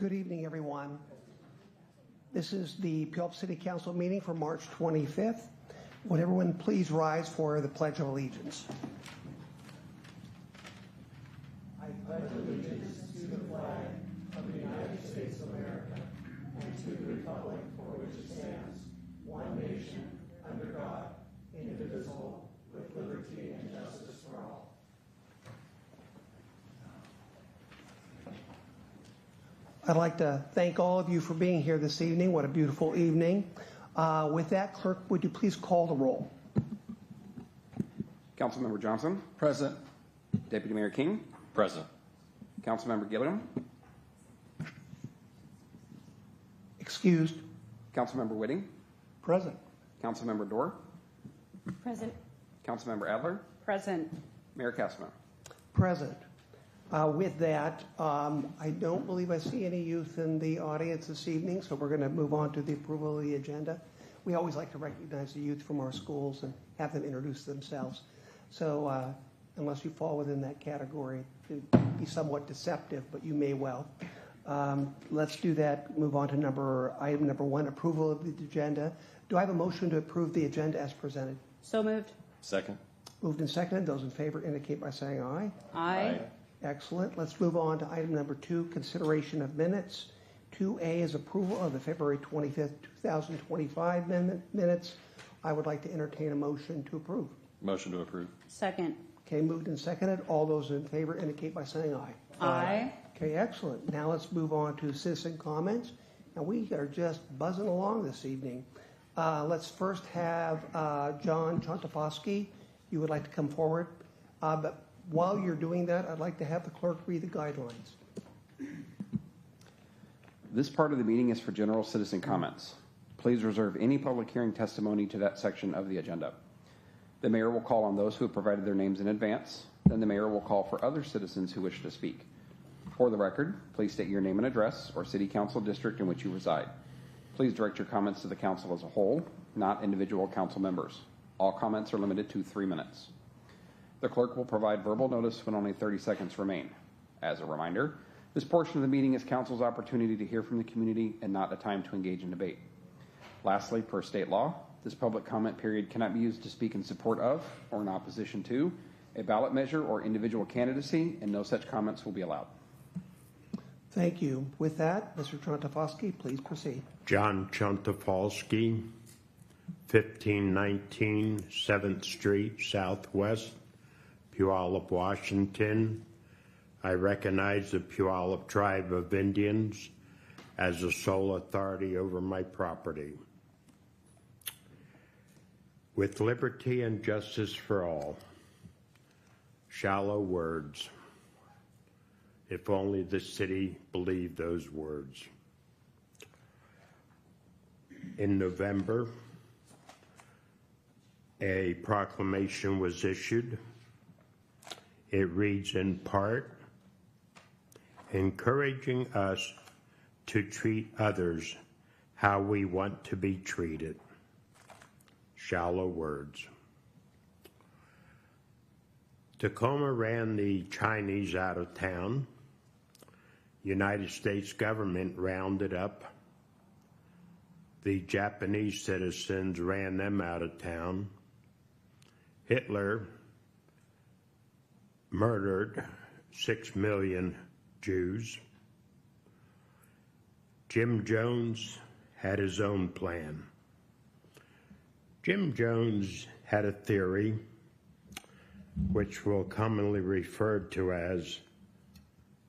Good evening, everyone. This is the Puyallup City Council meeting for March 25th. Would everyone please rise for the Pledge of Allegiance? I pledge allegiance to the flag of the United States of America and to the republic for which it stands, one nation, under God, indivisible, with liberty and justice for all. I'd like to thank all of you for being here this evening. What a beautiful evening. With that, clerk, would you please call the roll? Councilmember Johnson. Present. Deputy Mayor King. Present. Councilmember Gilliam. Excused. Councilmember Whitting. Present. Councilmember Dorr. Present. Councilmember Adler. Present. Mayor Kastner. Present. With that, I don't believe I see any youth in the audience this evening, so we're going to move on to the approval of the agenda. We always like to recognize the youth from our schools and have them introduce themselves. So unless you fall within that category, it would be somewhat deceptive, but you may well. Let's do that. Move on to item number 1, approval of the agenda. Do I have a motion to approve the agenda as presented? So moved. Second. Moved and seconded. Those in favor indicate by saying aye. Aye. Excellent. Let's move on to item number 2, consideration of minutes. 2A is approval of the February 25th, 2025 minutes. I would like to entertain a motion to approve. Motion to approve. Second. Okay, moved and seconded. All those in favor indicate by saying aye. Aye. Okay, excellent. Now let's move on to citizen comments. Now we are just buzzing along this evening. Let's first have John Chontafosky. You would like to come forward, but while you're doing that, I'd like to have the clerk read the guidelines. This part of the meeting is for general citizen comments. Please reserve any public hearing testimony to that section of the agenda. The mayor will call on those who have provided their names in advance. Then the mayor will call for other citizens who wish to speak. For the record, please state your name and address or city council district in which you reside. Please direct your comments to the council as a whole, not individual council members. All comments are limited to 3 minutes. The clerk will provide verbal notice when only 30 seconds remain. As a reminder, this portion of the meeting is council's opportunity to hear from the community and not a time to engage in debate. Lastly, per state law, this public comment period cannot be used to speak in support of or in opposition to a ballot measure or individual candidacy, and no such comments will be allowed. Thank you. With that, Mr. Chontafosky, please proceed. John Chontafosky, 1519 7th Street Southwest, Puyallup, Washington. I recognize the Puyallup tribe of Indians as the sole authority over my property. With liberty and justice for all. Shallow words. If only the city believed those words. In November, a proclamation was issued. It reads in part, encouraging us to treat others how we want to be treated. Shallow words. Tacoma ran the Chinese out of town. United States government rounded up. The Japanese citizens ran them out of town. Hitler murdered 6 million Jews. Jim Jones had his own plan. Jim Jones had a theory which we'll commonly refer to as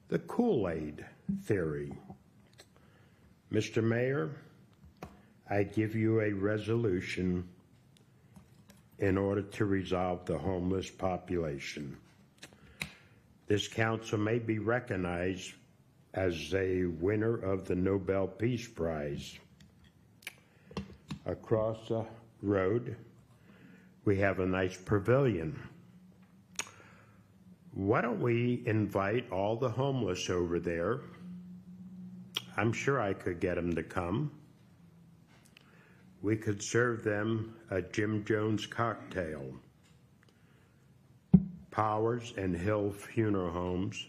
the Kool-Aid theory. Mr. Mayor, I give you a resolution in order to resolve the homeless population. This council may be recognized as a winner of the Nobel Peace Prize. Across the road, we have a nice pavilion. Why don't we invite all the homeless over there? I'm sure I could get them to come. We could serve them a Jim Jones cocktail. Powers and Hill Funeral Homes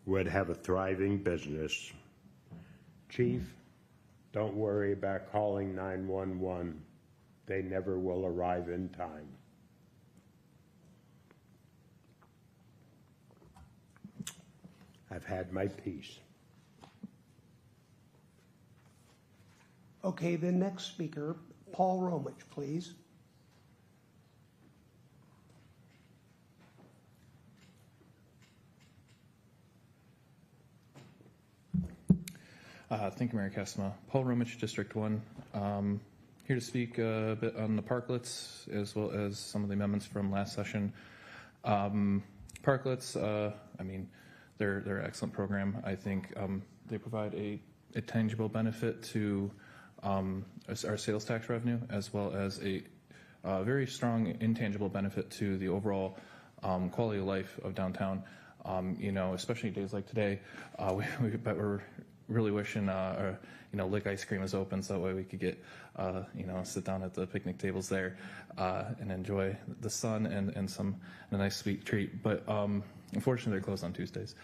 would have a thriving business. Chief, don't worry about calling 911. They never will arrive in time. I've had my piece. Okay, the next speaker, Paul Romich, please. Thank you, Mayor Castema. Paul Rumich, District 1. Here to speak a bit on the parklets as well as some of the amendments from last session. Parklets, I mean, they're an excellent program. I think they provide a tangible benefit to our sales tax revenue, as well as a very strong intangible benefit to the overall quality of life of downtown. You know, especially days like today, but we're really wishing Lick Ice Cream is open, so that way we could get sit down at the picnic tables there and enjoy the sun and a nice sweet treat. But unfortunately, they're closed on Tuesdays.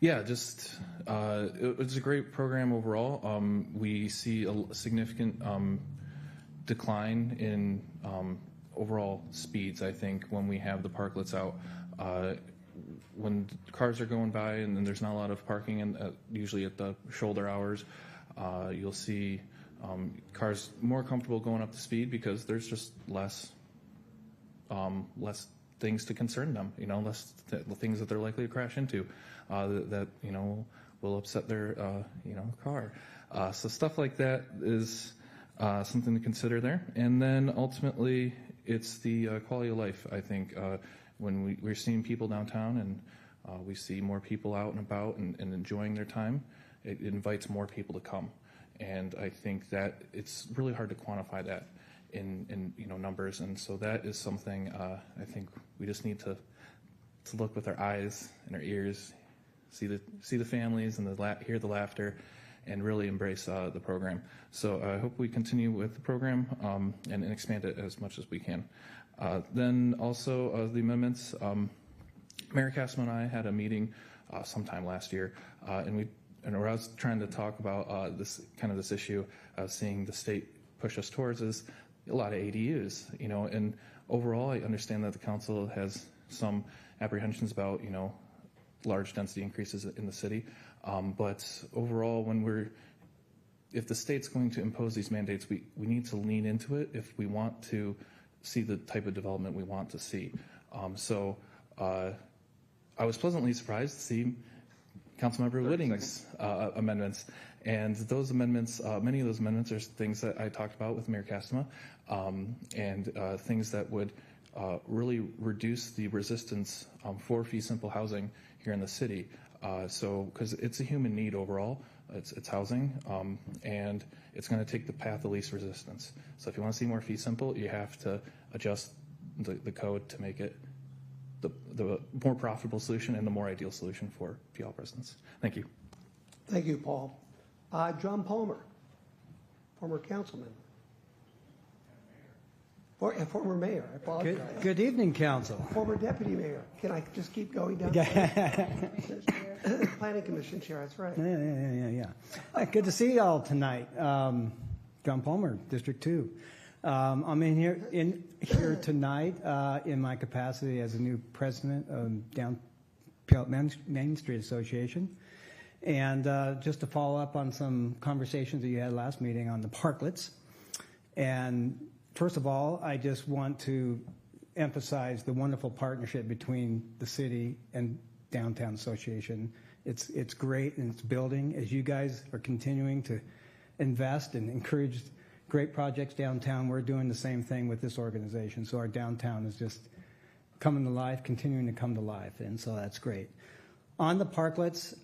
Yeah, just it's a great program overall. We see a significant decline in overall speeds, I think, when we have the parklets out. When cars are going by and then there's not a lot of parking, and usually at the shoulder hours, you'll see cars more comfortable going up to speed because there's just less things to concern them, less things that they're likely to crash into that will upset their car. So stuff like that is something to consider there. And then ultimately, it's the quality of life, I think. When we're seeing people downtown and we see more people out and about and enjoying their time, it invites more people to come. And I think that it's really hard to quantify that in numbers. And so that is something I think we just need to look with our eyes and our ears, see the families and hear the laughter, and really embrace the program. So I hope we continue with the program and expand it as much as we can. Then also the amendments. Mayor Castman and I had a meeting sometime last year, and I was trying to talk about this issue of seeing the state push us towards is a lot of ADUs, and overall I understand that the council has some apprehensions about, large density increases in the city. But overall, if the state's going to impose these mandates, we need to lean into it if we want to see the type of development we want to see. So I was pleasantly surprised to see Councilmember Whitting's amendments. And those amendments, many of those amendments are things that I talked about with Mayor Castema, and things that would really reduce the resistance for fee simple housing here in the city. Because it's a human need overall, it's housing, and it's going to take the path of least resistance. So if you want to see more fee simple, you have to adjust the code to make it the more profitable solution and the more ideal solution for Puyallup residents. Thank you. Thank you, Paul. John Palmer, former councilman. Former mayor, I apologize. Good evening, council. Former deputy mayor. Can I just keep going down? Planning commission chair, that's right. Yeah. Good to see you all tonight. John Palmer, District 2. I'm in here tonight in my capacity as a new president of Down Puyallup Main Street Association. And just to follow up on some conversations that you had last meeting on the parklets. And first of all, I just want to emphasize the wonderful partnership between the city and Downtown Association. It's great and it's building as you guys are continuing to invest and encourage great projects downtown. We're doing the same thing with this organization. So our downtown is just coming to life, continuing to come to life. And so that's great. On the parklets,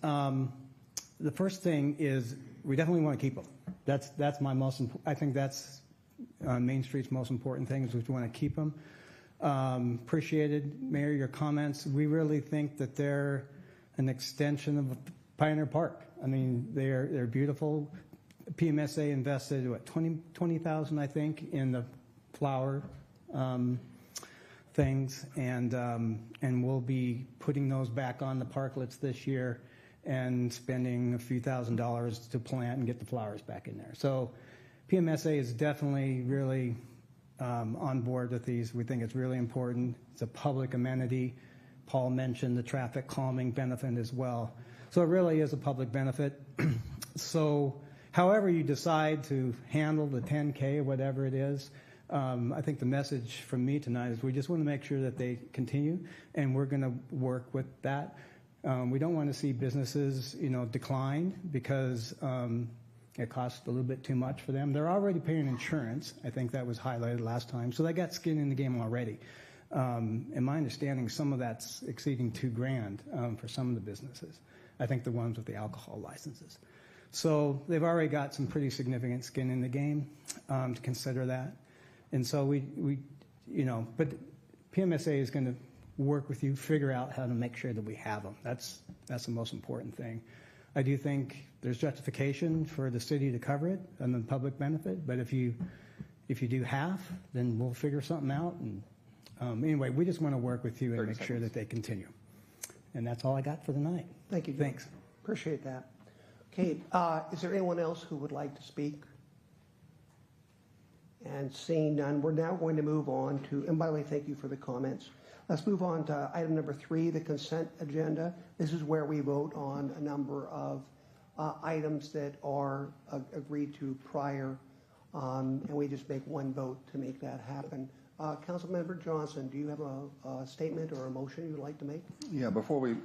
the first thing is we definitely want to keep them. That's my most important. I think that's Main Street's most important thing is we want to keep them. Appreciated, Mayor, your comments. We really think that they're an extension of Pioneer Park. I mean, they're beautiful. PMSA invested $20,000, I think, in the flower things, and we'll be putting those back on the parklets this year. and spending a few $1,000s to plant and get the flowers back in there. So PMSA is definitely really on board with these. We think it's really important. It's a public amenity. Paul mentioned the traffic calming benefit as well. So it really is a public benefit. So however you decide to handle the 10K or whatever it is, I think the message from me tonight is we just want to make sure that they continue, and we're going to work with that. We don't want to see businesses, decline because it costs a little bit too much for them. They're already paying insurance. I think that was highlighted last time. So they got skin in the game already. In my understanding, some of that's exceeding $2,000 for some of the businesses. I think the ones with the alcohol licenses. So they've already got some pretty significant skin in the game to consider that. And so but PMSA is going to work with you, figure out how to make sure that we have them. That's the most important thing. I do think there's justification for the city to cover it and the public benefit, but if you do half, then we'll figure something out. And anyway, we just want to work with you and make sure that they continue. And that's all I got for tonight. Thank you. Jim. Thanks. Appreciate that. Okay, is there anyone else who would like to speak? And seeing none, we're now going to move on to, and by the way, thank you for the comments. Let's move on to item number 3, the consent agenda. This is where we vote on a number of items that are agreed to prior, and we just make one vote to make that happen. Councilmember Johnson, do you have a statement or a motion you'd like to make? Yeah, before we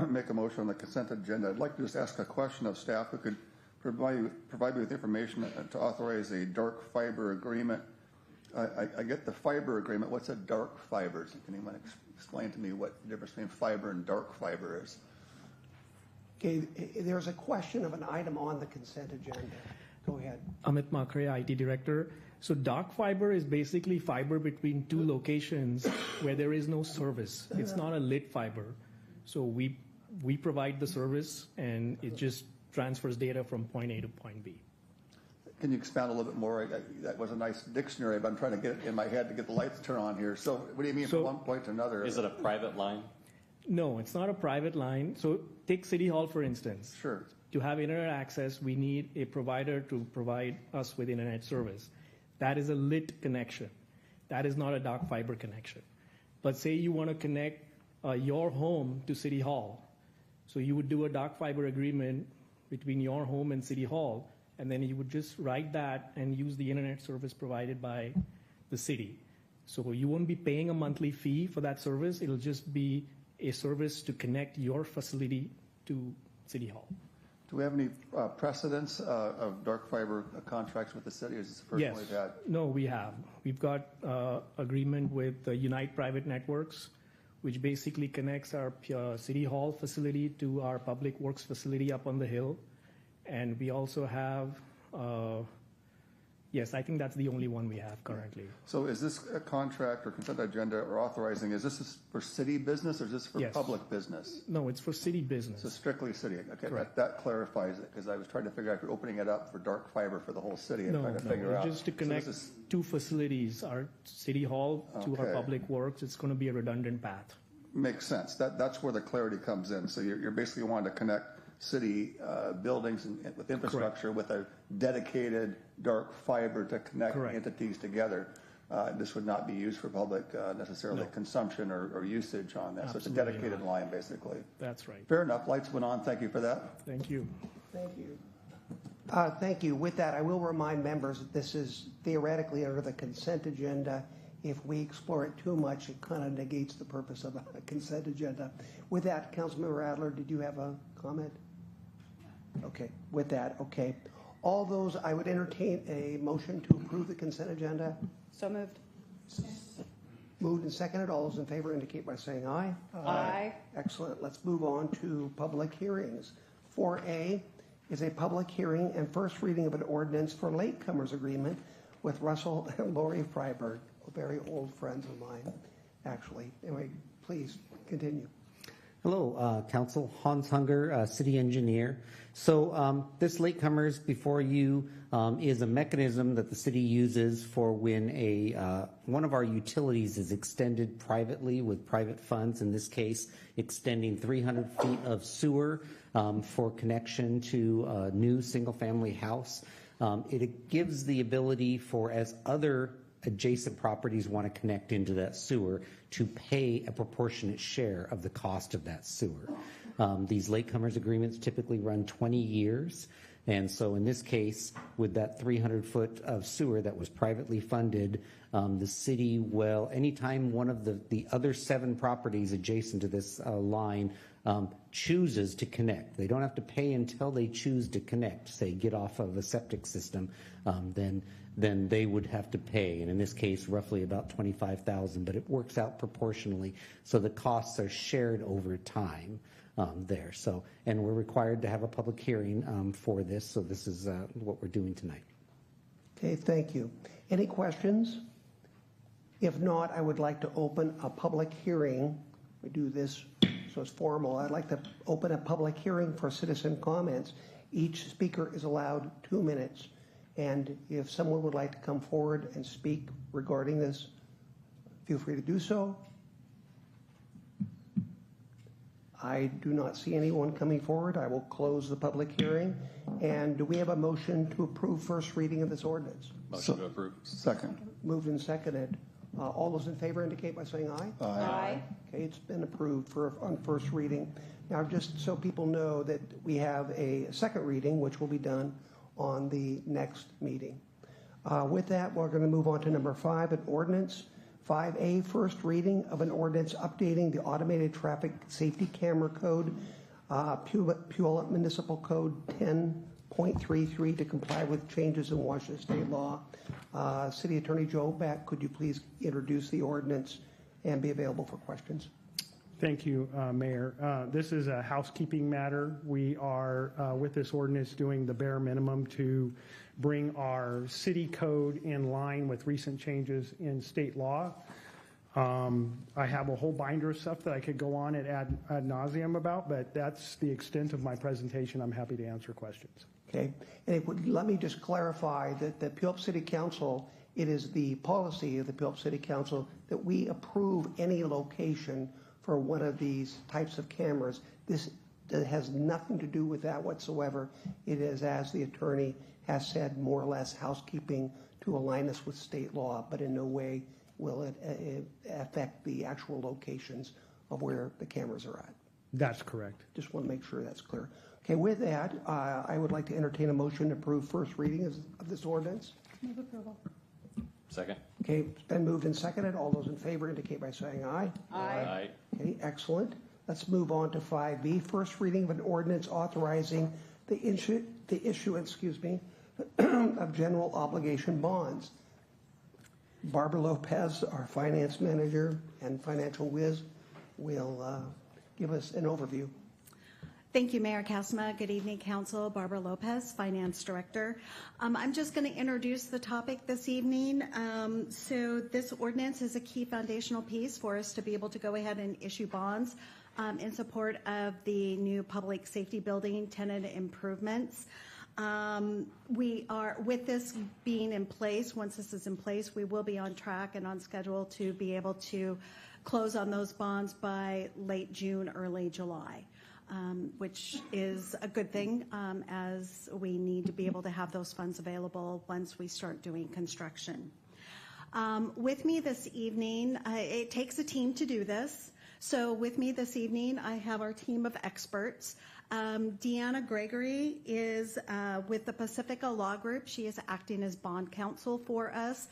make a motion on the consent agenda, I'd like to just ask a question of staff who could provide me with information to authorize a dark fiber agreement. I get the fiber agreement. What's a dark fiber? Can anyone explain to me what the difference between fiber and dark fiber is? Okay, there's a question of an item on the consent agenda. Go ahead. Amit Makre, IT Director. So dark fiber is basically fiber between two locations where there is no service. It's not a lit fiber. So we provide the service, and it just transfers data from point A to point B. Can you expound a little bit more? That was a nice dictionary, but I'm trying to get it in my head to get the lights to turn on here. So what do you mean from one point to another? Is it a private line? No, it's not a private line. So take City Hall, for instance. Sure. To have internet access, we need a provider to provide us with internet service. That is a lit connection. That is not a dark fiber connection. But say you want to connect your home to City Hall. So you would do a dark fiber agreement between your home and City Hall, and then you would just write that and use the internet service provided by the city. So you won't be paying a monthly fee for that service. It'll just be a service to connect your facility to City Hall. Do we have any precedents of dark fiber contracts with the city? Or is this the first one we've had? No, we have. We've got agreement with Unite Private Networks, which basically connects our City Hall facility to our Public Works facility up on the hill. And we also have, yes, I think that's the only one we have currently. So is this a contract or consent agenda or authorizing, is this for city business or is this for Yes. public business? No, it's for city business. So strictly city. Okay, Correct. that clarifies it, because I was trying to figure out if you're opening it up for dark fiber for the whole city and No, trying to figure out. just to So connect this is- two facilities, our City Hall to our Okay. Public Works. It's going to be a redundant path. Makes sense. That's where the clarity comes in. So you're basically wanting to connect city buildings and with infrastructure with a dedicated dark fiber to connect Correct. entities together. This would not be used for public necessarily No. consumption or usage on that. So it's a Absolutely dedicated not. line, basically. That's right. Fair enough. Lights went on. Thank you for that. Thank you. Thank you. Thank you. With that, I will remind members that this is theoretically under the consent agenda. If we explore it too much, it kind of negates the purpose of a consent agenda. With that, Councilmember Adler, did you have a comment? Okay. With that, okay. All those, I would entertain a motion to approve the consent agenda. So moved. Moved and seconded. All those in favor indicate by saying aye. Aye. Excellent. Let's move on to public hearings. 4A is a public hearing and first reading of an ordinance for latecomers agreement with Russell and Lori Freiberg, very old friends of mine, actually. Anyway, please continue. Hello, Council. Hans Hunger, City Engineer. So this latecomers before you is a mechanism that the city uses for when one of our utilities is extended privately with private funds, in this case extending 300 feet of sewer for connection to a new single-family house. It gives the ability for, as other adjacent properties want to connect into that sewer, to pay a proportionate share of the cost of that sewer. These latecomers agreements typically run 20 years. And so in this case, with that 300 foot of sewer that was privately funded, the city will, anytime one of the other 7 properties adjacent to this line chooses to connect, they don't have to pay until they choose to connect, say get off of a septic system, then they would have to pay. And in this case, roughly about $25,000, but it works out proportionally. So the costs are shared over time there. So, and we're required to have a public hearing for this. So this is what we're doing tonight. Okay, thank you. Any questions? If not, I would like to open a public hearing. We do this so it's formal. I'd like to open a public hearing for citizen comments. Each speaker is allowed 2 minutes. And if someone would like to come forward and speak regarding this, feel free to do so. I do not see anyone coming forward. I will close the public hearing. And do we have a motion to approve first reading of this ordinance? Motion to approve. Second. Moved and seconded. All those in favor indicate by saying aye. Aye. Okay, it's been approved on first reading. Now, just so people know that we have a second reading, which will be done on the next meeting. With that, we're going to move on to number 5, an ordinance. 5A, first reading of an ordinance updating the automated traffic safety camera code, Puyallup Municipal Code 10.33 to comply with changes in Washington state law. City Attorney Joe Beck, could you please introduce the ordinance and be available for questions? Thank you, Mayor. This is a housekeeping matter. We are, with this ordinance, doing the bare minimum to bring our city code in line with recent changes in state law. I have a whole binder of stuff that I could go on ad nauseum about, but that's the extent of my presentation. I'm happy to answer questions. Okay, and let me just clarify that the Puyallup City Council, it is the policy of the Puyallup City Council that we approve any location for one of these types of cameras. This has nothing to do with that whatsoever. It is, as the attorney has said, more or less housekeeping to align us with state law, but in no way will it affect the actual locations of where the cameras are at. That's correct. Just want to make sure that's clear. Okay, with that, I would like to entertain a motion to approve first reading of this ordinance. Move approval. Second. Okay, it's been moved and seconded. All those in favor indicate by saying aye. Aye. Okay, excellent. Let's move on to 5B, first reading of an ordinance authorizing the issuance, of general obligation bonds. Barbara Lopez, our finance manager and financial whiz, will give us an overview. Thank you, Mayor Kasma. Good evening, Council. Barbara Lopez, Finance Director. I'm just going to introduce the topic this evening. So this ordinance is a key foundational piece for us to be able to go ahead and issue bonds in support of the new public safety building tenant improvements. We are, with this being in place, once this is in place, we will be on track and on schedule to be able to close on those bonds by late June, early July. Which is a good thing as we need to be able to have those funds available once we start doing construction. With me this evening, it takes a team to do this. So with me this evening, I have our team of experts. Deanna Gregory is with the Pacifica Law Group. She is acting as bond counsel for us.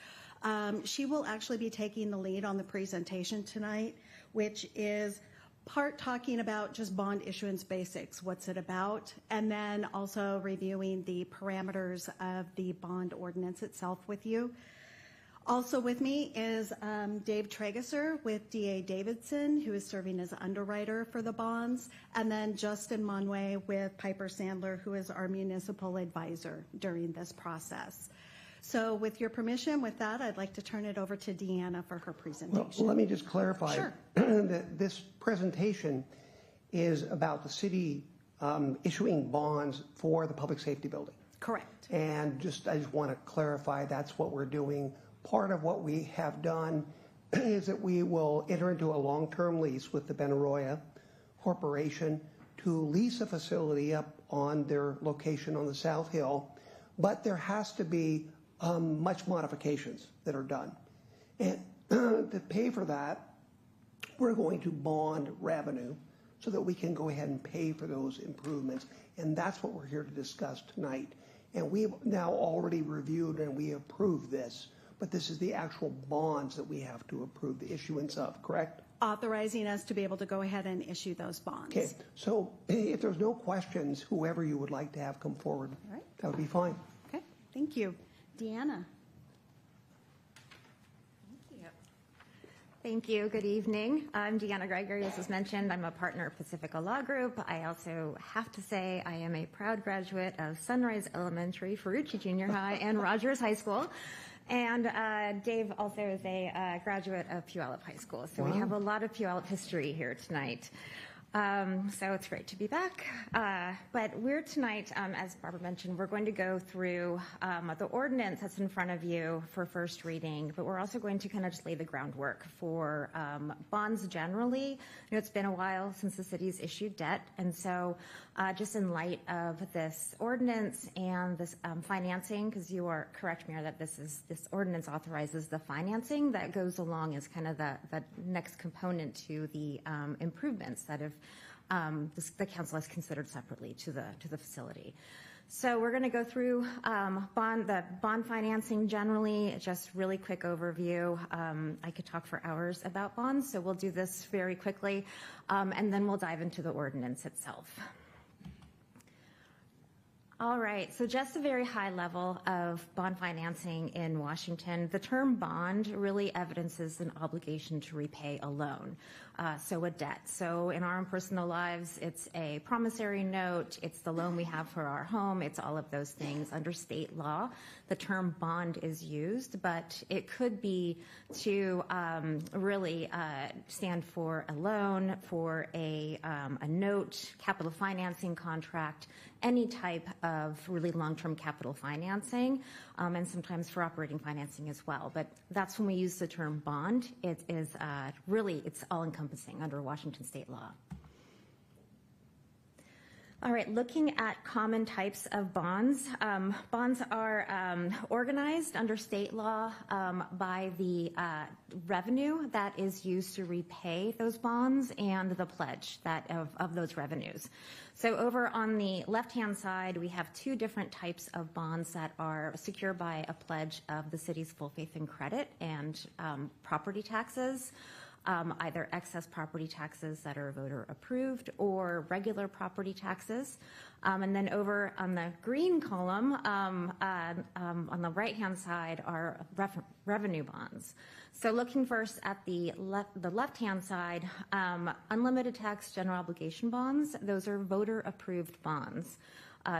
She will actually be taking the lead on the presentation tonight, which is part talking about just bond issuance basics, what's it about, and then also reviewing the parameters of the bond ordinance itself with you. Also with me is Dave Trageser with D.A. Davidson, who is serving as underwriter for the bonds, and then Justin Monway with Piper Sandler, who is our municipal advisor during this process. So with your permission, with that, I'd like to turn it over to Deanna for her presentation. Well, let me just clarify Sure. that this presentation is about the city issuing bonds for the public safety building. Correct. And I just want to clarify that's what we're doing. Part of what we have done is that we will enter into a long-term lease with the Benaroya Corporation to lease a facility up on their location on the South Hill, but there has to be much modifications that are done. And to pay for that, we're going to bond revenue so that we can go ahead and pay for those improvements. And that's what we're here to discuss tonight. And we've now already reviewed and we approved this, but this is the actual bonds that we have to approve the issuance of, correct? Authorizing us to be able to go ahead and issue those bonds. Okay, so if there's no questions, whoever you would like to have come forward, All right. that would be fine. Okay, thank you. Deanna. Thank you. Good evening. I'm Deanna Gregory, as was mentioned. I'm a partner of Pacifica Law Group. I also have to say I am a proud graduate of Sunrise Elementary, Ferrucci Junior High, and Rogers High School. And Dave also is a graduate of Puyallup High School. So we have a lot of Puyallup history here tonight. So it's great to be back. But we're tonight, as Barbara mentioned, we're going to go through the ordinance that's in front of you for first reading, but we're also going to kind of just lay the groundwork for bonds generally. You know, it's been a while since the city's issued debt, and so just in light of this ordinance and this financing, because you are correct, Mayor, that this ordinance authorizes the financing that goes along as kind of the next component to the improvements that have the council has considered separately to the facility. So we're going to go through the bond financing generally, just really quick overview. I could talk for hours about bonds, so we'll do this very quickly, and then we'll dive into the ordinance itself. All right, so just a very high level of bond financing in Washington. The term bond really evidences an obligation to repay a loan, so a debt. So in our own personal lives, it's a promissory note, it's the loan we have for our home, it's all of those things. Under state law, the term bond is used, but it could be to really stand for a loan, for a note, capital financing contract, any type of really long-term capital financing, and sometimes for operating financing as well. But that's when we use the term bond. It is really, it's all-encompassing under Washington state law. All right, looking at common types of bonds. Bonds are organized under state law by the revenue that is used to repay those bonds and the pledge of those revenues. So over on the left-hand side, we have two different types of bonds that are secured by a pledge of the city's full faith and credit and property taxes. Either excess property taxes that are voter approved or regular property taxes. And then over on the green column, on the right-hand side are revenue bonds. So looking first at the left-hand side, unlimited tax general obligation bonds, those are voter approved bonds.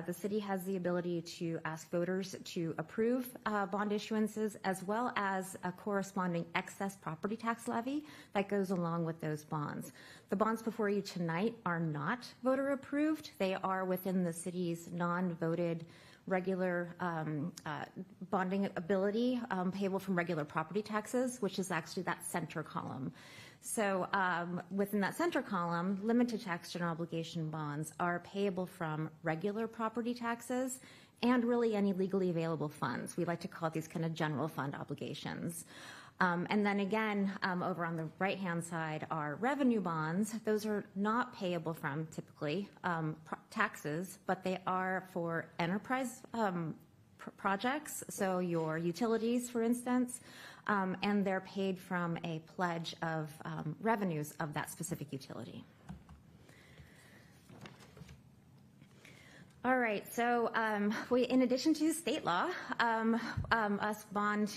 The city has the ability to ask voters to approve bond issuances as well as a corresponding excess property tax levy that goes along with those bonds. The bonds before you tonight are not voter approved. They are within the city's non-voted regular bonding ability payable from regular property taxes, which is actually that center column. So within that center column, limited tax general obligation bonds are payable from regular property taxes and really any legally available funds. We like to call these kind of general fund obligations. And then again, over on the right-hand side are revenue bonds. Those are not payable from typically taxes, but they are for enterprise projects, so your utilities, for instance, and they're paid from a pledge of revenues of that specific utility. All right, so in addition to state law, us bond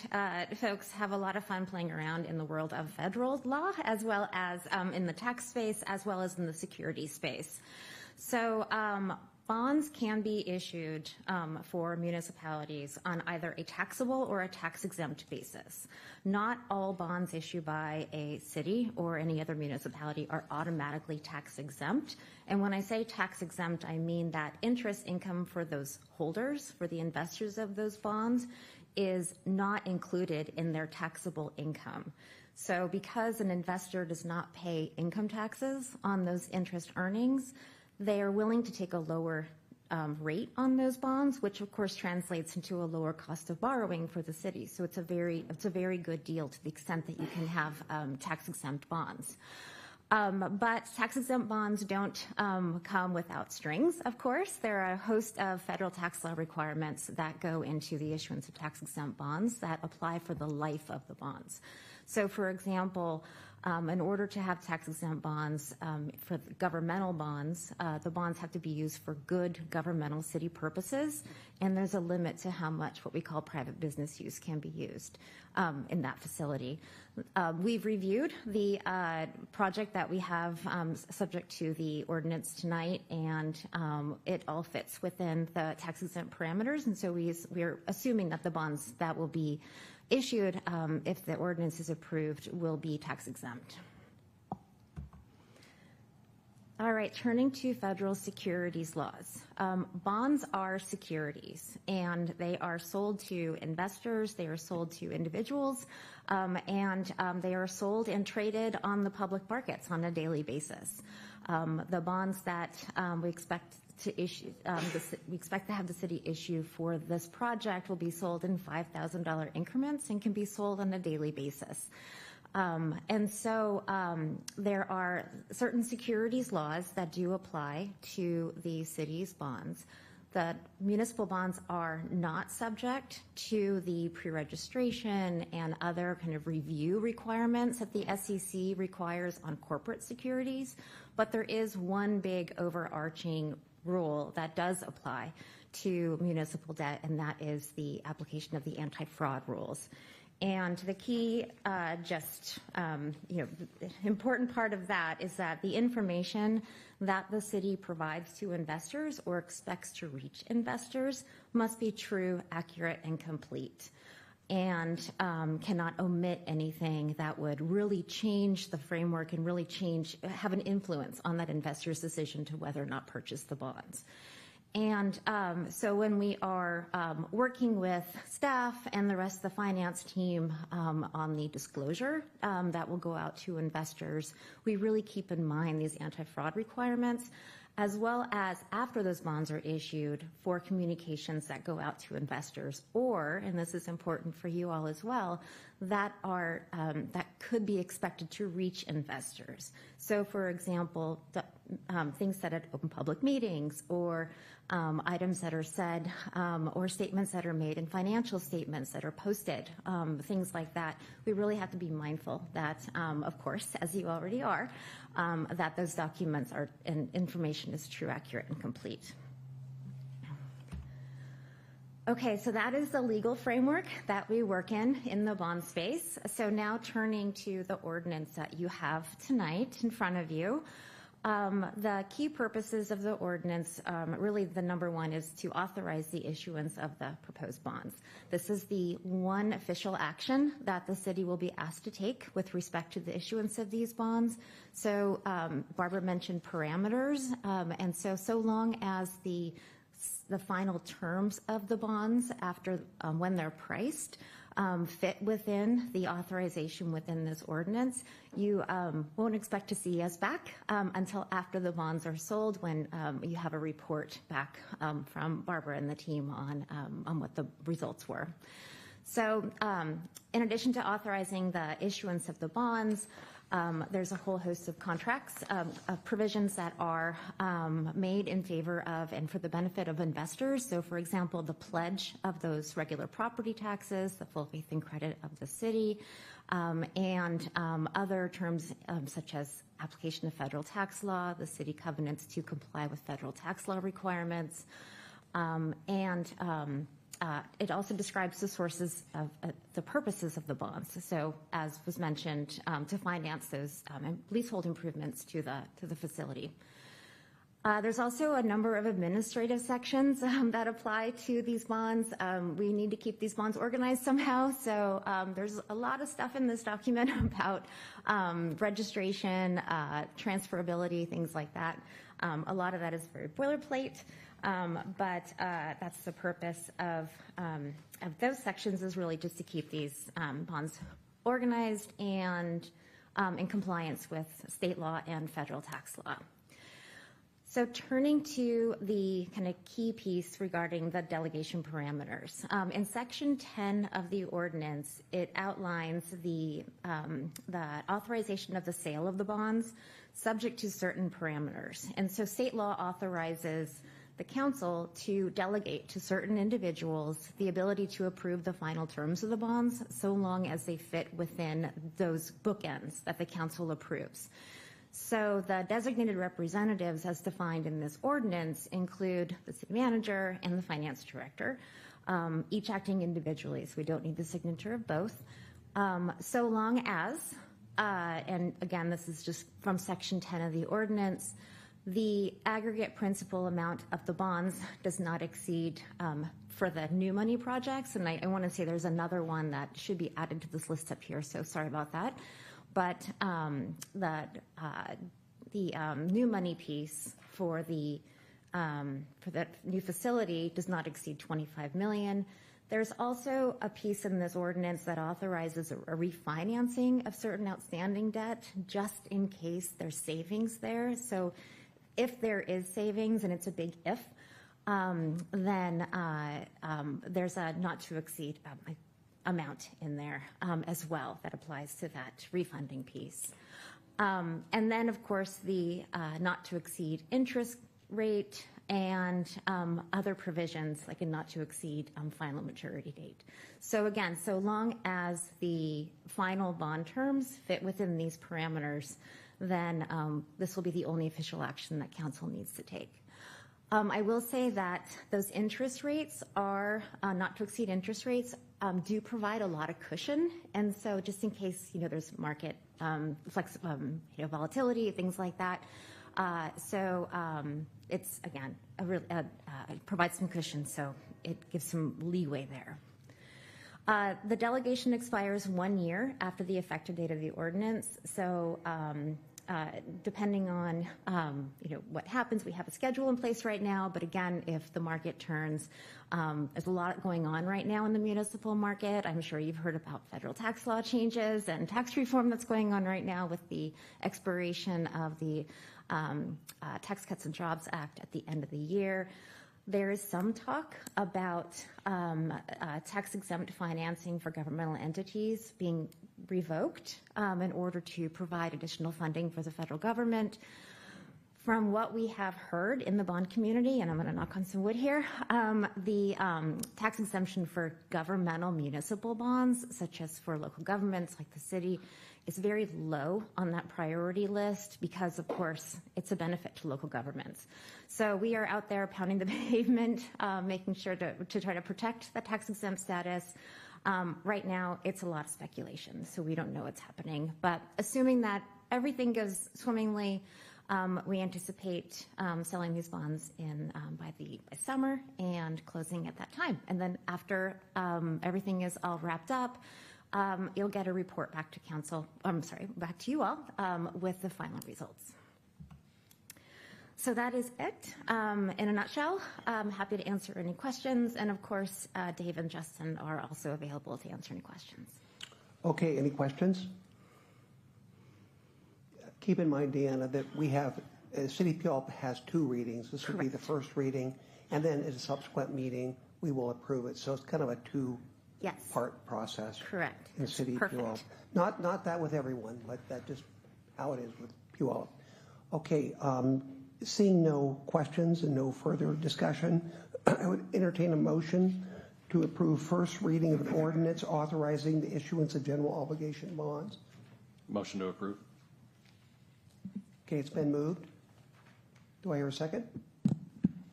folks have a lot of fun playing around in the world of federal law, as well as in the tax space, as well as in the security space. So Bonds can be issued for municipalities on either a taxable or a tax-exempt basis. Not all bonds issued by a city or any other municipality are automatically tax-exempt. And when I say tax-exempt, I mean that interest income for those holders, for the investors of those bonds, is not included in their taxable income. So because an investor does not pay income taxes on those interest earnings, they are willing to take a lower rate on those bonds, which of course translates into a lower cost of borrowing for the city. So it's a very good deal to the extent that you can have tax-exempt bonds. But tax-exempt bonds don't come without strings, of course. There are a host of federal tax law requirements that go into the issuance of tax-exempt bonds that apply for the life of the bonds. So, for example, in order to have tax-exempt bonds for governmental bonds, the bonds have to be used for good governmental city purposes, and there's a limit to how much what we call private business use can be used in that facility. We've reviewed the project that we have subject to the ordinance tonight, and it all fits within the tax-exempt parameters, and so we're assuming that the bonds that will be issued, if the ordinance is approved, will be tax-exempt. All right, turning to federal securities laws. Bonds are securities, and they are sold to investors, they are sold to individuals, and they are sold and traded on the public markets on a daily basis. The bonds that we expect to issue, we expect to have the city issue for this project will be sold in $5,000 increments and can be sold on a daily basis. And so there are certain securities laws that do apply to the city's bonds. The municipal bonds are not subject to the pre-registration and other kind of review requirements that the SEC requires on corporate securities, but there is one big overarching rule that does apply to municipal debt, and that is the application of the anti-fraud rules. And the key, important part of that is that the information that the city provides to investors or expects to reach investors must be true, accurate, and complete, and cannot omit anything that would really change the framework and really have an influence on that investor's decision to whether or not purchase the bonds. And so when we are working with staff and the rest of the finance team on the disclosure that will go out to investors, we really keep in mind these anti-fraud requirements, as well as after those bonds are issued for communications that go out to investors, or, and this is important for you all as well, that could be expected to reach investors. So, for example, things said at open public meetings, or items that are said, or statements that are made in financial statements that are posted, things like that. We really have to be mindful that, of course, as you already are, that those documents are and information is true, accurate, and complete. Okay, so that is the legal framework that we work in the bond space. So now turning to the ordinance that you have tonight in front of you. The key purposes of the ordinance, really the number one is to authorize the issuance of the proposed bonds. This is the one official action that the city will be asked to take with respect to the issuance of these bonds. So Barbara mentioned parameters, and so long as the final terms of the bonds after when they're priced fit within the authorization within this ordinance, you won't expect to see us back until after the bonds are sold, when you have a report back from Barbara and the team on what the results were. So in addition to authorizing the issuance of the bonds, there's a whole host of contracts, provisions that are made in favor of and for the benefit of investors. So, for example, the pledge of those regular property taxes, the full faith and credit of the city, and other terms such as application of federal tax law, the city covenants to comply with federal tax law requirements, it also describes the sources of the purposes of the bonds. So, as was mentioned, to finance those leasehold improvements to the facility. There's also a number of administrative sections that apply to these bonds. We need to keep these bonds organized somehow, so there's a lot of stuff in this document about registration, transferability, things like that. A lot of that is very boilerplate, but that's the purpose of those sections, is really just to keep these bonds organized and in compliance with state law and federal tax law. So turning to the kind of key piece regarding the delegation parameters. In Section 10 of the ordinance, it outlines the authorization of the sale of the bonds subject to certain parameters. And so state law authorizes the council to delegate to certain individuals the ability to approve the final terms of the bonds so long as they fit within those bookends that the council approves. So the designated representatives as defined in this ordinance include the city manager and the finance director, each acting individually, so we don't need the signature of both. So long as, and again, this is just from Section 10 of the ordinance, the aggregate principal amount of the bonds does not exceed, for the new money projects, and I want to say there's another one that should be added to this list up here, so sorry about that. But the new money piece for the new facility does not exceed $25 million. There's also a piece in this ordinance that authorizes a refinancing of certain outstanding debt, just in case there's savings there. So if there is savings, and it's a big if, then there's a not to exceed amount in there as well that applies to that refunding piece. And then, of course, the not to exceed interest rate and other provisions like a not to exceed final maturity date. So again, so long as the final bond terms fit within these parameters, then this will be the only official action that council needs to take. I will say that those interest rates are not to exceed interest rates do provide a lot of cushion, and so just in case there's market volatility, things like that. It's again it provides some cushion, so it gives some leeway there. The delegation expires 1 year after the effective date of the ordinance. So depending on what happens, we have a schedule in place right now. But again, if the market turns, there's a lot going on right now in the municipal market. I'm sure you've heard about federal tax law changes and tax reform that's going on right now with the expiration of the Tax Cuts and Jobs Act at the end of the year. There is some talk about tax-exempt financing for governmental entities being revoked in order to provide additional funding for the federal government. From what we have heard in the bond community, and I'm going to knock on some wood here, the tax exemption for governmental municipal bonds, such as for local governments like the city, is very low on that priority list because, of course, it's a benefit to local governments. So we are out there pounding the pavement, making sure to try to protect the tax exempt status. Right now, it's a lot of speculation, so we don't know what's happening. But assuming that everything goes swimmingly, we anticipate selling these bonds by summer and closing at that time. And then after everything is all wrapped up, you'll get a report back to council. Back to you all with the final results. So that is it in a nutshell. I'm happy to answer any questions, and of course, Dave and Justin are also available to answer any questions. Okay, any questions? Keep in mind, Deanna, that we have, City Puyallup has 2 readings. This would be the first reading, and then at a subsequent meeting, we will approve it. So it's kind of a 2-part process. Correct. In City Puyallup. Not that with everyone, but that's just how it is with Puyallup. Okay, seeing no questions and no further discussion, I would entertain a motion to approve first reading of an ordinance authorizing the issuance of general obligation bonds. Motion to approve. Okay, it's been moved. Do I hear a second?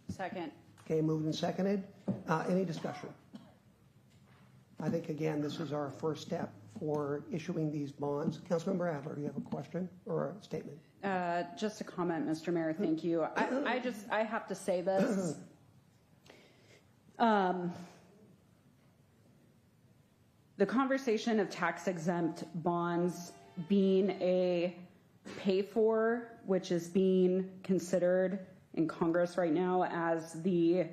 Second. Okay, moved and seconded. Any discussion? I think, again, this is our first step for issuing these bonds. Councilmember Adler, do you have a question or a statement? Just a comment, Mr. Mayor. Thank you. I have to say this. The conversation of tax-exempt bonds being a pay-for, which is being considered in Congress right now as the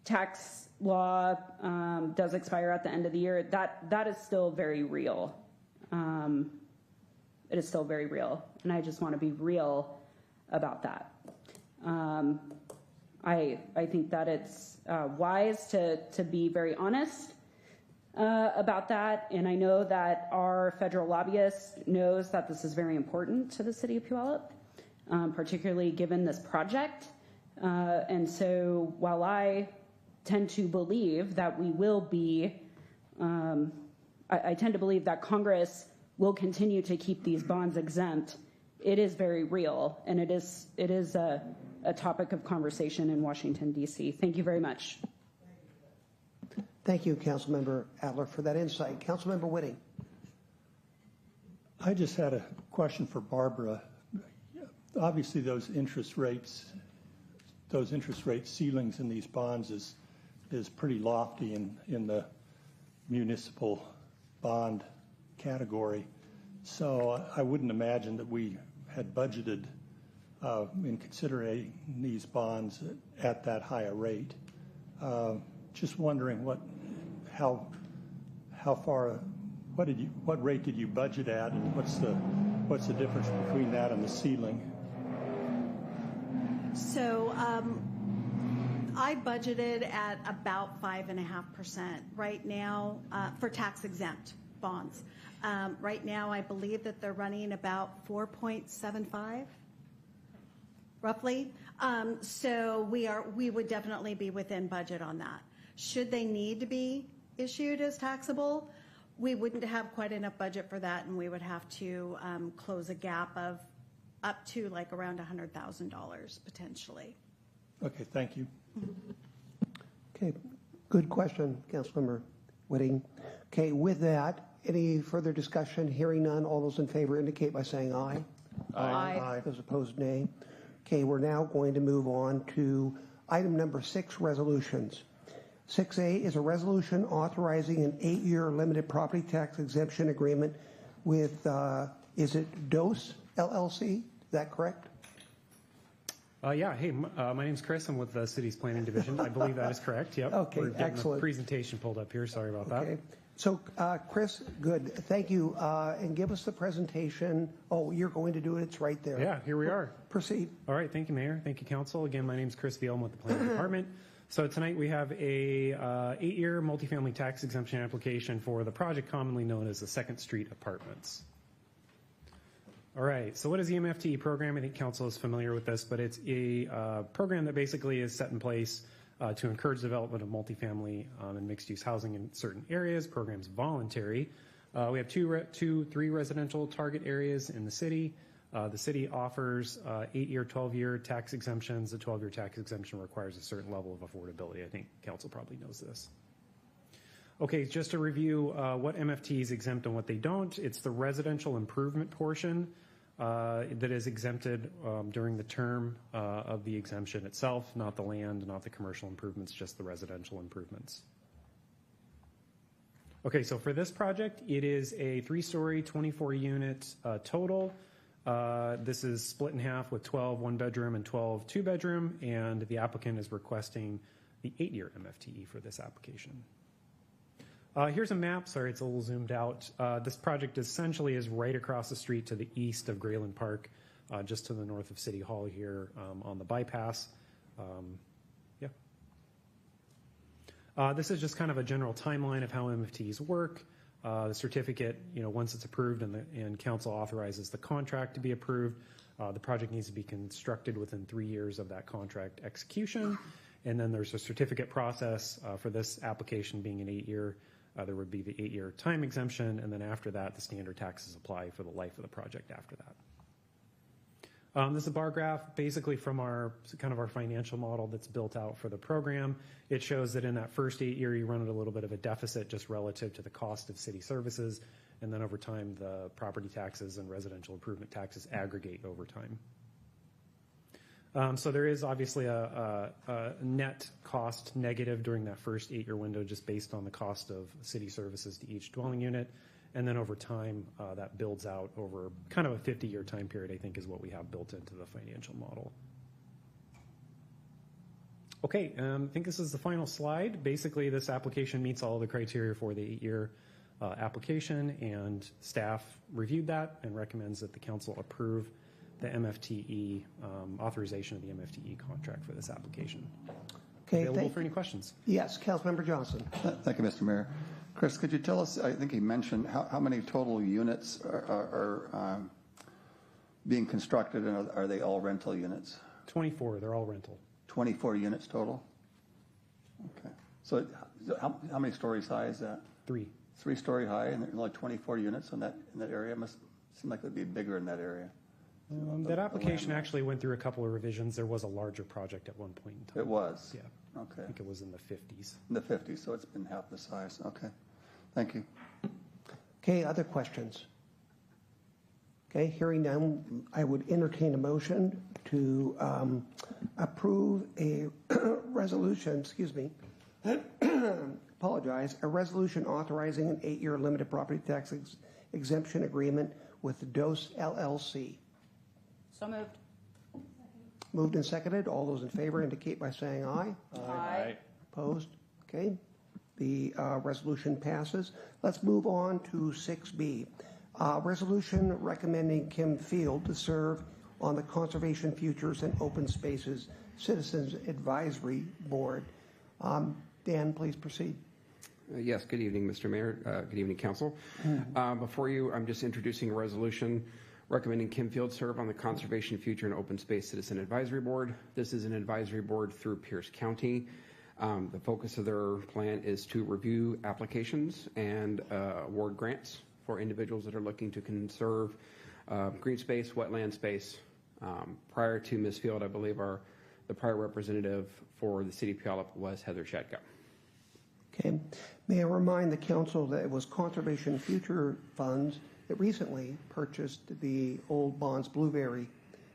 tax law does expire at the end of the year, that is still very real. It is still very real, and I just want to be real about that. I think that it's wise to be very honest about that, and I know that our federal lobbyist knows that this is very important to the city of Puyallup, particularly given this project. And so while I tend to believe that we will be, I tend to believe that Congress will continue to keep these bonds exempt, it is very real, and it is a topic of conversation in Washington, D.C. Thank you very much. Thank you, Councilmember Adler, for that insight. Councilmember Whitting. I just had a question for Barbara. Obviously, those interest rate ceilings in these bonds is pretty lofty in the municipal bond category. So I wouldn't imagine that we had budgeted in considering these bonds at that high a rate. Just wondering what rate did you budget at, and what's the difference between that and the ceiling? So I budgeted at about 5.5% right now for tax exempt bonds. Right now, I believe that they're running about 4.75, roughly. So we would definitely be within budget on that. Should they need to be issued as taxable, we wouldn't have quite enough budget for that, and we would have to close a gap of up to like around $100,000 potentially. Okay, thank you. Okay, good question, Councilmember Whitting. Okay, with that, any further discussion? Hearing none, all those in favor indicate by saying aye. Aye. Those opposed, nay. Okay, we're now going to move on to item number 6, resolutions. 6A is a resolution authorizing an 8-year limited property tax exemption agreement with, is it DOSE LLC? Is that correct? Yeah. Hey, my name's Chris. I'm with the city's planning division. I believe that is correct. Yep. Okay, We're getting excellent. the presentation pulled up here. Sorry about that. Okay. So, Chris, good. Thank you. And give us the presentation. Oh, you're going to do it. It's right there. Yeah, here we are. Proceed. All right. Thank you, Mayor. Thank you, Council. Again, my name's Chris Veal. I'm with the planning department. So tonight we have a 8-year multifamily tax exemption application for the project commonly known as the 2nd Street Apartments. All right, so what is the MFTE program? I think Council is familiar with this, but it's a program that basically is set in place to encourage development of multifamily and mixed-use housing in certain areas. Program's voluntary. We have three residential target areas in the city. The city offers 8-year, 12-year tax exemptions. The 12-year tax exemption requires a certain level of affordability. I think Council probably knows this. Okay, just to review what MFTs exempt and what they don't. It's the residential improvement portion that is exempted during the term of the exemption itself, not the land, not the commercial improvements, just the residential improvements. Okay, so for this project, it is a 3-story, 24-unit total. This is split in half with 12 one-bedroom and 12 two-bedroom, and the applicant is requesting the 8-year MFTE for this application. Here's a map. Sorry, it's a little zoomed out. This project essentially is right across the street to the east of Grayland Park, just to the north of City Hall here on the bypass. This is just kind of a general timeline of how MFTs work. The certificate, once it's approved and council authorizes the contract to be approved, the project needs to be constructed within 3 years of that contract execution. And then there's a certificate process for this application being an 8-year. There would be the 8-year time exemption, and then after that, the standard taxes apply for the life of the project after that. This is a bar graph basically from our financial model that's built out for the program. It shows that in that first 8 year, you run at a little bit of a deficit just relative to the cost of city services. and then over time, the property taxes and residential improvement taxes aggregate over time. So there is obviously a net cost negative during that first 8-year window just based on the cost of city services to each dwelling unit. And then over time, that builds out over kind of a 50-year time period, I think, is what we have built into the financial model. Okay, I think this is the final slide. Basically, this application meets all of the criteria for the 8-year application, and staff reviewed that and recommends that the council approve the MFTE authorization of the MFTE contract for this application. Okay, Available for any questions. Yes, Councilmember Johnson. Thank you, Mr. Mayor. Chris, could you tell us, I think you mentioned how many total units are being constructed, and are they all rental units? 24, they're all rental. 24 units total? Okay. So how many stories high is that? 3. 3-story high, and there's only 24 units in that area? Must seem like it would be bigger in that area. That application actually went through a couple of revisions. There was a larger project at one point in time. It was? Yeah. Okay. I think it was in the 50s. In the 50s, so it's been half the size. Okay. Thank you. Okay, other questions? Okay, hearing none, I would entertain a motion to approve a resolution, apologize, a resolution authorizing an 8-year limited property tax exemption agreement with DOS LLC. So moved. Moved and seconded. All those in favor indicate by saying aye. Aye. Opposed? Okay. The resolution passes. Let's move on to 6B. Resolution recommending Kim Field to serve on the Conservation Futures and Open Spaces Citizens Advisory Board. Dan, please proceed. Yes, good evening, Mr. Mayor. Good evening, Council. Before you, I'm just introducing a resolution recommending Kim Field serve on the Conservation Future and Open Space Citizen Advisory Board. This is an advisory board through Pierce County. The focus of their plan is to review applications and award grants for individuals that are looking to conserve green space, wetland space. Prior to Ms. Field, I believe the prior representative for the city of Puyallup was Heather Shadka. Okay. May I remind the council that it was Conservation Future Funds that recently purchased the old Bonds Blueberry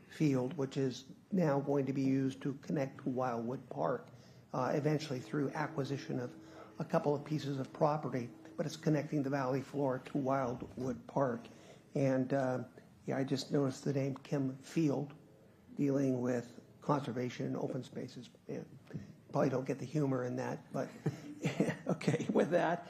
field, which is now going to be used to connect to Wildwood Park, eventually through acquisition of a couple of pieces of property, but it's connecting the valley floor to Wildwood Park. And I just noticed the name Kim Field dealing with conservation and open spaces. Yeah, probably don't get the humor in that, but okay, with that,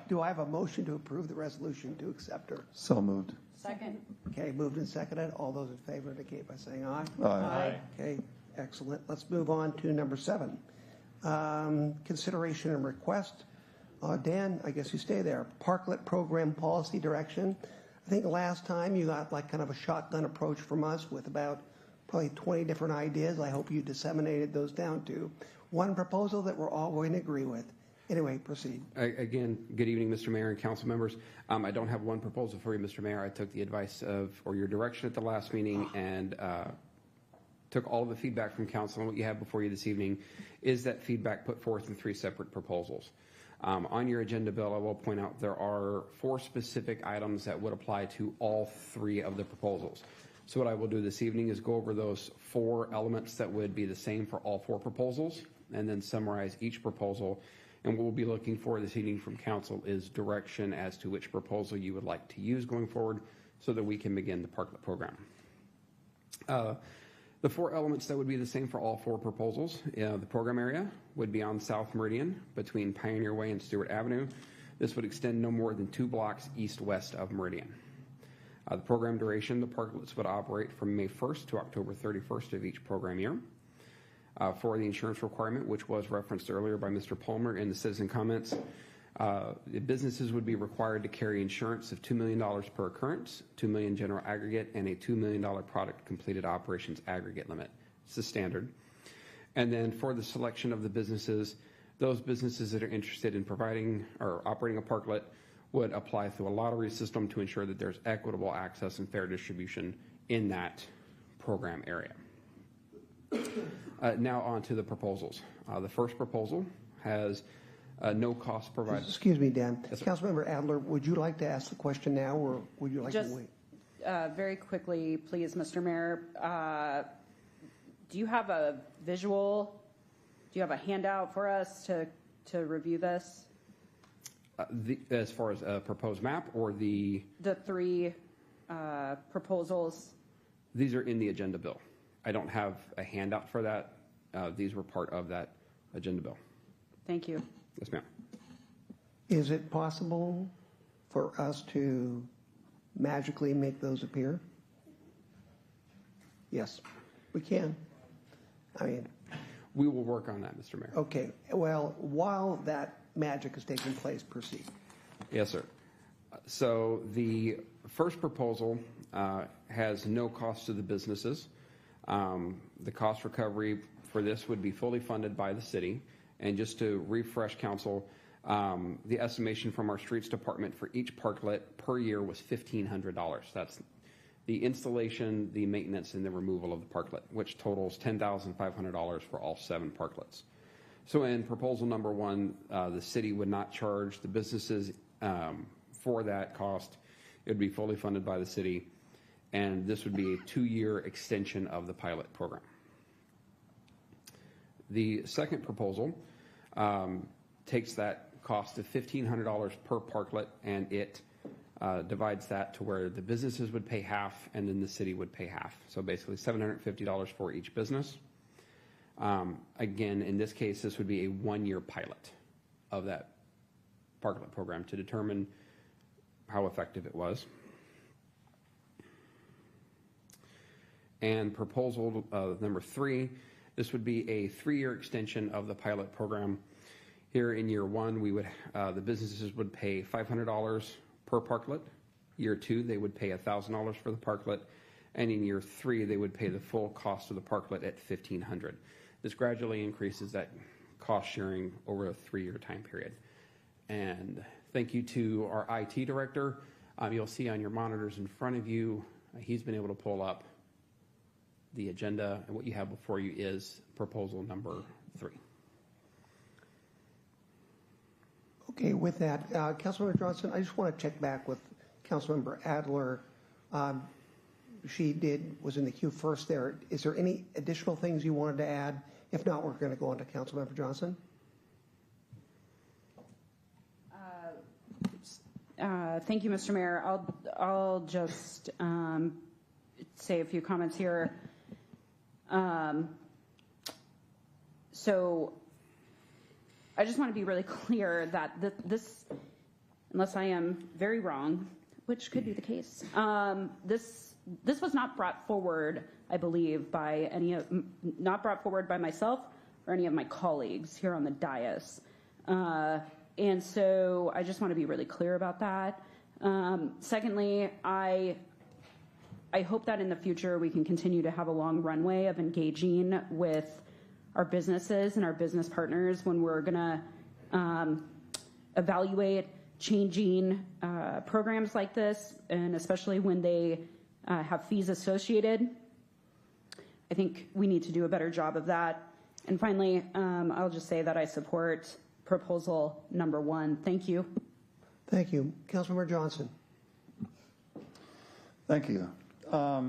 do I have a motion to approve the resolution to accept her? So moved. Second. Okay, moved and seconded. All those in favor indicate by saying aye. Aye. Okay, excellent. Let's move on to number 7. Consideration and request. Dan, I guess you stay there. Parklet program policy direction. I think last time you got like kind of a shotgun approach from us with about probably 20 different ideas. I hope you disseminated those down to one proposal that we're all going to agree with. Anyway, proceed. Again, good evening, Mr. Mayor and council members. I don't have one proposal for you, Mr. Mayor. I took the advice or your direction at the last meeting and took all of the feedback from council, and what you have before you this evening is that feedback put forth in 3 separate proposals. On your agenda, Bill, I will point out there are 4 specific items that would apply to all 3 of the proposals. So what I will do this evening is go over those 4 elements that would be the same for all 4 proposals, and then summarize each proposal. And what we'll be looking for this evening from council is direction as to which proposal you would like to use going forward so that we can begin the Parklet program. The 4 elements that would be the same for all 4 proposals. The program area would be on South Meridian between Pioneer Way and Stewart Avenue. This would extend no more than 2 blocks east-west of Meridian. The program duration, the parklets would operate from May 1st to October 31st of each program year. For the insurance requirement, which was referenced earlier by Mr. Palmer in the citizen comments, the businesses would be required to carry insurance of $2 million per occurrence, $2 million general aggregate, and a $2 million product completed operations aggregate limit. It's the standard. And then for the selection of the businesses, those businesses that are interested in providing or operating a parklet would apply through a lottery system to ensure that there's equitable access and fair distribution in that program area. Now on to the proposals. The first proposal has no cost provided. Excuse me, Dan. Yes, sir. Councilmember Adler, would you like to ask the question now, or would you like Just to wait? very quickly, please, Mr. Mayor, do you have a visual? Do you have a handout for us to review this? As far as a proposed map or the three proposals. These are in the agenda bill. I don't have a handout for that. These were part of that agenda bill. Thank you. Yes, ma'am. Is it possible for us to magically make those appear? Yes, we can. I mean, we will work on that, Mr. Mayor. Okay. Well, while that magic is taking place, proceed. Yes, sir. So the first proposal has no cost to the businesses. The cost recovery for this would be fully funded by the city. And just to refresh council, the estimation from our streets department for each parklet per year was $1,500. That's the installation, the maintenance, and the removal of the parklet, which totals $10,500 for all 7 parklets. So in proposal number 1, the city would not charge the businesses for that cost. It would be fully funded by the city, and this would be a 2-year extension of the pilot program. The second proposal takes that cost of $1,500 per parklet, and it divides that to where the businesses would pay half and then the city would pay half. So basically $750 for each business. Again, in this case, this would be a 1-year pilot of that parklet program to determine how effective it was. And proposal number 3, this would be a 3-year extension of the pilot program. Here in year 1, we would the businesses would pay $500 per parklet. Year 2, they would pay $1,000 for the parklet, and in year 3, they would pay the full cost of the parklet at $1,500. This gradually increases that cost sharing over a 3-year time period. And thank you to our IT director. You'll see on your monitors in front of you, he's been able to pull up the agenda, and what you have before you is proposal number 3. Okay, with that, Councilmember Johnson, I just want to check back with Councilmember Adler. She was in the queue first there. Is there any additional things you wanted to add? If not, we're going to go on to Councilmember Johnson. Thank you, Mr. Mayor. I'll just say a few comments here. So I just want to be really clear that this, unless I am very wrong, which could be the case, this was not brought forward, I believe, not brought forward by myself or any of my colleagues here on the dais. And so I just want to be really clear about that. Secondly, I hope that in the future we can continue to have a long runway of engaging with our businesses and our business partners when we're going to evaluate changing programs like this, and especially when they have fees associated. I think we need to do a better job of that. And finally, I'll just say that I support proposal number 1. Thank you. Thank you. Councilmember Johnson. Thank you. How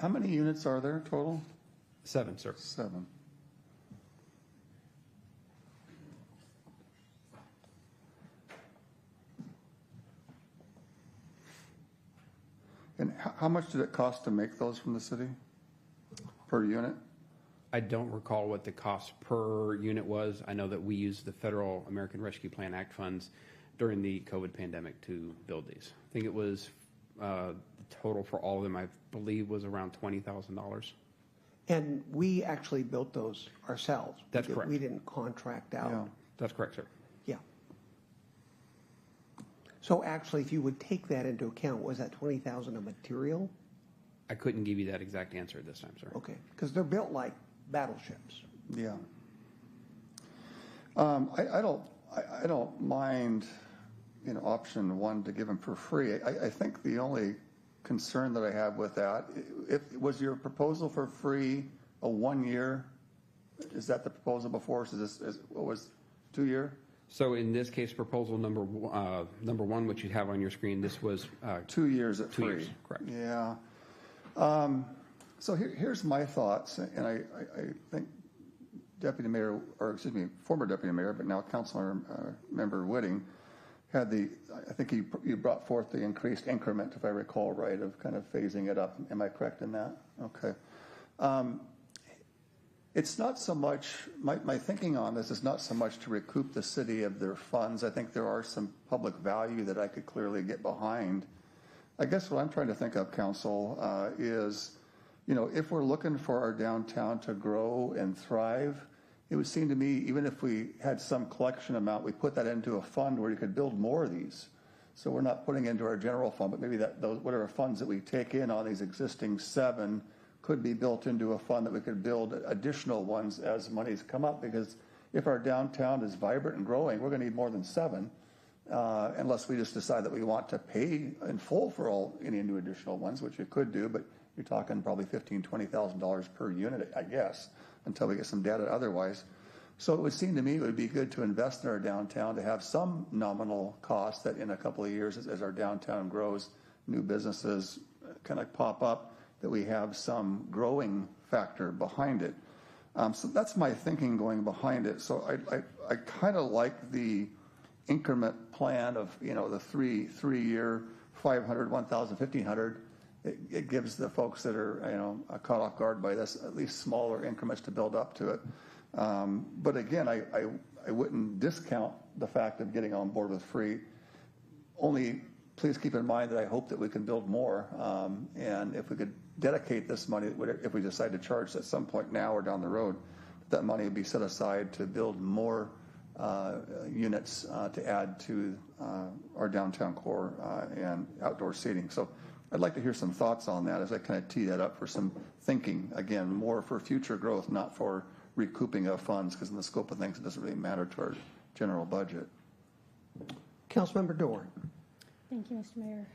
many units are there total? 7, sir. 7. And how much did it cost to make those from the city per unit? I don't recall what the cost per unit was. I know that we used the Federal American Rescue Plan Act funds during the COVID pandemic to build these. I think it was the total for all of them, I believe, was around $20,000. And we actually built those ourselves. That's correct. We didn't contract out. Yeah. That's correct, sir. Yeah. So actually, if you would take that into account, was that $20,000 of material? I couldn't give you that exact answer this time, sir. Okay, because they're built like battleships. Yeah. I don't mind, option 1 to give them for free. I think the only concern that I have with that, was your proposal for free a 1-year Is that the proposal before us? What was 2 year? So in this case, proposal number one, which you have on your screen, this was 2 years at 2 free. years, correct. Yeah. So here's my thoughts, and I think Deputy Mayor, or excuse me, former Deputy Mayor, but now Council Member Whitting had I think you brought forth the increased increment, if I recall right, of kind of phasing it up. Am I correct in that? Okay. It's not so much, my thinking on this is not so much to recoup the city of their funds. I think there are some public value that I could clearly get behind. I guess what I'm trying to think of, Council, is, if we're looking for our downtown to grow and thrive, it would seem to me, even if we had some collection amount, we put that into a fund where you could build more of these. So we're not putting into our general fund, but maybe those whatever funds that we take in on these existing 7 could be built into a fund that we could build additional ones as monies come up. Because if our downtown is vibrant and growing, we're going to need more than 7, unless we just decide that we want to pay in full for any new additional ones, which you could do, but you're talking probably $15,000, $20,000 per unit, I guess, until we get some data otherwise. So it would seem to me it would be good to invest in our downtown, to have some nominal cost that in a couple of years, as our downtown grows, new businesses kind of pop up, that we have some growing factor behind it. So that's my thinking going behind it. So I kind of like the increment plan of, the three-year, 500, 1,000, 1,500. It gives the folks that are, caught off guard by this at least smaller increments to build up to it. But again, I wouldn't discount the fact of getting on board with free. Only please keep in mind that I hope that we can build more. And if we could dedicate this money, if we decide to charge at some point now or down the road, that money would be set aside to build more units to add to our downtown core and outdoor seating. So I'd like to hear some thoughts on that as I kind of tee that up for some thinking. Again, more for future growth, not for recouping of funds, because in the scope of things, it doesn't really matter to our general budget. Councilmember Dorn. Thank you, Mr. Mayor.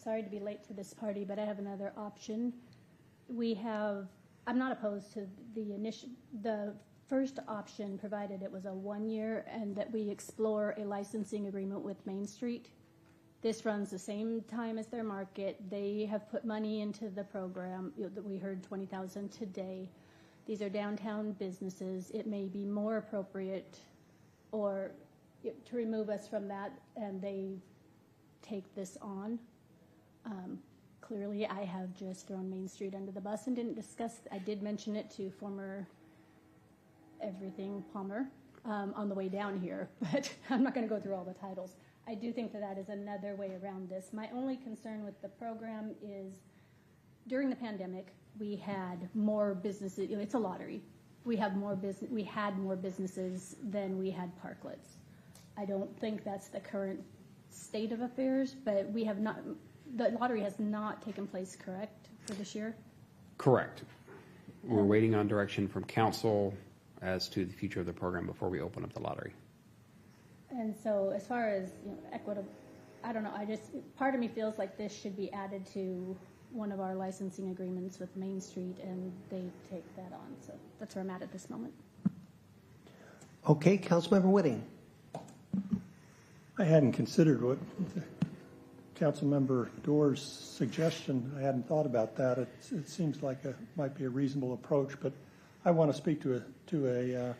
Sorry to be late to this party, but I have another option. I'm not opposed to the first option, provided it was a 1 year and that we explore a licensing agreement with Main Street. This runs the same time as their market. They have put money into the program. That we heard $20,000 today. These are downtown businesses. It may be more appropriate to remove us from that, and they take this on. Clearly, I have just thrown Main Street under the bus and didn't discuss. I did mention it to former everything Palmer on the way down here, but I'm not going to go through all the titles. I do think that is another way around this. My only concern with the program is during the pandemic, we had more businesses. It's a lottery. We had more businesses than we had parklets. I don't think that's the current state of affairs, but the lottery has not taken place, correct, for this year? Correct. We're waiting on direction from council as to the future of the program before we open up the lottery. And so as far as equitable, I don't know, part of me feels like this should be added to one of our licensing agreements with Main Street, and they take that on. So that's where I'm at this moment. Okay, Councilmember Whitting. I hadn't considered what Councilmember Doerr's suggestion. I hadn't thought about that. It seems like might be a reasonable approach, but I want to speak to a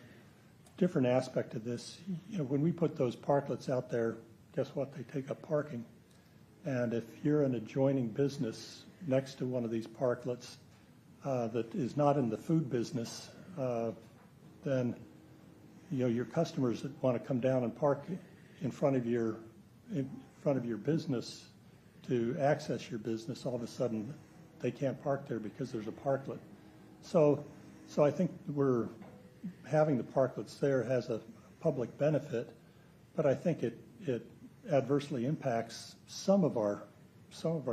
different aspect of this. When we put those parklets out there, guess what? They take up parking. And if you're an adjoining business next to one of these parklets that is not in the food business, then your customers that want to come down and park in front of your business to access your business, all of a sudden they can't park there because there's a parklet. So I think having the parklets there has a public benefit, but I think it adversely impacts some of our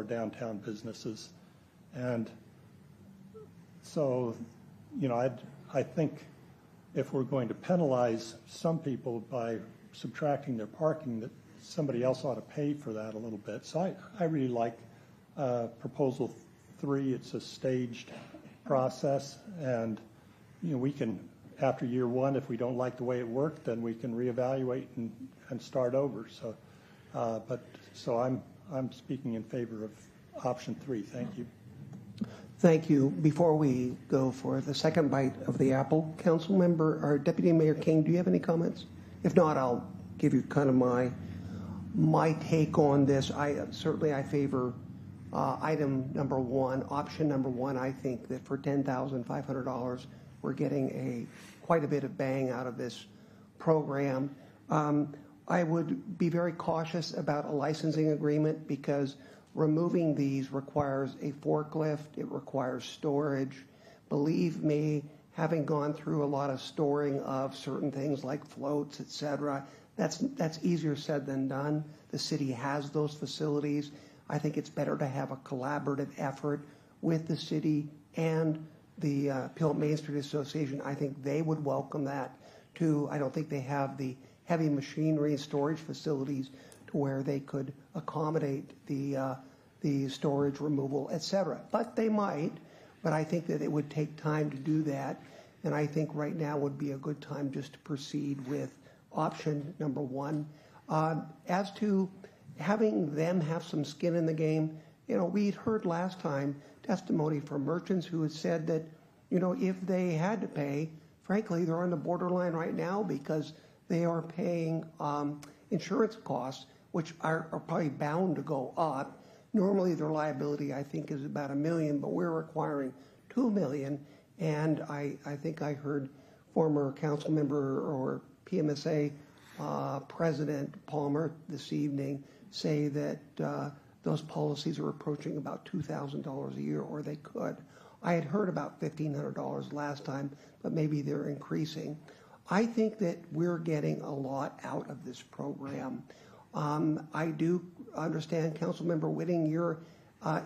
downtown businesses. And so I think if we're going to penalize some people by subtracting their parking, that somebody else ought to pay for that a little bit. So I really like Proposal 3. It's a staged process, and we can after year one, if we don't like the way it worked, then we can reevaluate and start over. So I'm speaking in favor of option 3. Thank you. Thank you. Before we go for the second bite of the apple, Council Member or Deputy Mayor King, do you have any comments? If not, I'll give you kind of my take on this. I favor item number 1, option number 1. I think that for $10,500, we're getting quite a bit of bang out of this program. I would be very cautious about a licensing agreement because removing these requires a forklift, it requires storage. Believe me, having gone through a lot of storing of certain things like floats, et cetera, that's easier said than done. The city has those facilities. I think it's better to have a collaborative effort with the city and the Puyallup Main Street Association. I think they would welcome that too. I don't think they have the heavy machinery and storage facilities to where they could accommodate the storage removal, et cetera. But they might, but I think that it would take time to do that. And I think right now would be a good time just to proceed with option number 1. As to having them have some skin in the game, we'd heard last time testimony from merchants who had said that, if they had to pay, frankly, they're on the borderline right now because they are paying insurance costs, which are probably bound to go up. Normally, their liability, I think, is about $1 million, but we're requiring $2 million. And I think I heard former council member or PMSA President Palmer this evening say that those policies are approaching about $2,000 a year, or they could. I had heard about $1,500 last time, but maybe they're increasing. I think that we're getting a lot out of this program. I do understand, Councilmember Whitting, your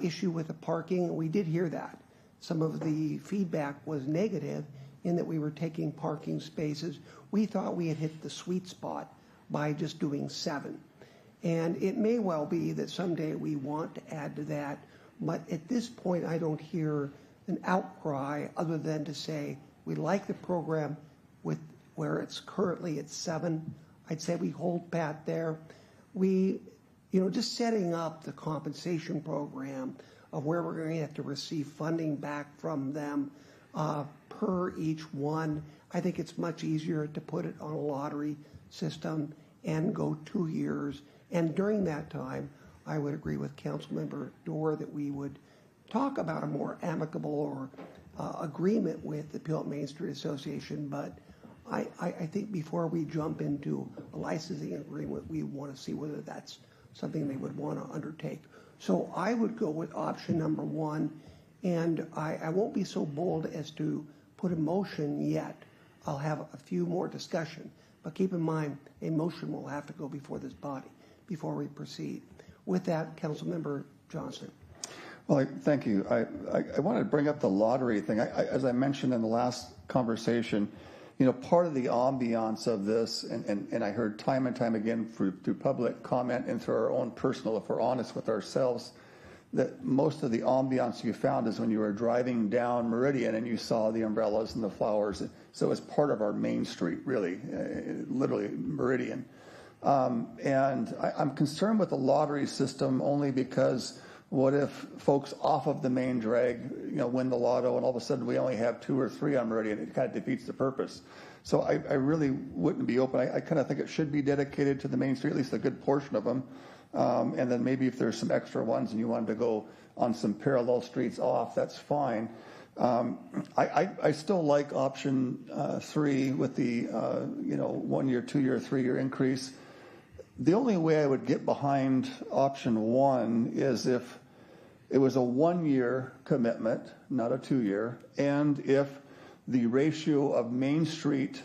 issue with the parking. We did hear that. Some of the feedback was negative in that we were taking parking spaces. We thought we had hit the sweet spot by just doing 7. And it may well be that someday we want to add to that. But at this point, I don't hear an outcry other than to say we like the program with where it's currently at 7. I'd say we hold pat there. We, just setting up the compensation program of where we're going to have to receive funding back from them per each one. I think it's much easier to put it on a lottery system and go 2 years. And during that time, I would agree with Councilmember Dorr that we would talk about a more amicable or agreement with the Puyallup Main Street Association. But I think before we jump into a licensing agreement, we want to see whether that's something they would want to undertake. So I would go with option number 1, and I won't be so bold as to put a motion yet. I'll have a few more discussion, but keep in mind a motion will have to go before this body before we proceed. With that, Councilmember Johnson. Well, thank you. I want to bring up the lottery thing. As I mentioned in the last conversation, part of the ambiance of this, and I heard time and time again through public comment and through our own personal, if we're honest with ourselves, that most of the ambiance you found is when you were driving down Meridian and you saw the umbrellas and the flowers. So it's part of our main street, really, literally Meridian. And I'm concerned with the lottery system only because what if folks off of the main drag, win the lotto and all of a sudden we only have 2 or 3 on Meridian? It kind of defeats the purpose. So I really wouldn't be open. I kind of think it should be dedicated to the main street, at least a good portion of them. And then maybe if there's some extra ones and you wanted to go on some parallel streets off, that's fine. I still like option 3 with the 1 year, 2 year, 3 year increase. The only way I would get behind option 1 is if it was a 1 year commitment, not a 2 year, and if the ratio of Main Street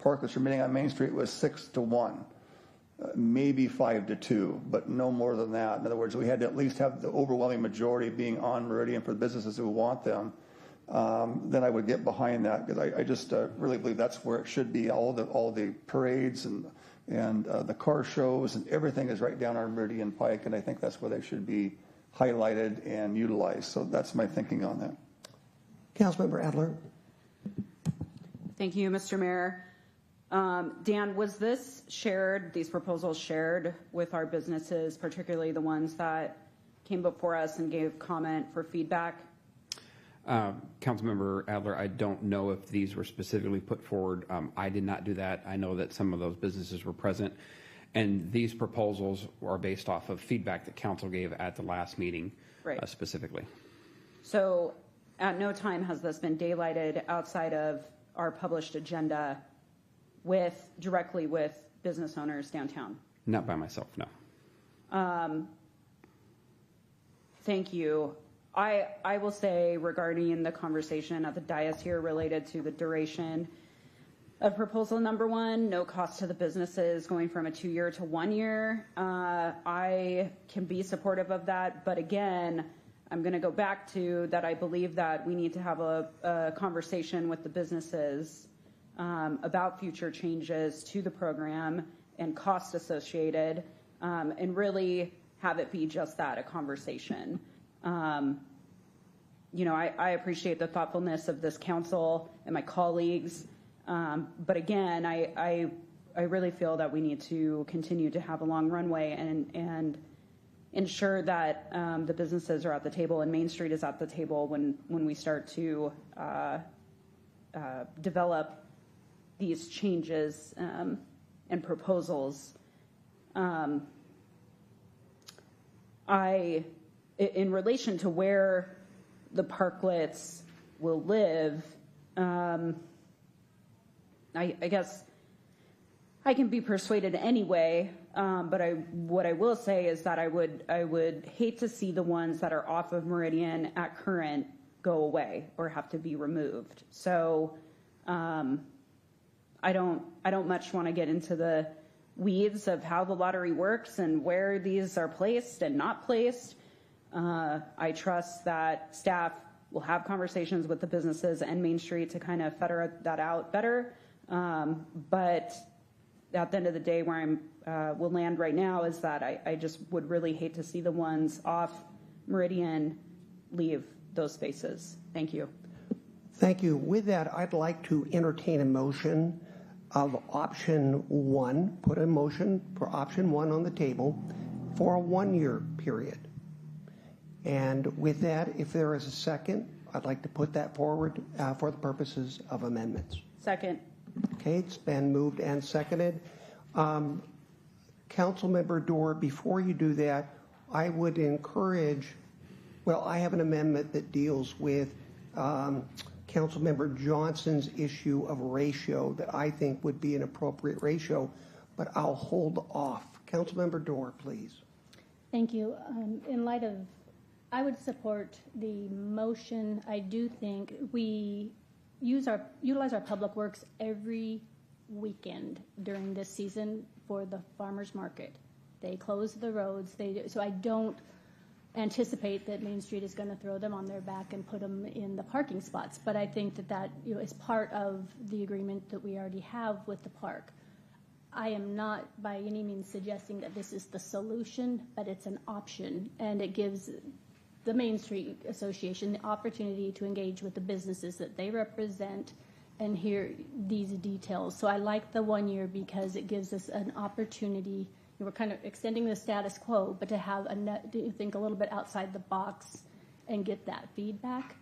parkers remaining on Main Street was 6 to 1. Maybe 5 to 2, but no more than that. In other words, we had to at least have the overwhelming majority being on Meridian for the businesses who want them. Then I would get behind that because I just really believe that's where it should be. All the parades and the car shows and everything is right down our Meridian Pike, and I think that's where they should be highlighted and utilized. So that's my thinking on that. Councilmember Adler. Thank you, Mr. Mayor. Dan, was this shared, these proposals shared with our businesses, particularly the ones that came before us and gave comment for feedback? Councilmember Adler, I don't know if these were specifically put forward. I did not do that. I know that some of those businesses were present. And these proposals are based off of feedback that council gave at the last meeting, Right. Specifically. So at no time has this been daylighted outside of our published agenda directly with business owners downtown? Not by myself, no. Thank you. I will say regarding the conversation at the dais here related to the duration of proposal number 1, no cost to the businesses going from a 2-year to 1 year. I can be supportive of that, but again, I'm going to go back to that. I believe that we need to have a conversation with the businesses about future changes to the program and costs associated, and really have it be just that, a conversation. You know, I appreciate the thoughtfulness of this council and my colleagues, but again, I really feel that we need to continue to have a long runway and ensure that the businesses are at the table and Main Street is at the table when we start to develop these changes and proposals. In relation to where the parklets will live, I guess I can be persuaded anyway, but what I will say is that I would hate to see the ones that are off of Meridian at Current go away or have to be removed. So I don't much want to get into the weeds of how the lottery works and where these are placed and not placed. I trust that staff will have conversations with the businesses and Main Street to kind of fetter that out better. But at the end of the day, where will land right now is that I just would really hate to see the ones off Meridian leave those spaces. Thank you. Thank you. With that, I'd like to entertain a motion of option 1, put a motion for option 1 on the table for a 1-year period. And with that, if there is a second, I'd like to put that forward for the purposes of amendments. Second. Okay, it's been moved and seconded. Councilmember Dorr, before you do that, I would encourage, well, I have an amendment that deals with Councilmember Johnson's issue of ratio that I think would be an appropriate ratio, but I'll hold off. Councilmember Dorr, please. Thank you. In light of, I would support the motion. I do think we utilize our public works every weekend during this season for the farmers market. They close the roads. So I don't anticipate that Main Street is going to throw them on their back and put them in the parking spots. But I think that is part of the agreement that we already have with the park. I am not by any means suggesting that this is the solution, but it's an option, and it gives the Main Street Association the opportunity to engage with the businesses that they represent and hear these details. So I like the 1 year because it gives us an opportunity. We're kind of extending the status quo, but to have to think a little bit outside the box and get that feedback.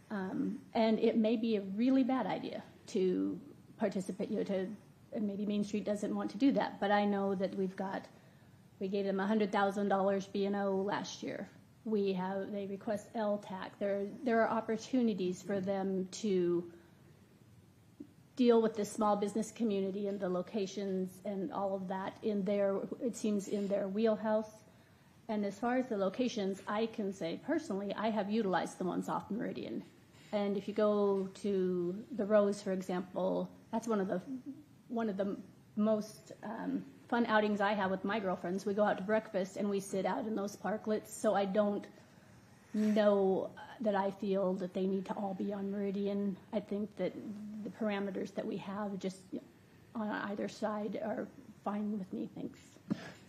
And it may be a really bad idea to participate, and maybe Main Street doesn't want to do that, but I know that we gave them $100,000 B&O last year. They request LTAC. There are opportunities for them to deal with the small business community and the locations and all of that it seems in their wheelhouse. And as far as the locations, I can say personally, I have utilized the ones off Meridian. And if you go to the Rose, for example, that's one of the most fun outings I have with my girlfriends. We go out to breakfast and we sit out in those parklets. So I don't know that I feel that they need to all be on Meridian. I think that the parameters that we have just on either side are fine with me. Thanks.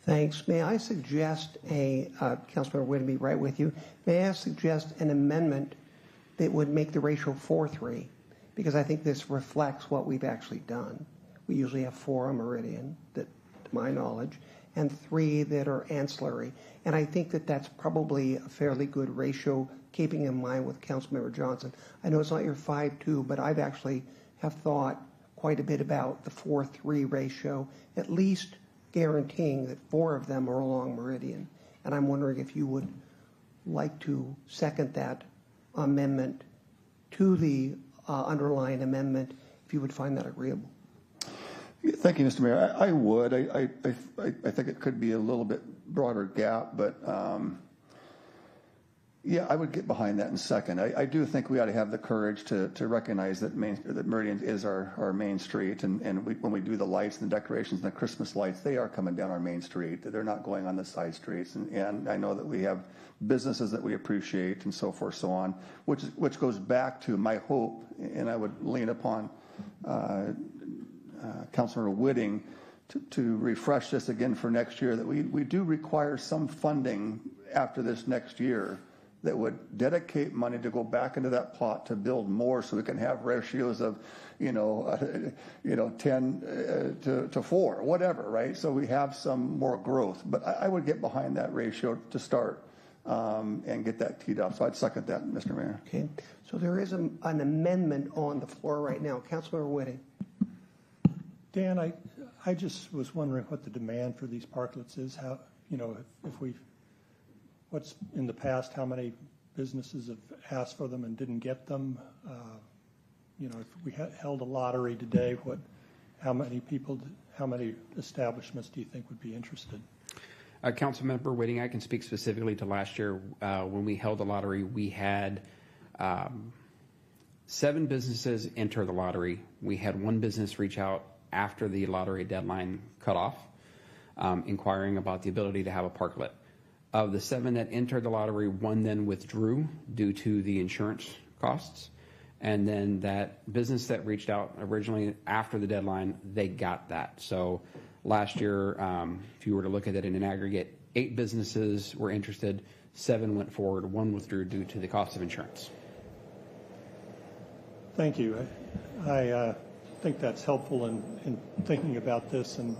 Thanks. May I suggest Councilmember Whitty, be right with you. May I suggest an amendment that would make the ratio 4-3? because I think this reflects what we've actually done. We usually have 4 on Meridian, that, to my knowledge, and 3 that are ancillary. And I think that that's probably a fairly good ratio, keeping in mind with Councilmember Johnson. I know it's not your 5-2, but I've actually have thought quite a bit about the 4-3 ratio, at least guaranteeing that 4 of them are along Meridian. And I'm wondering if you would like to second that amendment to the underlying amendment, if you would find that agreeable. Thank you, Mr. Mayor. I would. I think it could be a little bit broader gap, but yeah, I would get behind that in second. I do think we ought to have the courage to recognize that Meridian is our main street, and when we do the lights and the decorations and the Christmas lights, they are coming down our main street. They're not going on the side streets, and I know that we have businesses that we appreciate and so forth, so on, which goes back to my hope, and I would lean upon Councilor Whitting to refresh this again for next year, that we do require some funding after this next year that would dedicate money to go back into that pot to build more, so we can have ratios of, 10 to 4, whatever, right? So we have some more growth. But I would get behind that ratio to start and get that teed up. So I'd second that, Mr. Mayor. Okay. So there is an amendment on the floor right now. Councilmember Whitting. Dan, I just was wondering what the demand for these parklets is. How, if we, what's in the past, how many businesses have asked for them and didn't get them? If we held a lottery today, how many establishments do you think would be interested? Councilmember Whitting, I can speak specifically to last year. When we held the lottery, we had 7 businesses enter the lottery. We had 1 business reach out after the lottery deadline cut off, inquiring about the ability to have a parklet. Of the 7 that entered the lottery, 1 then withdrew due to the insurance costs. And then that business that reached out originally after the deadline, they got that. So last year, if you were to look at it in an aggregate, 8 businesses were interested, 7 went forward, 1 withdrew due to the cost of insurance. Thank you. I think that's helpful in thinking about this, and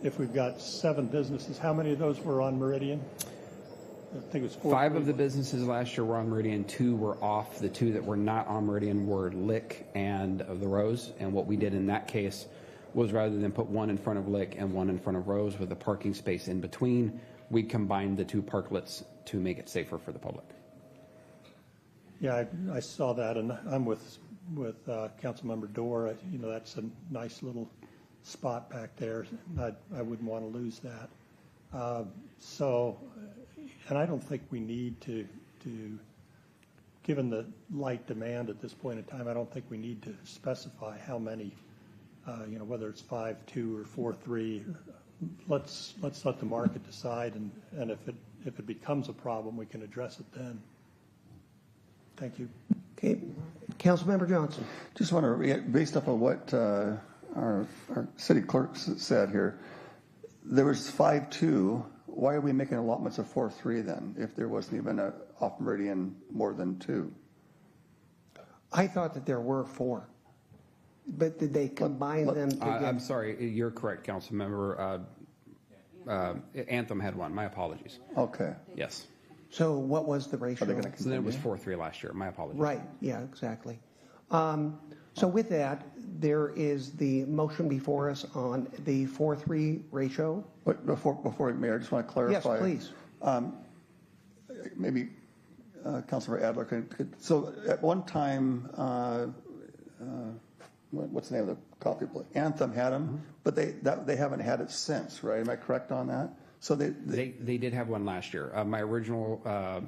if we've got 7 businesses, how many of those were on Meridian? I think it was 4. 5 of the businesses last year were on Meridian, 2 were off. The 2 that were not on Meridian were Lick and the Rose. And what we did in that case was, rather than put 1 in front of Lick and 1 in front of Rose with a parking space in between, we combined the 2 parklets to make it safer for the public. Yeah, I saw that, and I'm with Councilmember Dorr. That's a nice little spot back there. I wouldn't want to lose that. And I don't think we need to, given the light demand at this point in time, I don't think we need to specify how many, whether it's 5-2 or 4-3. Let's let the market decide, and if it becomes a problem, we can address it then. Thank you. Okay. Councilmember Johnson. Just want to, based off of what our city clerk said here, there was 5-2. Why are we making allotments of 4-3 then, if there wasn't even a off Meridian more than 2? I thought that there were 4, but did they combine them together? I'm sorry, you're correct, Councilmember. Anthem had 1. My apologies. Okay. Yes. So what was the ratio? So then it was 4-3 last year. My apologies. Right. Yeah, exactly. So with that, there is the motion before us on the 4-3 ratio. But before Mayor, I just want to clarify. Yes, please. Maybe Councilor Adler could. So at one time, what's the name of the coffee place? Anthem had them, but they haven't had it since, right? Am I correct on that? So they did have 1 last year. My original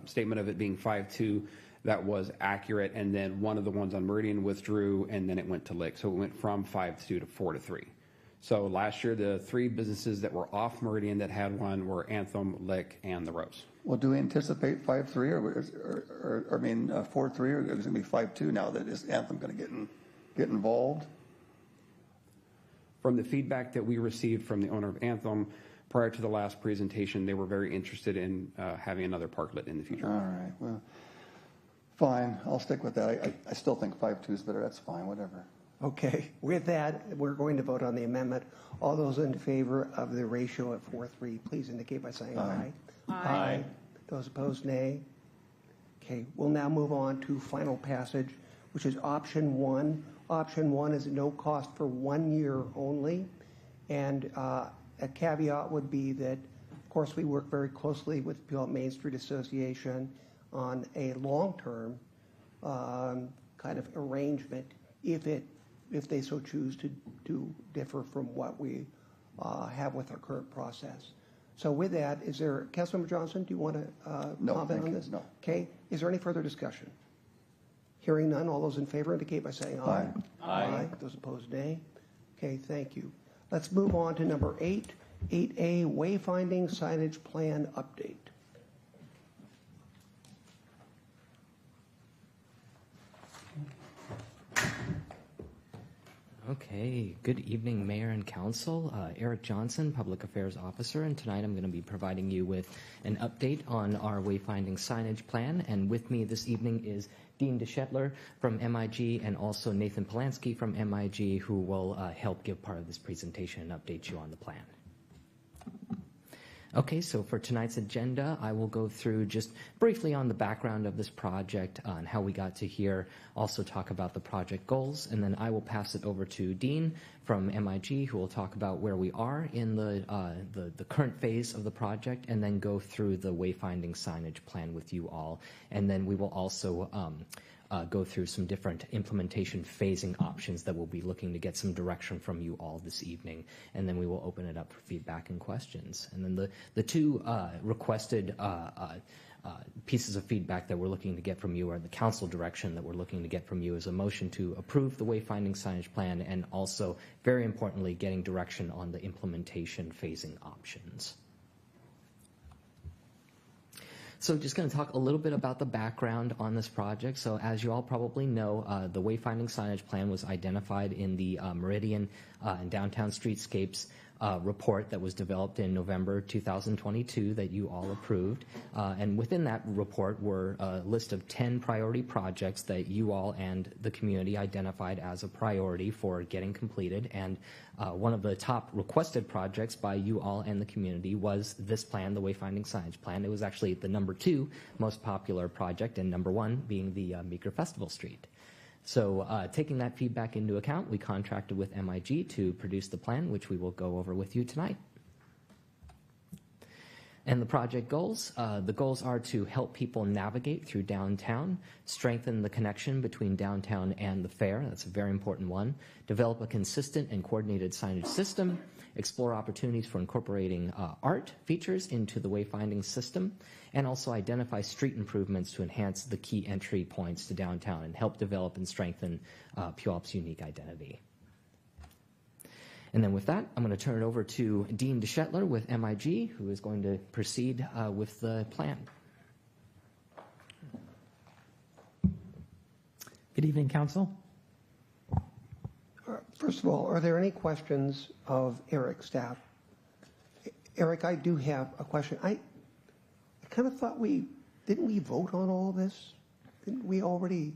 statement of it being 5-2, that was accurate, and then one of the ones on Meridian withdrew, and then it went to Lick. So it went from 5-2 to 4-3. So last year, the 3 businesses that were off Meridian that had 1 were Anthem, Lick, and the Rose. Well, do we anticipate 5-3 or 4-3, or is it going to be 5-2 now that is Anthem going to get involved? From the feedback that we received from the owner of Anthem prior to the last presentation, they were very interested in having another parklet in the future. All right. Well, Fine, I'll stick with that. I still think 5-2 is better. That's fine, whatever. Okay, with that, we're going to vote on the amendment. All those in favor of the ratio at 4-3, please indicate by saying aye. Aye. Those opposed, nay. Okay, we'll now move on to final passage, which is option 1. Option 1 is no cost for 1 year only. And a caveat would be that, of course, we work very closely with Puyallup Main Street Association on a long-term kind of arrangement if they so choose to differ from what we have with our current process. So with that, is there, Councilmember Johnson, do you want to comment on this? No. Okay, is there any further discussion? Hearing none, all those in favor indicate by saying aye. Aye. Those opposed, nay. Okay, thank you. Let's move on to number 8, 8A, wayfinding signage plan update. Okay, good evening, Mayor and Council. Eric Johnson, Public Affairs Officer, and tonight I'm going to be providing you with an update on our wayfinding signage plan. And with me this evening is Dean DeShetler from MIG and also Nathan Polanski from MIG, who will help give part of this presentation and update you on the plan. Okay, so for tonight's agenda, I will go through just briefly on the background of this project and how we got to here, also talk about the project goals, and then I will pass it over to Dean from MIG, who will talk about where we are in the current phase of the project, and then go through the wayfinding signage plan with you all. And then we will also go through some different implementation phasing options that we'll be looking to get some direction from you all this evening. And then we will open it up for feedback and questions. And then the two requested pieces of feedback that we're looking to get from you, or the council direction that we're looking to get from you, is a motion to approve the wayfinding signage plan, and also, very importantly, getting direction on the implementation phasing options. So just going to talk a little bit about the background on this project. So as you all probably know, the wayfinding signage plan was identified in the Meridian and Downtown Streetscapes report that was developed in November 2022 that you all approved. And within that report were a list of 10 priority projects that you all and the community identified as a priority for getting completed. And one of the top requested projects by you all and the community was this plan, the wayfinding signage plan. It was actually the number 2 most popular project, and number 1 being the Meeker Festival Street. So taking that feedback into account, we contracted with MIG to produce the plan, which we will go over with you tonight. And the project goals, the goals are to help people navigate through downtown, strengthen the connection between downtown and the fair, that's a very important one, develop a consistent and coordinated signage system, explore opportunities for incorporating art features into the wayfinding system, and also identify street improvements to enhance the key entry points to downtown and help develop and strengthen Puyallup's unique identity. And then with that, I'm going to turn it over to Dean DeShetler with MIG, who is going to proceed with the plan. Good evening, Council. First of all, are there any questions of Eric's staff? Eric, I do have a question. I kind of thought didn't we vote on all this? Didn't we already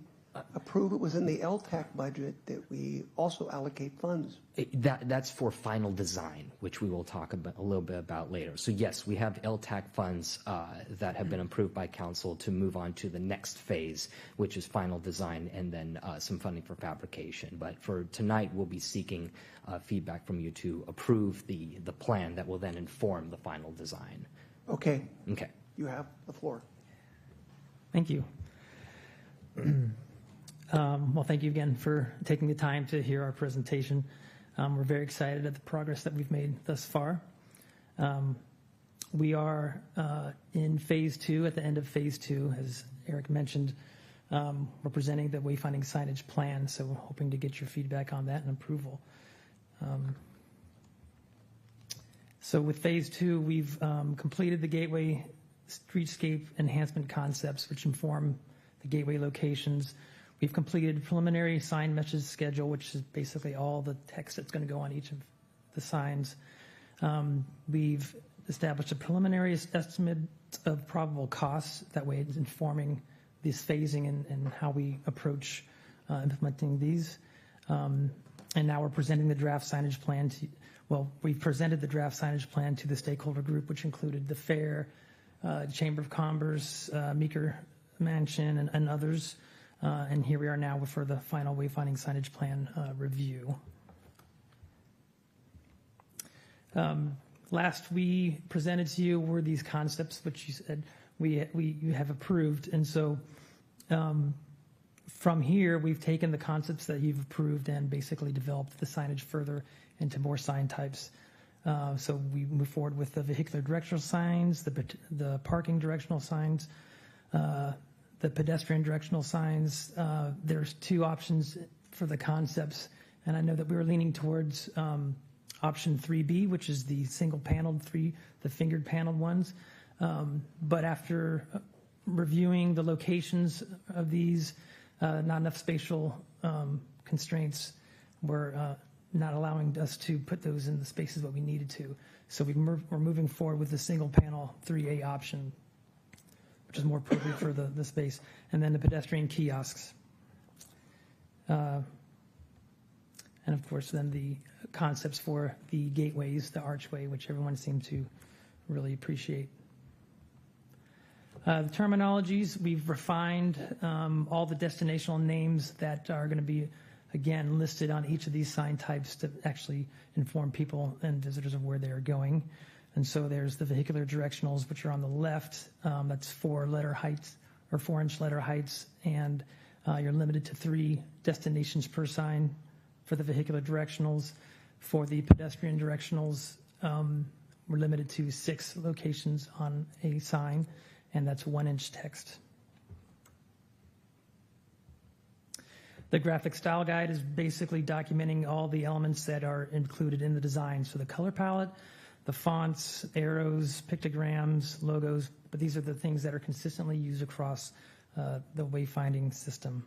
approve? It was in the LTAC budget that we also allocate funds. That's for final design, which we will talk about a little bit about later. So yes, we have LTAC funds that have been approved by council to move on to the next phase, which is final design, and then some funding for fabrication. But for tonight, we'll be seeking feedback from you to approve the plan that will then inform the final design. Okay. Okay. You have the floor. Thank you. Well, thank you again for taking the time to hear our presentation. We're very excited at the progress that we've made thus far. We are in phase 2, at the end of phase 2, as Eric mentioned. We're presenting the wayfinding signage plan, so we're hoping to get your feedback on that and approval. So with phase 2, we've completed the gateway streetscape enhancement concepts, which inform the gateway locations. We've completed preliminary sign message schedule, which is basically all the text that's going to go on each of the signs. We've established a preliminary estimate of probable costs. That way it's informing this phasing and how we approach implementing these. And now we're presenting the draft signage plan to, well, we've presented the draft signage plan to the stakeholder group, which included the fair, Chamber of Commerce, Meeker Mansion, and others. And here we are now for the final wayfinding signage plan review. Last we presented to you were these concepts, which you said you have approved. And so from here, we've taken the concepts that you've approved and basically developed the signage further into more sign types. So we move forward with the vehicular directional signs, the parking directional signs, the pedestrian directional signs. There's two options for the concepts, and I know that we were leaning towards option 3B, which is the single paneled the fingered paneled ones. But after reviewing the locations of these, not enough spatial constraints were not allowing us to put those in the spaces what we needed to. So we're moving forward with the single panel 3A option, which is more appropriate for the space. And then the pedestrian kiosks. And of course, then the concepts for the gateways, the archway, which everyone seemed to really appreciate. The terminologies, we've refined all the destinational names that are going to be, again, listed on each of these sign types to actually inform people and visitors of where they are going. And so there's the vehicular directionals, which are on the left. That's 4-letter heights or 4-inch letter heights, and you're limited to 3 destinations per sign for the vehicular directionals. For the pedestrian directionals, we're limited to 6 locations on a sign, and that's 1-inch text. The graphic style guide is basically documenting all the elements that are included in the design. So the color palette, the fonts, arrows, pictograms, logos, but these are the things that are consistently used across the wayfinding system.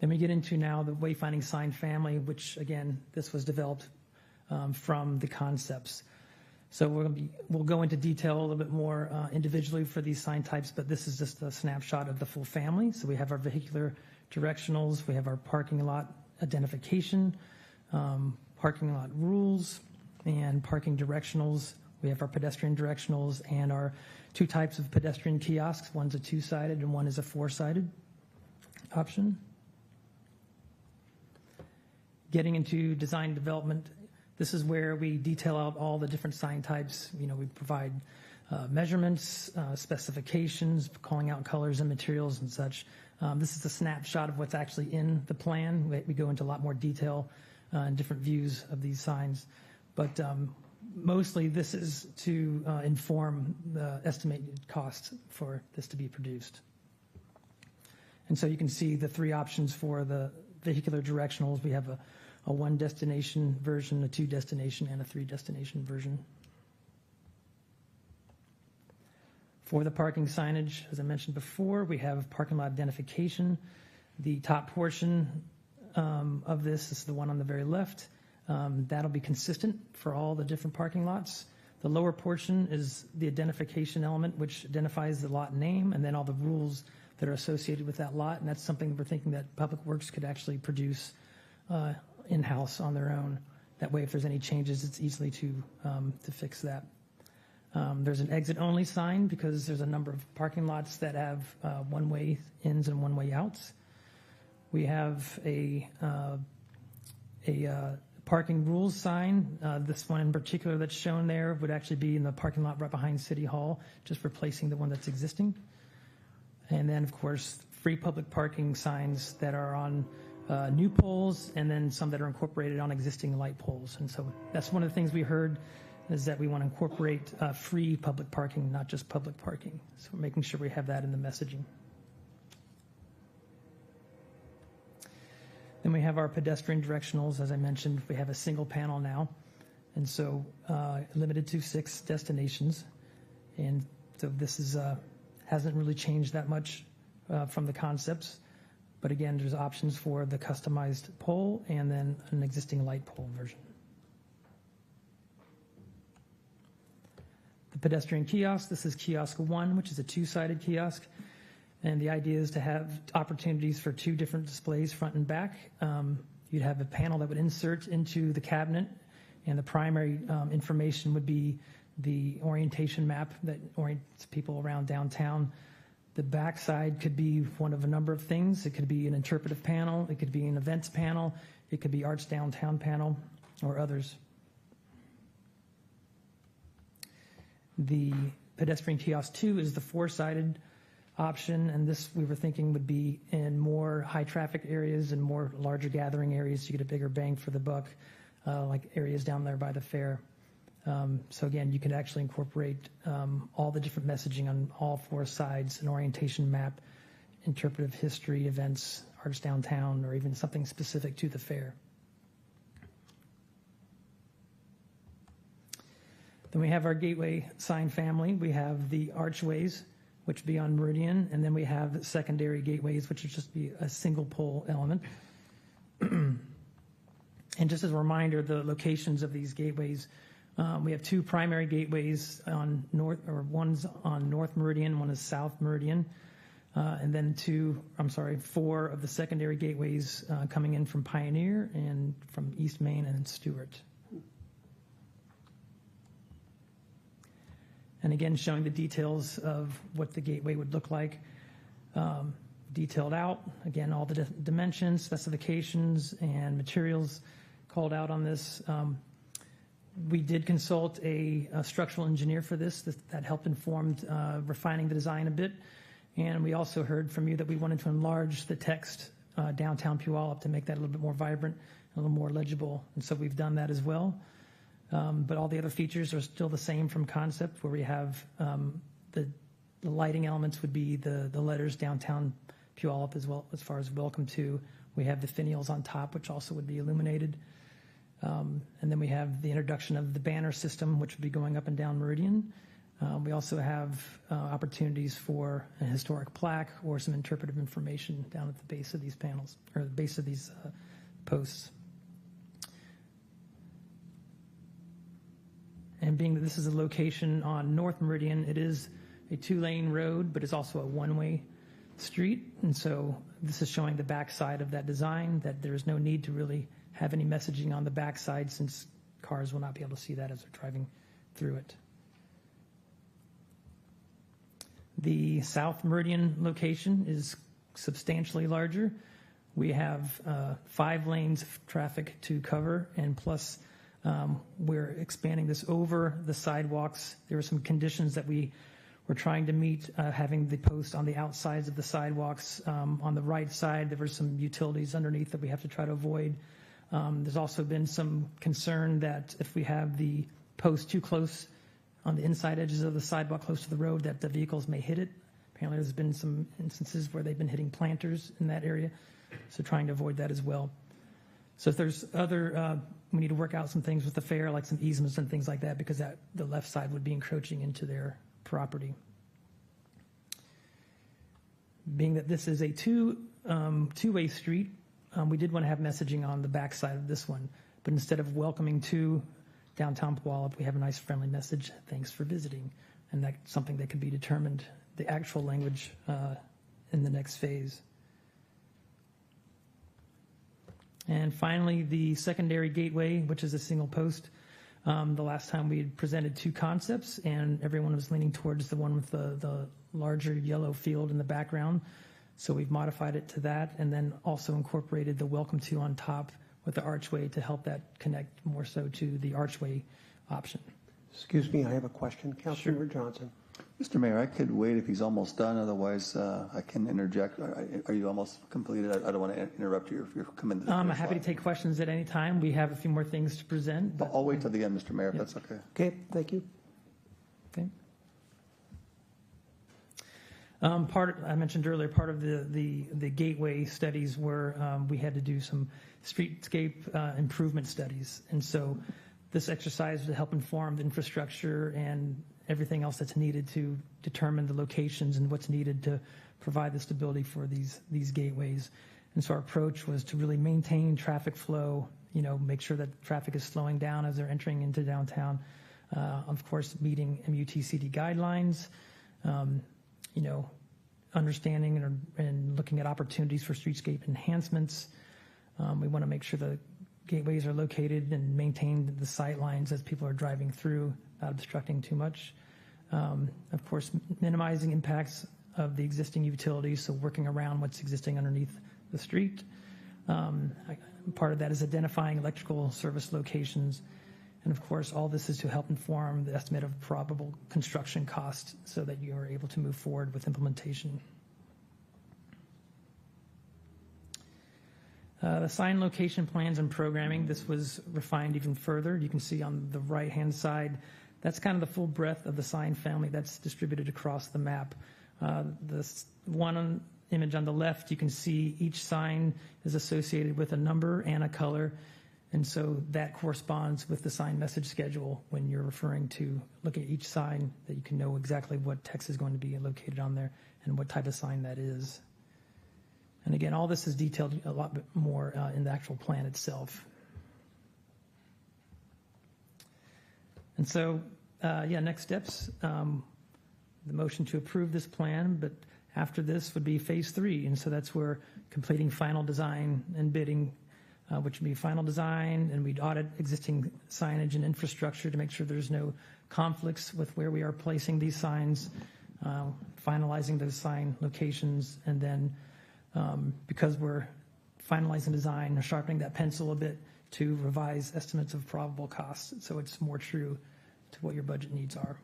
Then we get into now the wayfinding sign family, which again, this was developed from the concepts. So we'll go into detail a little bit more individually for these sign types, but this is just a snapshot of the full family. So we have our vehicular directionals, we have our parking lot identification, parking lot rules, and parking directionals. We have our pedestrian directionals and our 2 types of pedestrian kiosks. One's a 2-sided and one is a 4-sided option. Getting into design development, this is where we detail out all the different sign types. You know, we provide measurements, specifications, calling out colors and materials and such. This is a snapshot of what's actually in the plan. We go into a lot more detail and different views of these signs. But mostly this is to inform the estimated cost for this to be produced. And so you can see the 3 options for the vehicular directionals. We have a 1-destination version, a 2-destination, and a 3-destination version. For the parking signage, as I mentioned before, we have parking lot identification. The top portion of this is the one on the very left. That'll be consistent for all the different parking lots. The lower portion is the identification element, which identifies the lot name and then all the rules that are associated with that lot. And that's something we're thinking that Public Works could actually produce in-house on their own. That way, if there's any changes, it's easily to fix that. There's an exit-only sign because there's a number of parking lots that have one-way ins and one-way outs. We have a parking rules sign. This one in particular that's shown there would actually be in the parking lot right behind City Hall, just replacing the one that's existing. And then, of course, free public parking signs that are on new poles, and then some that are incorporated on existing light poles. And so that's one of the things we heard, is that we want to incorporate free public parking, not just public parking. So we're making sure we have that in the messaging. Then we have our pedestrian directionals. As I mentioned, we have a single panel now, and so limited to 6 destinations. And so this is hasn't really changed that much from the concepts. But again, there's options for the customized pole and then an existing light pole version. The pedestrian kiosk. This is kiosk 1, which is a 2-sided kiosk. And the idea is to have opportunities for 2 different displays, front and back. You'd have a panel that would insert into the cabinet, and the primary information would be the orientation map that orients people around downtown. The back side could be one of a number of things. It could be an interpretive panel, it could be an events panel, it could be Arts Downtown panel, or others. The pedestrian kiosk 2 is the 4-sided option, and this we were thinking would be in more high traffic areas and more larger gathering areas, so you get a bigger bang for the buck, like areas down there by the fair. So again, you can actually incorporate all the different messaging on all 4 sides, an orientation map, interpretive history, events, Arts Downtown, or even something specific to the fair. Then we have our gateway sign family. We have the archways, which would be on Meridian, and then we have secondary gateways, which would just be a single pole element. And just as a reminder, the locations of these gateways, we have 2 primary gateways on one's on North Meridian, one is South Meridian, and then 4 of the secondary gateways coming in from Pioneer and from East Main and Stewart. And again, showing the details of what the gateway would look like, detailed out. Again, all the dimensions, specifications, and materials called out on this. We did consult a structural engineer for this that helped inform refining the design a bit. And we also heard from you that we wanted to enlarge the text downtown Puyallup to make that a little bit more vibrant, a little more legible. And so we've done that as well. But all the other features are still the same from concept, where we have the lighting elements would be the letters downtown Puyallup as well, as far as welcome to. We have the finials on top, which also would be illuminated. And then we have the introduction of the banner system, which would be going up and down Meridian. We also have opportunities for a historic plaque or some interpretive information down at the base of these panels, or the base of these posts. And being that this is a location on North Meridian, it is a 2-lane road, but it's also a 1-way street. And so this is showing the backside of that design, that there is no need to really have any messaging on the backside, since cars will not be able to see that as they're driving through it. The South Meridian location is substantially larger. We have 5 lanes of traffic to cover, and plus we're expanding this over the sidewalks. There were some conditions that we were trying to meet, having the posts on the outsides of the sidewalks. On the right side, there were some utilities underneath that we have to try to avoid. There's also been some concern that if we have the post too close on the inside edges of the sidewalk close to the road, that the vehicles may hit it. Apparently there's been some instances where they've been hitting planters in that area, so trying to avoid that as well. So if there's other, we need to work out some things with the fair, like some easements and things like that, because the left side would be encroaching into their property. Being that this is a two-way street, we did want to have messaging on the back side of this one, but instead of welcoming to downtown Puyallup, we have a nice friendly message, thanks for visiting, and that's something that could be determined, the actual language in the next phase. And finally, the secondary gateway, which is a single post. The last time we had presented 2 concepts, and everyone was leaning towards the one with the larger yellow field in the background. So we've modified it to that, and then also incorporated the welcome to on top with the archway to help that connect more so to the archway option. Excuse me, I have a question. Councilmember Johnson. Mr. Mayor, I could wait if he's almost done. Otherwise, I can interject. Are you almost completed? I don't want to interrupt you if you're coming to the I'm happy to take questions at any time. We have a few more things to present. But I'll wait till the end, Mr. Mayor, if that's okay. Okay, thank you. Okay. I mentioned earlier, part of the gateway studies were we had to do some streetscape improvement studies. And so this exercise would help inform the infrastructure and everything else that's needed to determine the locations and what's needed to provide the stability for these gateways. And so our approach was to really maintain traffic flow, make sure that traffic is slowing down as they're entering into downtown, Of course, meeting MUTCD guidelines, understanding and looking at opportunities for streetscape enhancements. We want to make sure the gateways are located and maintain the sight lines as people are driving through, not obstructing too much. Of course, minimizing impacts of the existing utilities, so working around what's existing underneath the street. Part of that is identifying electrical service locations. And of course, all this is to help inform the estimate of probable construction costs so that you are able to move forward with implementation. The sign location plans and programming, this was refined even further. You can see on the right-hand side, that's kind of the full breadth of the sign family that's distributed across the map. The one image on the left, you can see each sign is associated with a number and a color. And so that corresponds with the sign message schedule when you're referring to look at each sign, that you can know exactly what text is going to be located on there and what type of sign that is. And again, all this is detailed a lot bit more in the actual plan itself. And so, next steps, the motion to approve this plan, but after this would be phase 3. And so that's where completing final design and bidding, which would be final design, and we'd audit existing signage and infrastructure to make sure there's no conflicts with where we are placing these signs, finalizing those sign locations, and then because we're finalizing design, sharpening that pencil a bit to revise estimates of probable costs so it's more true to what your budget needs are.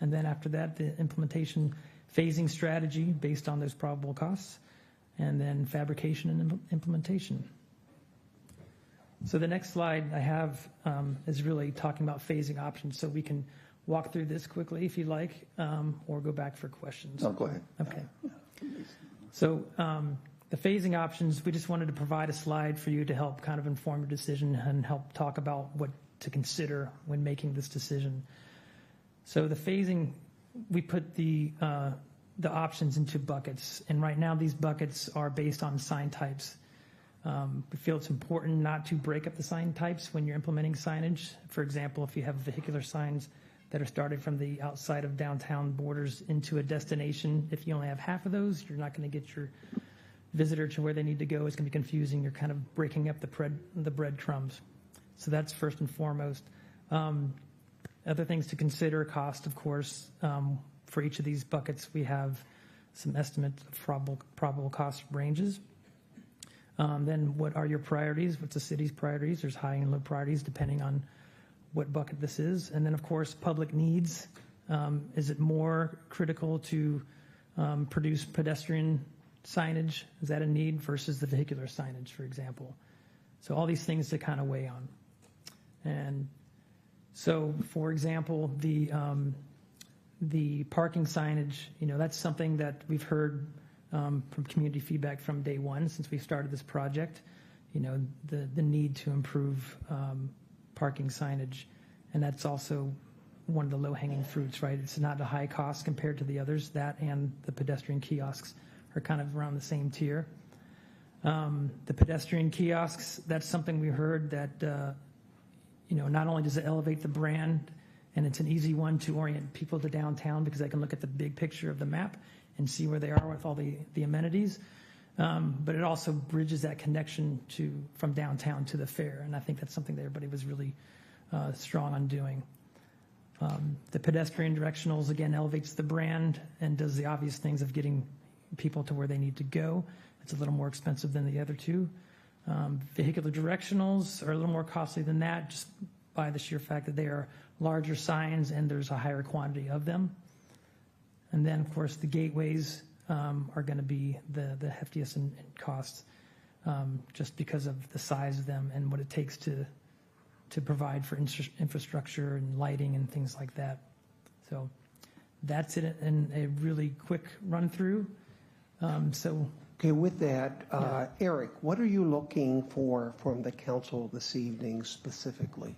And then after that, the implementation phasing strategy based on those probable costs, and then fabrication and implementation. So the next slide I have is really talking about phasing options, so we can walk through this quickly if you like, or go back for questions. No, go ahead. Okay. So the phasing options, we just wanted to provide a slide for you to help kind of inform your decision and help talk about what to consider when making this decision. So the phasing, we put the options into buckets, and right now these buckets are based on sign types. We feel it's important not to break up the sign types when you're implementing signage. For example, if you have vehicular signs that are started from the outside of downtown borders into a destination, if you only have half of those, you're not going to get your visitor to where they need to go. It's going to be confusing. You're kind of breaking up the breadcrumbs. So that's first and foremost. Other things to consider, cost, of course. For each of these buckets, we have some estimates of probable cost ranges. Then what are your priorities? What's the city's priorities? There's high and low priorities depending on what bucket this is. And then, of course, public needs. Is it more critical to produce pedestrian signage? Is that a need versus the vehicular signage, for example? So all these things to kind of weigh on. And so, for example, the parking signage, that's something that we've heard from community feedback from day one since we started this project, the need to improve parking signage. And that's also one of the low-hanging fruits, right? It's not a high cost compared to the others. That and the pedestrian kiosks are kind of around the same tier. The pedestrian kiosks, that's something we heard that, not only does it elevate the brand, and it's an easy one to orient people to downtown because they can look at the big picture of the map and see where they are with all the amenities. But it also bridges that connection from downtown to the fair. And I think that's something that everybody was really strong on doing. The pedestrian directionals, again, elevates the brand and does the obvious things of getting people to where they need to go. It's a little more expensive than the other two. Vehicular directionals are a little more costly than that, just by the sheer fact that they are larger signs and there's a higher quantity of them. And then, of course, the gateways are going to be the heftiest in costs, just because of the size of them and what it takes to provide for infrastructure and lighting and things like that. So that's it in a really quick run through. Okay, with that, Eric, what are you looking for from the council this evening specifically?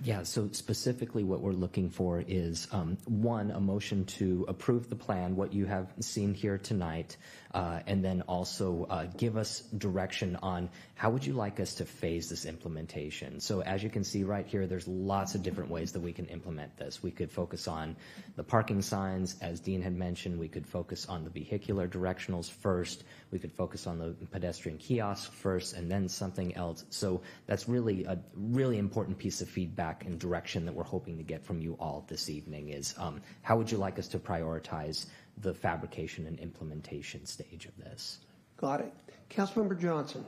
Yeah, so specifically what we're looking for is, one, a motion to approve the plan, what you have seen here tonight, and then also give us direction on how would you like us to phase this implementation. So as you can see right here, there's lots of different ways that we can implement this. We could focus on the parking signs, as Dean had mentioned. We could focus on the vehicular directionals first. We could focus on the pedestrian kiosk first, and then something else. So that's really a really important piece of feedback and direction that we're hoping to get from you all this evening is how would you like us to prioritize the fabrication and implementation stage of this? Got it. Councilmember Johnson.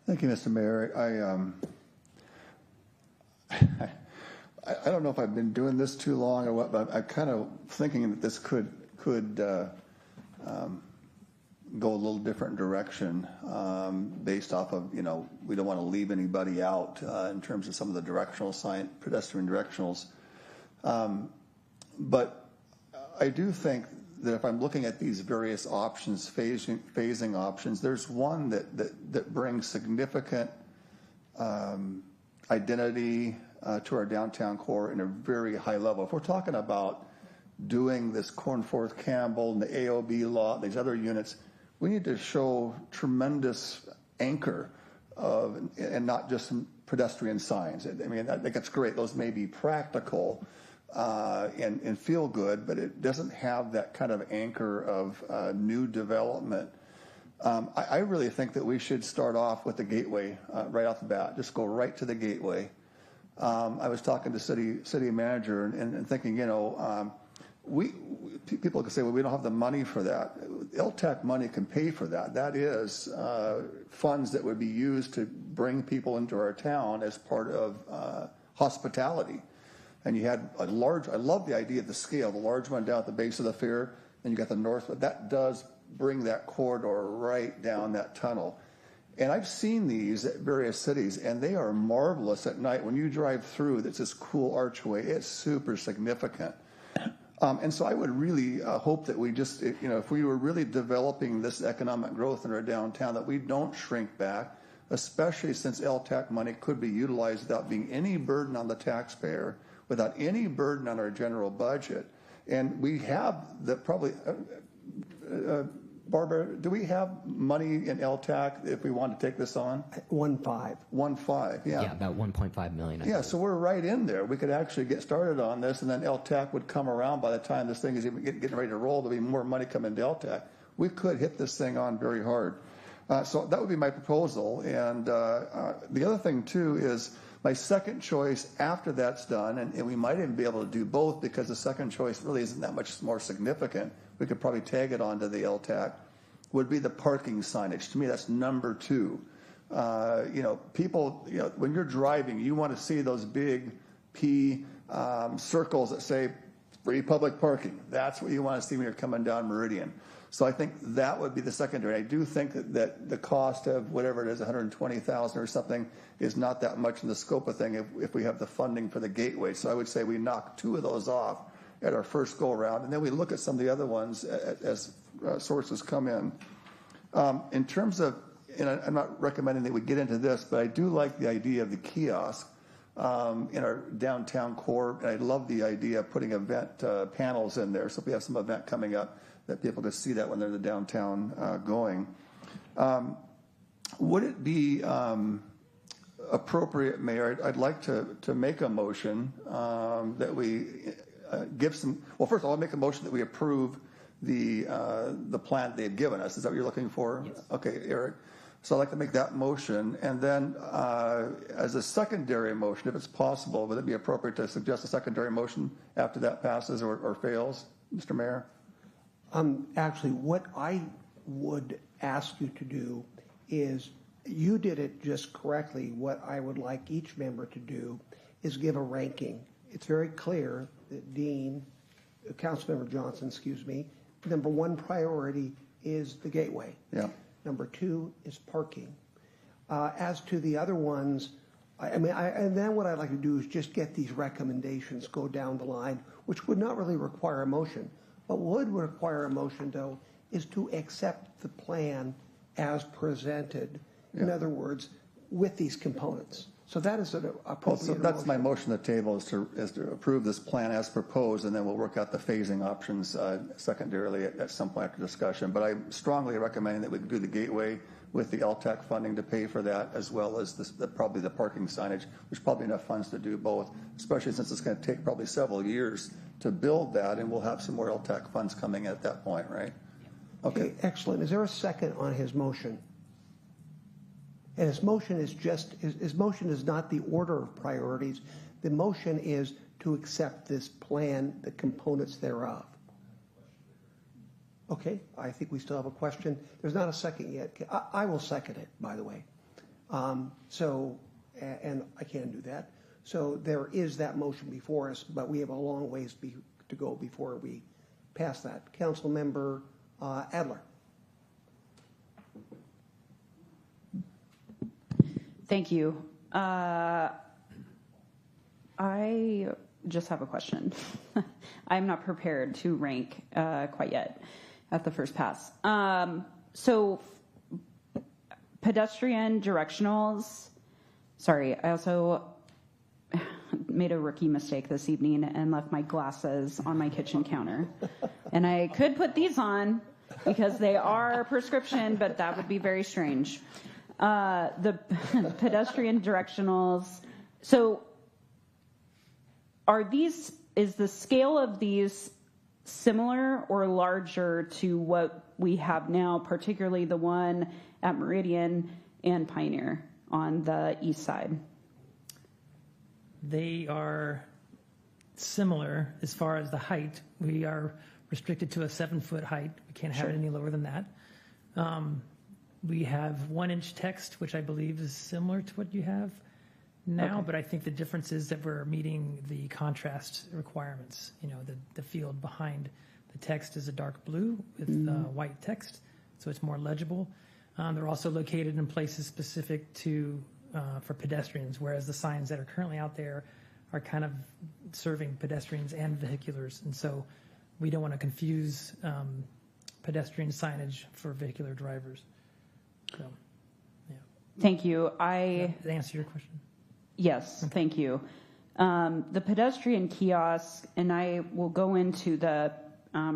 Thank you, Mr. Mayor. I don't know if I've been doing this too long or what, but I'm kind of thinking that this could go a little different direction based off of, we don't want to leave anybody out in terms of some of the directional sign, pedestrian directionals. But I do think that if I'm looking at these various options, phasing options, there's one that brings significant identity to our downtown core in a very high level. If we're talking about doing this Cornforth Campbell and the AOB lot, these other units, we need to show tremendous anchor and not just some pedestrian signs. I mean, I think it's great. Those may be practical and feel good, but it doesn't have that kind of anchor of new development. I really think that we should start off with the gateway right off the bat. Just go right to the gateway. I was talking to city manager and thinking, people can say, well, we don't have the money for that. LTAC money can pay for that. That is funds that would be used to bring people into our town as part of hospitality. And you had I love the idea of the scale, the large one down at the base of the fair, and you got the north, but that does bring that corridor right down that tunnel. And I've seen these at various cities, and they are marvelous at night. When you drive through, that's this cool archway. It's super significant. And so I would really hope that we just, if we were really developing this economic growth in our downtown, that we don't shrink back, especially since LTAC money could be utilized without being any burden on the taxpayer, without any burden on our general budget. And we have probably, Barbara, do we have money in LTAC if we want to take this on? 1.5, yeah. Yeah, about 1.5 million. Yeah, so we're right in there. We could actually get started on this, and then LTAC would come around by the time this thing is even getting ready to roll. There'll be more money coming to LTAC. We could hit this thing on very hard. So that would be my proposal. And the other thing, too, is my second choice after that's done, and we might even be able to do both because the second choice really isn't that much more significant. We could probably tag it onto the LTAC, would be the parking signage. To me, that's number 2. People, when you're driving, you want to see those big P circles that say free public parking. That's what you want to see when you're coming down Meridian. So I think that would be the secondary. I do think that the cost of whatever it is, $120,000 or something, is not that much in the scope of thing if we have the funding for the gateway. So I would say we knock 2 of those off at our first go around, and then we look at some of the other ones as sources come in. In terms of, and I'm not recommending that we get into this, but I do like the idea of the kiosk in our downtown core, and I love the idea of putting event panels in there. So if we have some event coming up, that people can see that when they're in the downtown going. Would it be appropriate, Mayor, I'd like to make a motion that we give some, well, first of all, I'll make a motion that we approve the plan they've given us. Is that what you're looking for? Yes. Okay, Eric. So I'd like to make that motion. And then as a secondary motion, if it's possible, would it be appropriate to suggest a secondary motion after that passes or fails, Mr. Mayor? Actually, what I would ask you to do is, you did it just correctly. What I would like each member to do is give a ranking. It's very clear that Councilmember Johnson, number 1 priority is the gateway. Yeah. Number 2 is parking. As to the other ones, and then what I'd like to do is just get these recommendations, go down the line, which would not really require a motion. What would require a motion, though, is to accept the plan as presented. In other words, with these components. So that is an Well, appropriate so that's my motion. motion at the table, is to approve this plan as proposed, and then we'll work out the phasing options secondarily at some point after discussion. But I'm strongly recommending that we do the gateway with the LTAC funding to pay for that, as well as probably the parking signage. There's probably enough funds to do both, especially since it's going to take probably several years to build that, and we'll have some more LTAC funds coming at that point, right? Okay, excellent. Is there a second on his motion? And his motion is not the order of priorities. The motion is to accept this plan, the components thereof. Okay, I think we still have a question. There's not a second yet. I will second it, by the way. And I can do that. So there is that motion before us, but we have a long ways to go before we pass that. Councilmember Adler. Thank you. I just have a question. I'm not prepared to rank quite yet at the first pass. So pedestrian directionals, sorry, I also made a rookie mistake this evening and left my glasses on my kitchen counter. And I could put these on because they are prescription, but that would be very strange. The pedestrian directionals. So is the scale of these similar or larger to what we have now, particularly the one at Meridian and Pioneer on the east side? They are similar as far as the height. We are restricted to a 7-foot height. We can't have it any lower than that. We have 1-inch text, which I believe is similar to what you have now, but I think the difference is that we're meeting the contrast requirements. You know, the field behind the text is a dark blue with white text, so it's more legible. They're also located in places specific to for pedestrians, whereas the signs that are currently out there are kind of serving pedestrians and vehiculars, and so we don't want to confuse pedestrian signage for vehicular drivers. So, yeah. Thank you. Does that answer your question? Yes, thank you. The pedestrian kiosk, and I will go into the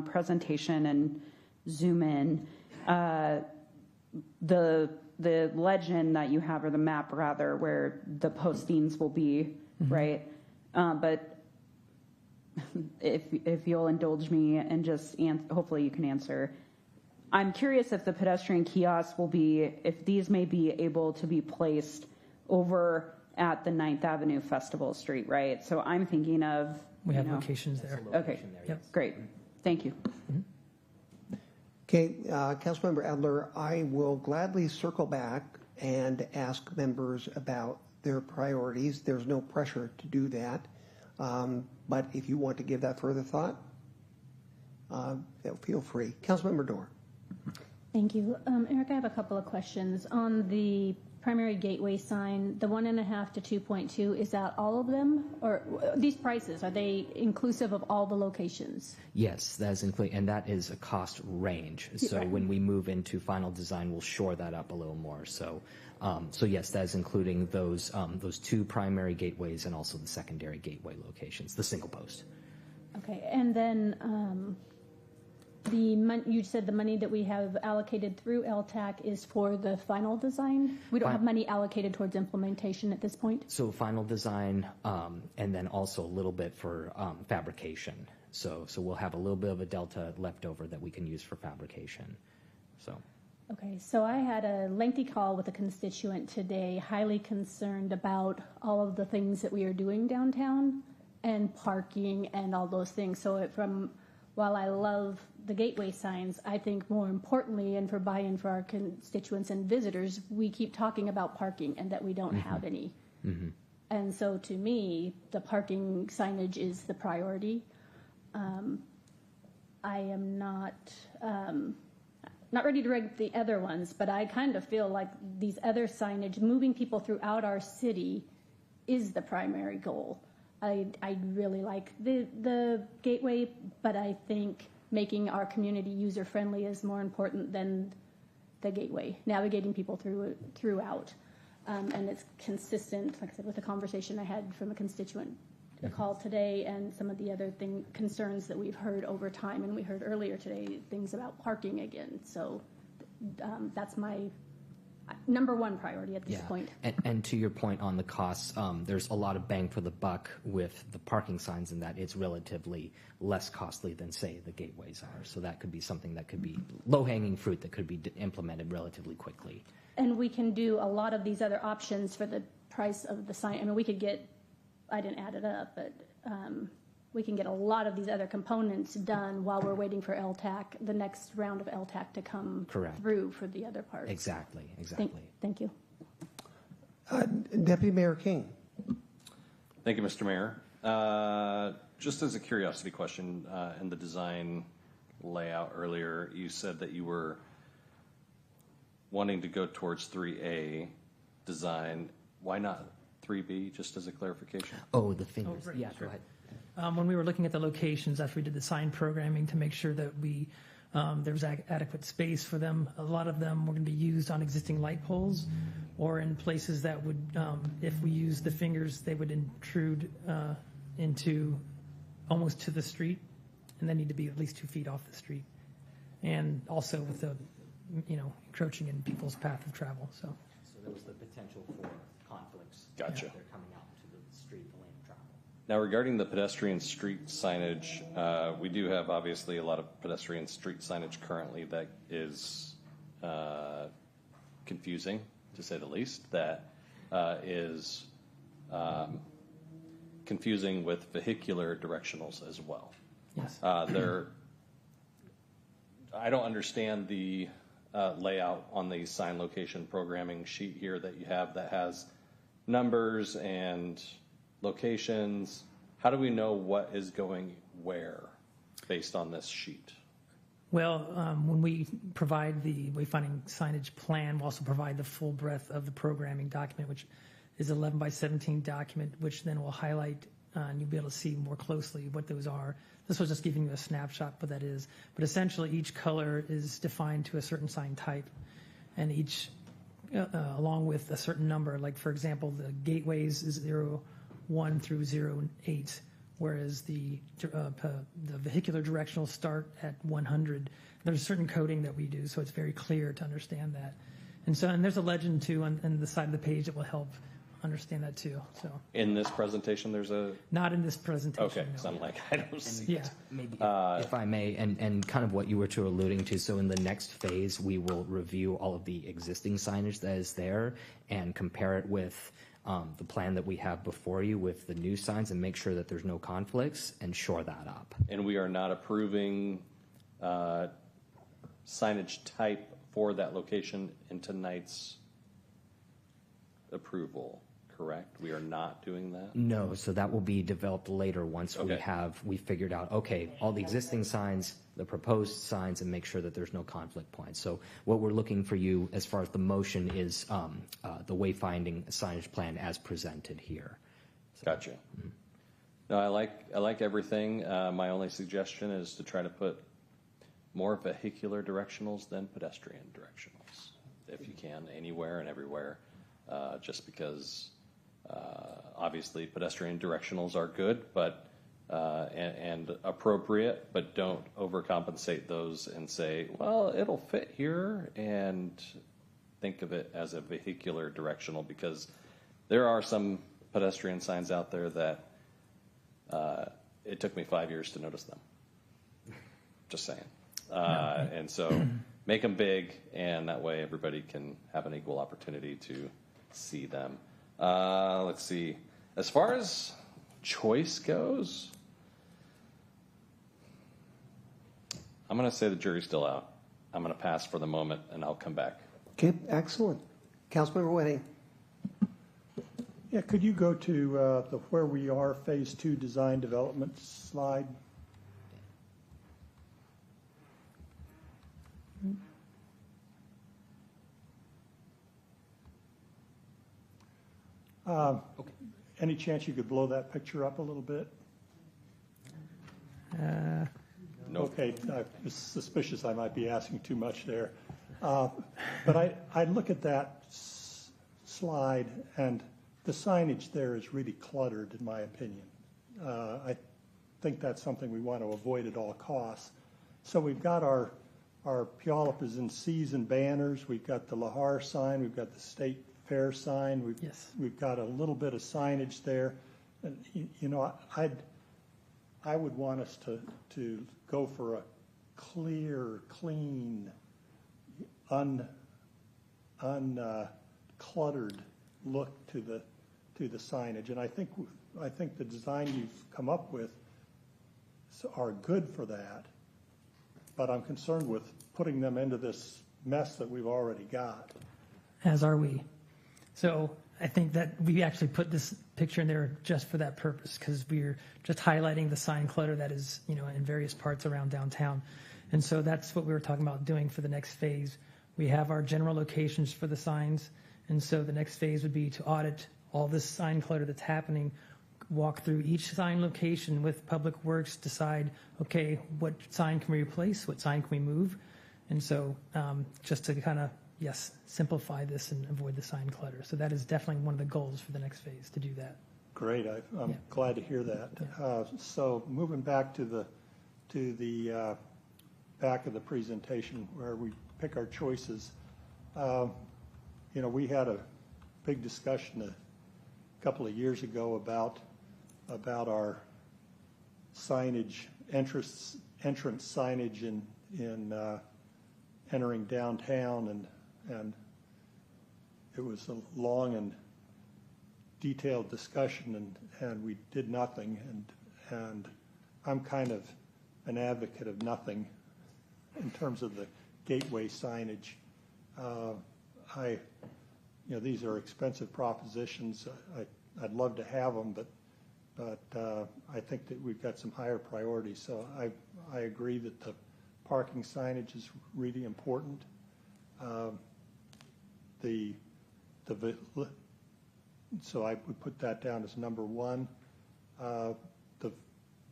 presentation and zoom in. The legend that you have, or the map rather, where the postings will be, right? But if you'll indulge me and just hopefully you can answer. I'm curious if the pedestrian kiosks if these may be able to be placed over at the 9th Avenue Festival Street, right? So I'm thinking of... We have locations there. Okay, great. Thank you. Okay, Councilmember Adler, I will gladly circle back and ask members about their priorities. There's no pressure to do that. But if you want to give that further thought, feel free. Councilmember Dorr. Thank you. Eric, I have a couple of questions. On the primary gateway sign, the 1.5 to 2.2, is that all of them? Or these prices, are they inclusive of all the locations? Yes, that is included, and that is a cost range. So when we move into final design, we'll shore that up a little more. So, yes, that is including those 2 primary gateways and also the secondary gateway locations, the single post. Okay, and then you said the money that we have allocated through LTAC is for the final design? We don't have money allocated towards implementation at this point? So final design, and then also a little bit for fabrication. So we'll have a little bit of a delta left over that we can use for fabrication. Okay, so I had a lengthy call with a constituent today, highly concerned about all of the things that we are doing downtown and parking and all those things. So while I love the gateway signs, I think more importantly, and for buy-in for our constituents and visitors, we keep talking about parking and that we don't have any. And so to me, the parking signage is the priority. I am not ready to reg the other ones, but I kind of feel like these other signage, moving people throughout our city, is the primary goal. I really like the gateway, but I think making our community user-friendly is more important than the gateway, navigating people throughout. And it's consistent, like I said, with the conversation I had from a constituent call today and some of the other concerns that we've heard over time. And we heard earlier today things about parking again. So that's my number one priority at this point. And to your point on the costs, there's a lot of bang for the buck with the parking signs in that it's relatively less costly than, say, the gateways are. So that could be something that could be low-hanging fruit that could be implemented relatively quickly. And we can do a lot of these other options for the price of the sign. I mean, we could get, I didn't add it up, but we can get a lot of these other components done while we're waiting for LTAC, the next round of LTAC to come through for the other parts. Exactly. Thank you. Deputy Mayor King. Thank you, Mr. Mayor. Just as a curiosity question, in the design layout earlier, you said that you were wanting to go towards 3A design. Why not 3B, just as a clarification? Oh, the fingers. Oh, right, yeah, sure. go ahead. When we were looking at the locations after we did the sign programming to make sure that there was adequate space for them, a lot of them were going to be used on existing light poles or in places that would, if we use the fingers, they would intrude into almost to the street, and they need to be at least 2 feet off the street. And also with the, encroaching in people's path of travel. So there was the potential for conflicts. Gotcha. They're coming out to the street, the lane of travel. Now, regarding the pedestrian street signage, we do have obviously a lot of pedestrian street signage currently that is confusing, to say the least, that is confusing with vehicular directionals as well. Yes. I don't understand the layout on the sign location programming sheet here that you have that has numbers and locations. How do we know what is going where based on this sheet? Well, when we provide the wayfinding signage plan, we'll also provide the full breadth of the programming document, which is 11 by 17 document, which then will highlight and you'll be able to see more closely what those are. This was just giving you a snapshot what that is. But essentially, each color is defined to a certain sign type, and each, along with a certain number. Like, for example, the gateways is 01 through 08, whereas the vehicular directionals start at 100. There's a certain coding that we do, so it's very clear to understand that. And there's a legend, too, on the side of the page that will help understand that too. So in this presentation, there's a not in this presentation. Okay, no. so I'm like, I don't see. Yeah, it. Maybe if I may, and kind of what you were alluding to. So in the next phase, we will review all of the existing signage that is there and compare it with the plan that we have before you with the new signs and make sure that there's no conflicts and shore that up. And we are not approving signage type for that location in tonight's approval. Correct? We are not doing that? No, so that will be developed later once we figured out, okay, all the existing signs, the proposed signs, and make sure that there's no conflict points. So what we're looking for you as far as the motion is the wayfinding signage plan as presented here. So, gotcha. Mm-hmm. No, I like everything. My only suggestion is to try to put more vehicular directionals than pedestrian directionals, if you can, anywhere and everywhere, just because obviously pedestrian directionals are good, but and appropriate, but don't overcompensate those and say, well, it'll fit here, and think of it as a vehicular directional, because there are some pedestrian signs out there that it took me 5 years to notice them. Just saying. And so make them big, and that way everybody can have an equal opportunity to see them. Let's see. As far as choice goes, I'm going to say the jury's still out. I'm going to pass for the moment, and I'll come back. Okay, excellent. Councilmember Winning. Yeah, could you go to the where we are phase 2 design development slide? Okay. Any chance you could blow that picture up a little bit? No. Okay, I was suspicious I might be asking too much there. But I look at that slide, and the signage there is really cluttered, in my opinion. I think that's something we want to avoid at all costs. So we've got our Puyallup is in season banners. We've got the Lahar sign. We've got the State Fair sign. We've got a little bit of signage there. And, you know, I would want us to go for a clear, clean, uncluttered look to the signage. And I think the design you've come up with are good for that. But I'm concerned with putting them into this mess that we've already got. As are we. So I think that we actually put this picture in there just for that purpose, because we're just highlighting the sign clutter that is, you know, in various parts around downtown. And so that's what we were talking about doing for the next phase. We have our general locations for the signs, and so the next phase would be to audit all this sign clutter that's happening, walk through each sign location with Public Works, decide, okay, what sign can we replace, what sign can we move, and so just to kind of, yes, simplify this and avoid the sign clutter. So that is definitely one of the goals for the next phase, to do that. Great, I'm glad to hear that. So moving back to the back of the presentation where we pick our choices, you know, we had a big discussion a couple of years ago about our signage, entrance signage in entering downtown, and it was a long and detailed discussion, and we did nothing, and I'm kind of an advocate of nothing in terms of the gateway signage. You know, these are expensive propositions. I'd love to have them, but I think that we've got some higher priorities. So I agree that the parking signage is really important. So I would put that down as number one. The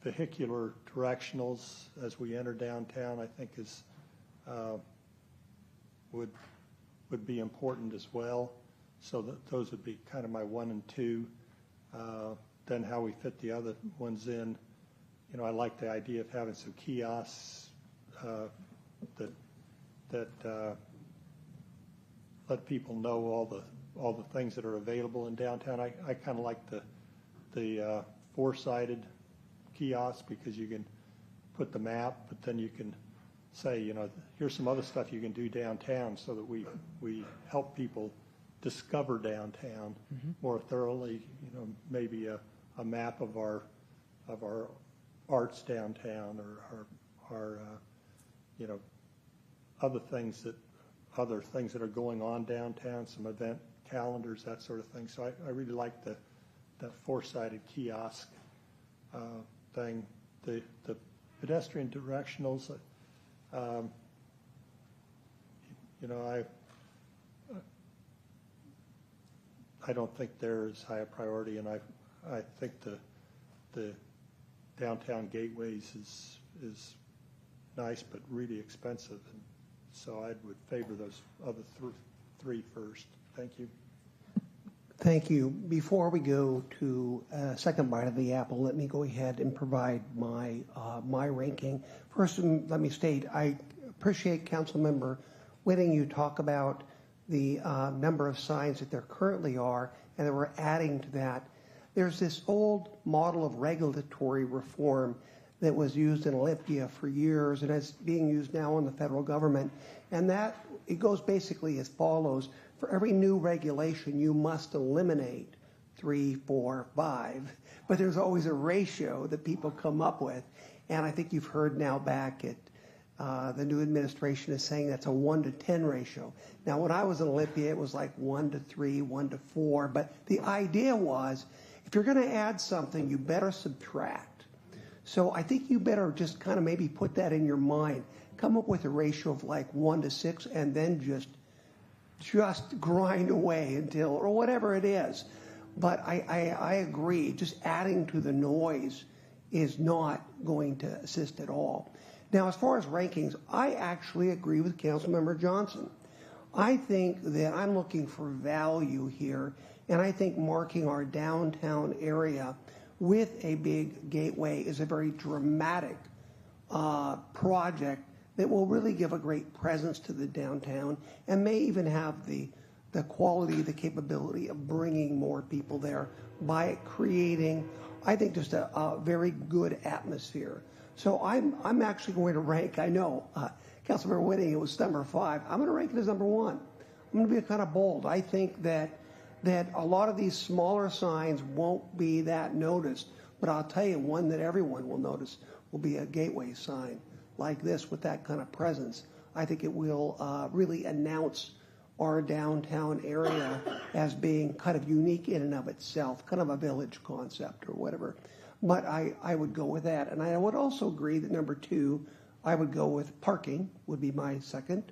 vehicular directionals as we enter downtown, I think is would be important as well. So those would be kind of my 1 and 2. Then how we fit the other ones in. You know, I like the idea of having some kiosks that let people know all the things that are available in downtown. I kind of like the four-sided kiosk, because you can put the map, but then you can say, you know, here's some other stuff you can do downtown, so that we help people discover downtown more thoroughly. You know, maybe a map of our arts downtown, or our you know, other things that are going on downtown, some event calendars, that sort of thing. So I really like that four-sided kiosk thing. The pedestrian directionals, you know, I don't think they're as high a priority, and I think the downtown gateways is nice but really expensive, and so I would favor those other three first. Thank you. Thank you. Before we go to a second bite of the apple, let me go ahead and provide my ranking. First, let me state I appreciate Councilmember Whitting. You talk about the number of signs that there currently are, and that we're adding to that. There's this old model of regulatory reform that was used in Olympia for years, and it's being used now in the federal government. And that, it goes basically as follows. For every new regulation, you must eliminate 3, 4, 5. But there's always a ratio that people come up with. And I think you've heard now back at the new administration is saying that's a 1 to 10 ratio. Now, when I was in Olympia, it was like 1 to 3, 1 to 4. But the idea was, if you're going to add something, you better subtract. So I think you better just kind of maybe put that in your mind. Come up with a ratio of like 1 to 6, and then just grind away until, or whatever it is. But I agree, just adding to the noise is not going to assist at all. Now, as far as rankings, I actually agree with Councilmember Johnson. I think that I'm looking for value here, and I think marking our downtown area with a big gateway is a very dramatic project that will really give a great presence to the downtown and may even have the quality, the capability of bringing more people there by creating, I think, just a very good atmosphere. So I'm actually going to rank, I know, Councilmember Whitting, it was number 5. I'm going to rank it as number 1. I'm going to be kind of bold. I think that a lot of these smaller signs won't be that noticed, but I'll tell you, one that everyone will notice will be a gateway sign like this with that kind of presence. I think it will really announce our downtown area as being kind of unique in and of itself, kind of a village concept or whatever. But I would go with that. And I would also agree that number 2, I would go with parking would be my second.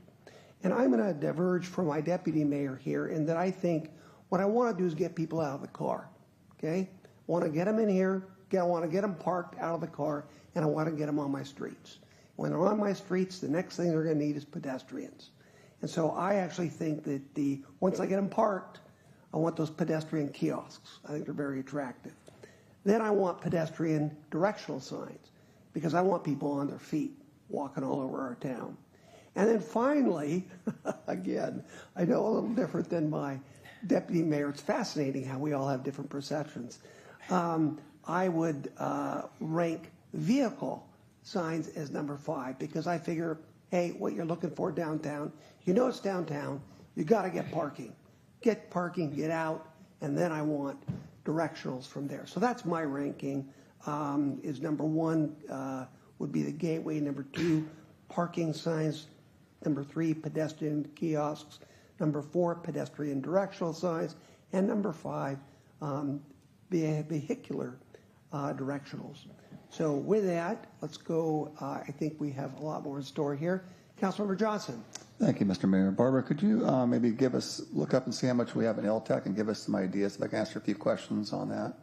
And I'm going to diverge from my deputy mayor here in that I think what I want to do is get people out of the car, okay? I want to get them in here, I want to get them parked out of the car, and I want to get them on my streets. When they're on my streets, the next thing they're going to need is pedestrians. And so I actually think that once I get them parked, I want those pedestrian kiosks. I think they're very attractive. Then I want pedestrian directional signs because I want people on their feet walking all over our town. And then finally, again, I know a little different than my deputy mayor. It's fascinating how we all have different perceptions. I would rank vehicle signs as number 5 because I figure, hey, what you're looking for downtown, you know it's downtown, you got to get parking. Get parking, get out, and then I want directionals from there. So that's my ranking. Is number 1 would be the gateway, number 2, parking signs, number 3, pedestrian kiosks, number 4, pedestrian directional signs, and number 5, vehicular directionals. So with that, let's go. I think we have a lot more in store here. Councilmember Johnson. Thank you, Mr. Mayor. Barbara, could you maybe look up and see how much we have in LTAC and give us some ideas if I can answer a few questions on that?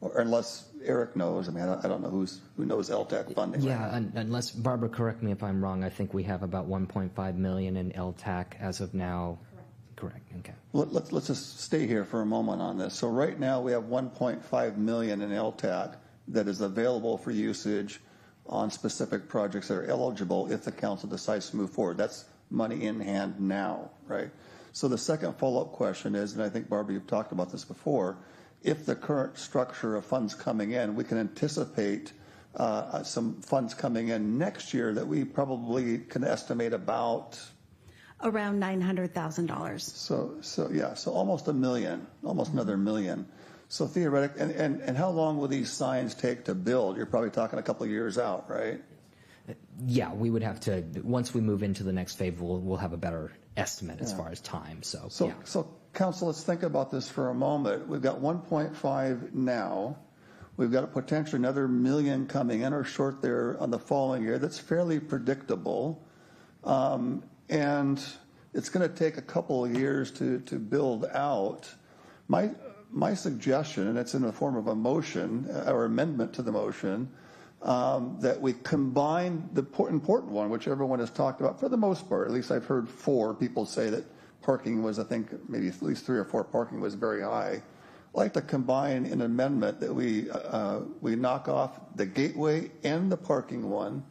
Or unless Eric knows. I mean, I don't know who knows LTAC funding. Yeah, unless, Barbara, correct me if I'm wrong, I think we have about 1.5 million in LTAC as of now. Correct. Okay. Let's just stay here for a moment on this. So right now we have 1.5 million in LTAC that is available for usage on specific projects that are eligible if the council decides to move forward. That's money in hand now, right? So the second follow-up question is, and I think, Barbara, you've talked about this before, if the current structure of funds coming in, we can anticipate some funds coming in next year that we probably can estimate about around $900,000. So almost $1 million, almost another $1 million. So theoretically, and how long will these signs take to build? You're probably talking a couple of years out, right? Yeah, we would have to, once we move into the next phase, we'll have a better estimate as far as time. So Council, let's think about this for a moment. We've got 1.5 now. We've got potentially another $1 million coming in or short there on the following year. That's fairly predictable. And it's going to take a couple of years to build out. My suggestion, and it's in the form of a motion or amendment to the motion, that we combine the important one, which everyone has talked about for the most part. At least I've heard 4 people say that parking was, I think, maybe at least 3 or 4 parking was very high. I'd like to combine an amendment that we knock off the gateway and the parking one,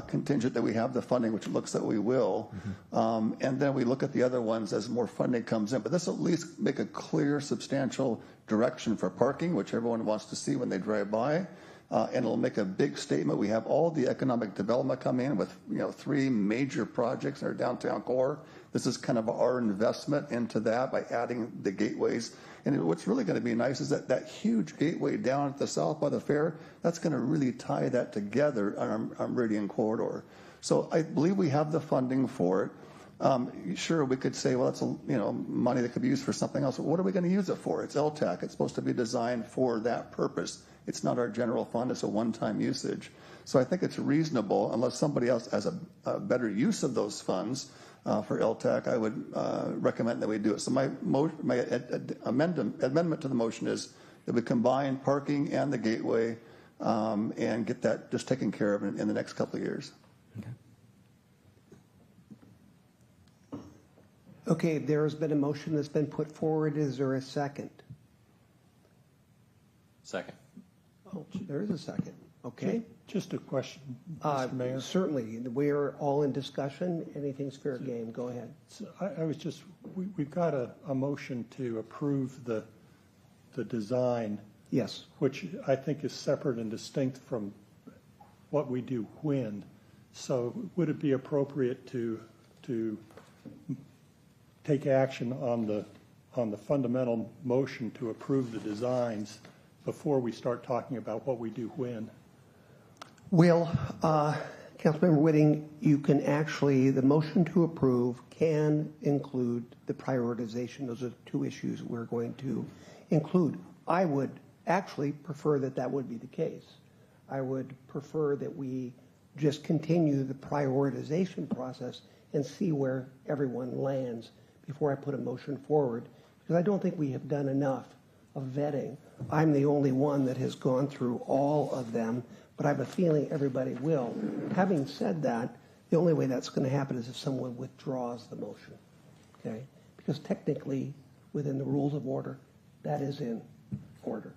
contingent that we have the funding, which it looks that we will, and then we look at the other ones as more funding comes in. But this will at least make a clear, substantial direction for parking, which everyone wants to see when they drive by, and it'll make a big statement. We have all the economic development come in with 3 major projects in our downtown core. This is kind of our investment into that by adding the gateways. And what's really going to be nice is that huge gateway down at the south by the fair, that's going to really tie that together on our Meridian corridor. So I believe we have the funding for it. Sure, we could say, well, that's money that could be used for something else. But what are we going to use it for? It's LTAC. It's supposed to be designed for that purpose. It's not our general fund. It's a one-time usage. So I think it's reasonable, unless somebody else has a better use of those funds, for LTAC, I would recommend that we do it. So my amendment to the motion is that we combine parking and the gateway and get that just taken care of in the next couple of years. Okay, there's been a motion that's been put forward. Is there a second? Second. Oh, there is a second. Okay. Just a question, Mr. Mayor. Certainly. We're all in discussion. Anything's fair game. Go ahead. So I was just, we've got a motion to approve the design. Yes. Which I think is separate and distinct from what we do when. So would it be appropriate to take action on the fundamental motion to approve the designs before we start talking about what we do when? Well, Councilmember Whitting, you can actually, the motion to approve can include the prioritization. Those are two issues we're going to include. I would actually prefer that that would be the case. I would prefer that we just continue the prioritization process and see where everyone lands before I put a motion forward, because I don't think we have done enough of vetting. I'm the only one that has gone through all of them, but I have a feeling everybody will. Having said that, the only way that's going to happen is if someone withdraws the motion, okay? Because technically, within the rules of order, that is in order.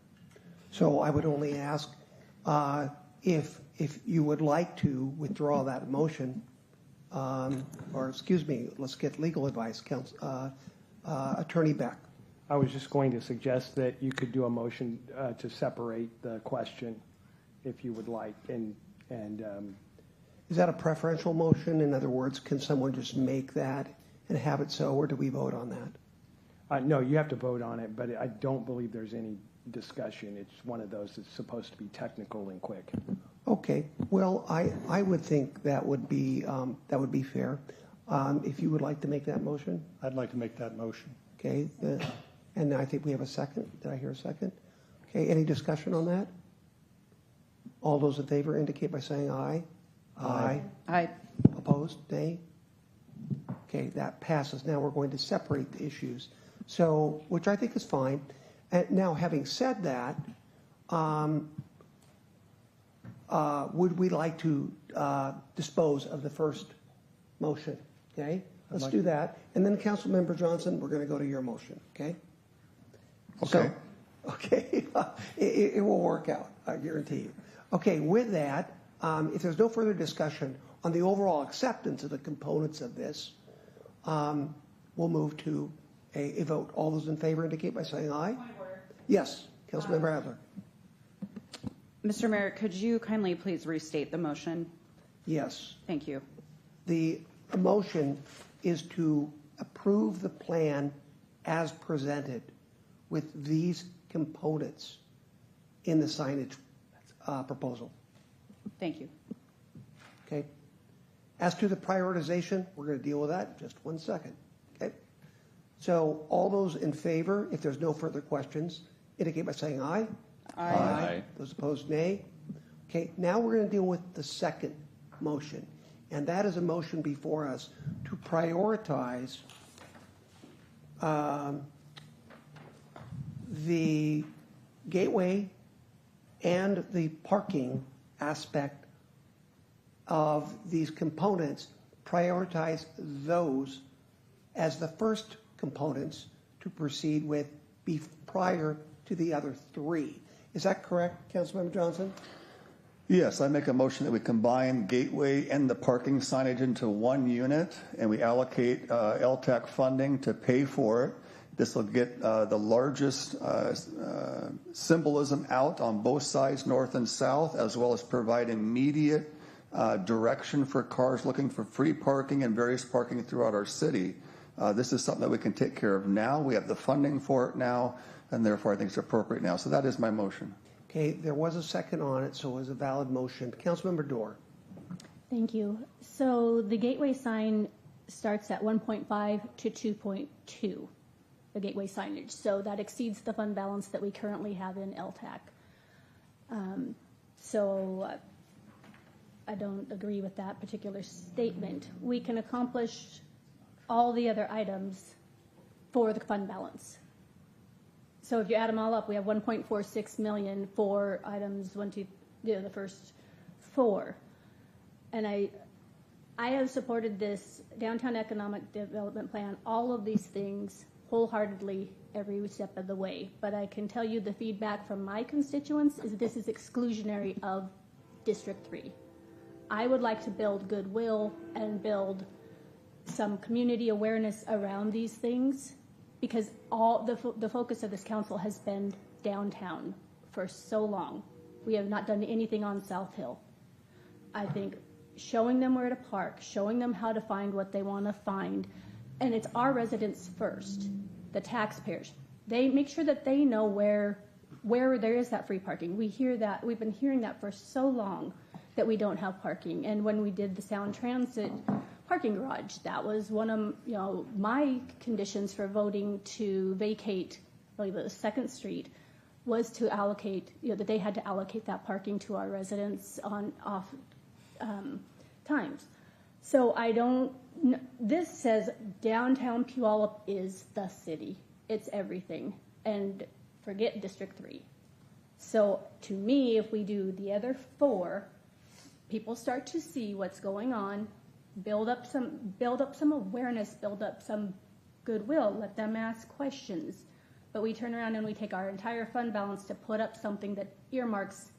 So I would only ask if you would like to withdraw that motion, or excuse me, let's get legal advice, Attorney Beck. I was just going to suggest that you could do a motion to separate the question if you would like. And is that a preferential motion? In other words, can someone just make that and have it so, or do we vote on that? No, you have to vote on it, but I don't believe there's any discussion. It's one of those that's supposed to be technical and quick. Okay. Well, I would think that would be fair. If you would like to make that motion. I'd like to make that motion. Okay. And I think we have a second. Did I hear a second? Okay. Any discussion on that? All those in favor indicate by saying aye. Aye. Aye. Opposed? Nay? Okay, that passes. Now we're going to separate the issues, so which I think is fine. And now, having said that, would we like to dispose of the first motion? Okay, let's do that. And then, Councilmember Johnson, we're going to go to your motion. Okay. Okay. So, okay, it will work out. I guarantee you. Okay, with that, if there's no further discussion on the overall acceptance of the components of this, we'll move to a vote. All those in favor indicate by saying aye. Yes, Councilmember Adler. Mr. Mayor, could you kindly please restate the motion? Yes. Thank you. The motion is to approve the plan as presented with these components in the signage proposal. Thank you. Okay. As to the prioritization, we're going to deal with that in just 1 second. Okay. So all those in favor, if there's no further questions, indicate by saying aye. Aye. Aye. Those opposed, nay. Okay. Now we're going to deal with the second motion, and that is a motion before us to prioritize the gateway and the parking aspect of these components, prioritize those as the first components to proceed with prior to the other three. Is that correct, Councilmember Johnson? Yes, I make a motion that we combine gateway and the parking signage into one unit, and we allocate LTAC funding to pay for it. This will get the largest symbolism out on both sides, north and south, as well as provide immediate direction for cars looking for free parking and various parking throughout our city. This is something that we can take care of now. We have the funding for it now, and therefore I think it's appropriate now. So that is my motion. Okay, there was a second on it, so it was a valid motion. Councilmember Dorr. Thank you. So the gateway sign starts at 1.5 to 2.2, the gateway signage. So that exceeds the fund balance that we currently have in LTAC. So I don't agree with that particular statement. We can accomplish all the other items for the fund balance. So if you add them all up, we have 1.46 million for items the first four. And I have supported this downtown economic development plan, all of these things wholeheartedly every step of the way. But I can tell you the feedback from my constituents is this is exclusionary of District 3. I would like to build goodwill and build some community awareness around these things, because all the focus of this council has been downtown for so long. We have not done anything on South Hill. I think showing them where to park, showing them how to find what they want to find, and it's our residents first, the taxpayers. They make sure that they know where there is that free parking. We hear that, we've been hearing that for so long, that we don't have parking. And when we did the Sound Transit parking garage, that was one of my conditions for voting to vacate, I believe it was 2nd Street, was to allocate, that they had to allocate that parking to our residents on off times. So this says downtown Puyallup is the city. It's everything. And forget District 3. So to me, if we do the other 4, people start to see what's going on, build up some awareness, build up some goodwill, let them ask questions. But we turn around and we take our entire fund balance to put up something that earmarks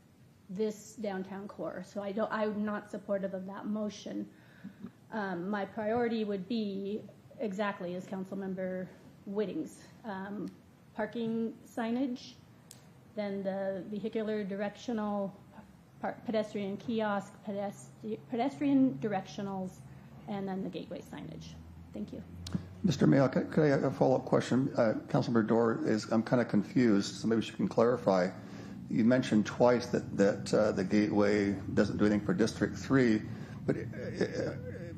this downtown core. So I'm not supportive of that motion. My priority would be exactly as Councilmember Whitting's, parking signage, then the vehicular directional pedestrian kiosk, pedestrian directionals, and then the gateway signage. Thank you. Mr. Mayo, could I have a follow-up question? Councilmember Dorr, I'm kind of confused, so maybe she can clarify. You mentioned twice that the gateway doesn't do anything for District 3, but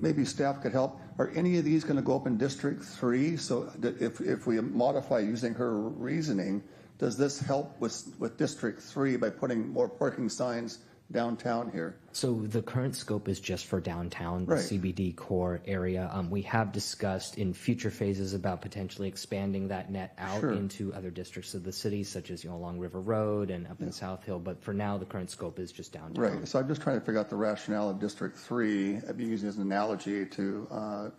maybe staff could help. Are any of these going to go up in District 3? So that if we modify using her reasoning, does this help with District 3 by putting more parking signs downtown here? So the current scope is just for downtown, the Right. CBD core area. We have discussed in future phases about potentially expanding that net out Sure. into other districts of the city, such as along River Road and up in South Hill. But for now, the current scope is just downtown. Right. So I'm just trying to figure out the rationale of District 3. I'd be using it as an analogy to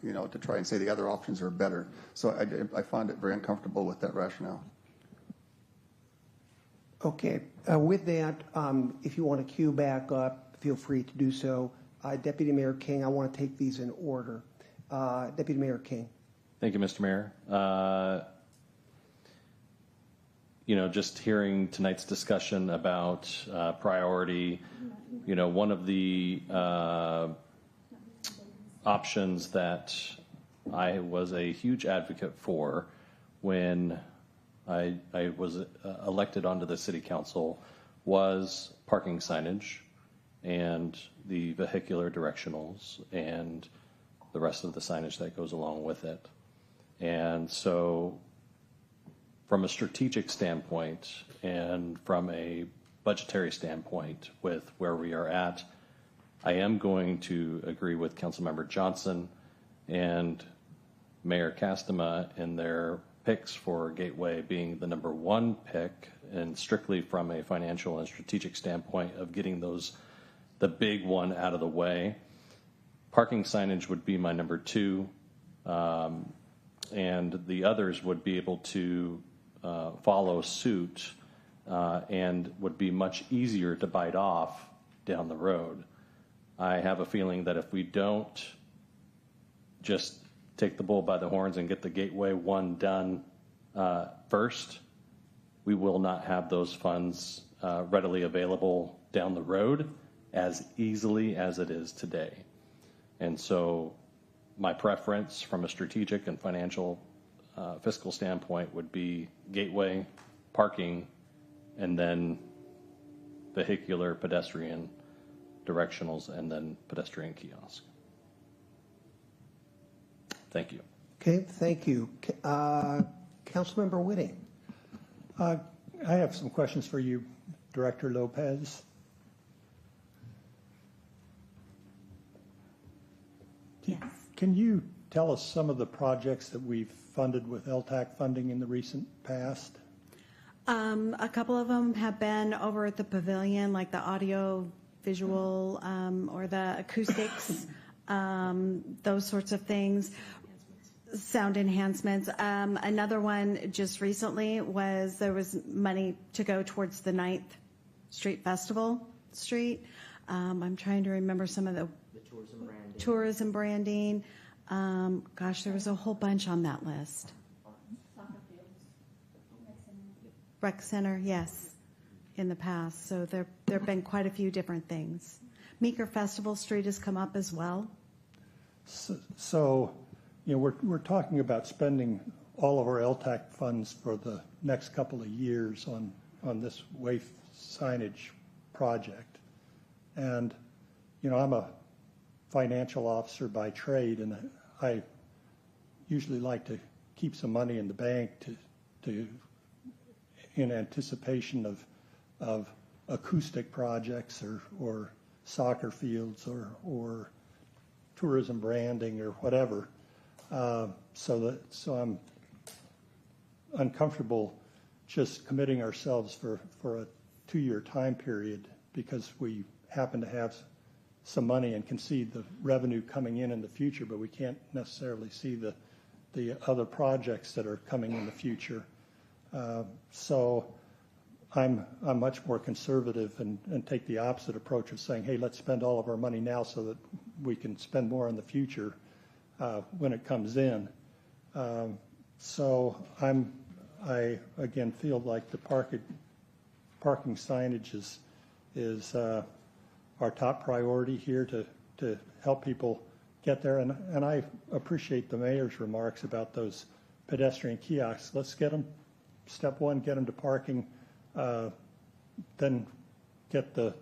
to try and say the other options are better. So I find it very uncomfortable with that rationale. Okay, with that, if you want to queue back up, feel free to do so. Deputy Mayor King, I want to take these in order. Deputy Mayor King. Thank you, Mr. Mayor. Just hearing tonight's discussion about priority, one of the options that I was a huge advocate for when I was elected onto the city council was parking signage and the vehicular directionals and the rest of the signage that goes along with it. And so from a strategic standpoint and from a budgetary standpoint with where we are at, I am going to agree with Councilmember Johnson and Mayor Castema in their picks for Gateway being the number 1 pick, and strictly from a financial and strategic standpoint of getting the big one out of the way. Parking signage would be my number 2, and the others would be able to follow suit and would be much easier to bite off down the road. I have a feeling that if we don't just take the bull by the horns and get the Gateway 1 done first, we will not have those funds readily available down the road as easily as it is today. And so my preference from a strategic and financial fiscal standpoint would be Gateway, parking, and then vehicular, pedestrian, directionals, and then pedestrian kiosk. Thank you. Okay, thank you. Councilmember Whitting. I have some questions for you, Director Lopez. Yes. Can you tell us some of the projects that we've funded with LTAC funding in the recent past? A couple of them have been over at the pavilion, like the audio visual or the acoustics. those sorts of things. Sound enhancements. Another one just recently was there was money to go towards the 9th Street Festival Street. I'm trying to remember some of the tourism branding. Gosh, there was a whole bunch on that list. Rec Center, yes, in the past. So there have been quite a few different things. Meeker Festival Street has come up as well. So you know, we're talking about spending all of our LTAC funds for the next couple of years on this WAIF signage project. And, you know, I'm a financial officer by trade, and I usually like to keep some money in the bank to in anticipation of acoustic projects or soccer fields or tourism branding or whatever. So I'm uncomfortable just committing ourselves for a 2-year time period because we happen to have some money and can see the revenue coming in the future, but we can't necessarily see the other projects that are coming in the future. So I'm much more conservative and take the opposite approach of saying, hey, let's spend all of our money now so that we can spend more in the future when it comes in. So I again feel like the parking signage is our top priority here to help people get there. And I appreciate the mayor's remarks about those pedestrian kiosks. Let's get them, step one, get them to parking, then get the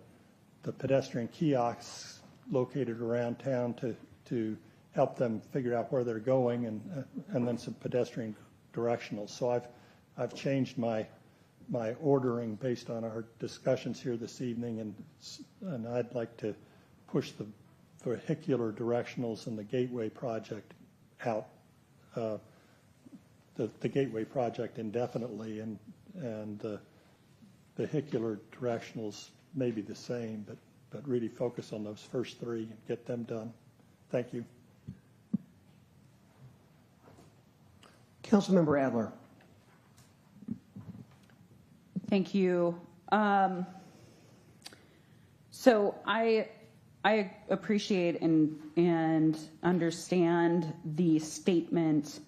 pedestrian kiosks located around town to help them figure out where they're going, and then some pedestrian directionals. So I've changed my ordering based on our discussions here this evening, and I'd like to push the vehicular directionals and the gateway project out, the gateway project indefinitely, and the vehicular directionals may be the same, but really focus on those first three and get them done. Thank you. Councilmember Adler. Thank you. So I appreciate and understand the statement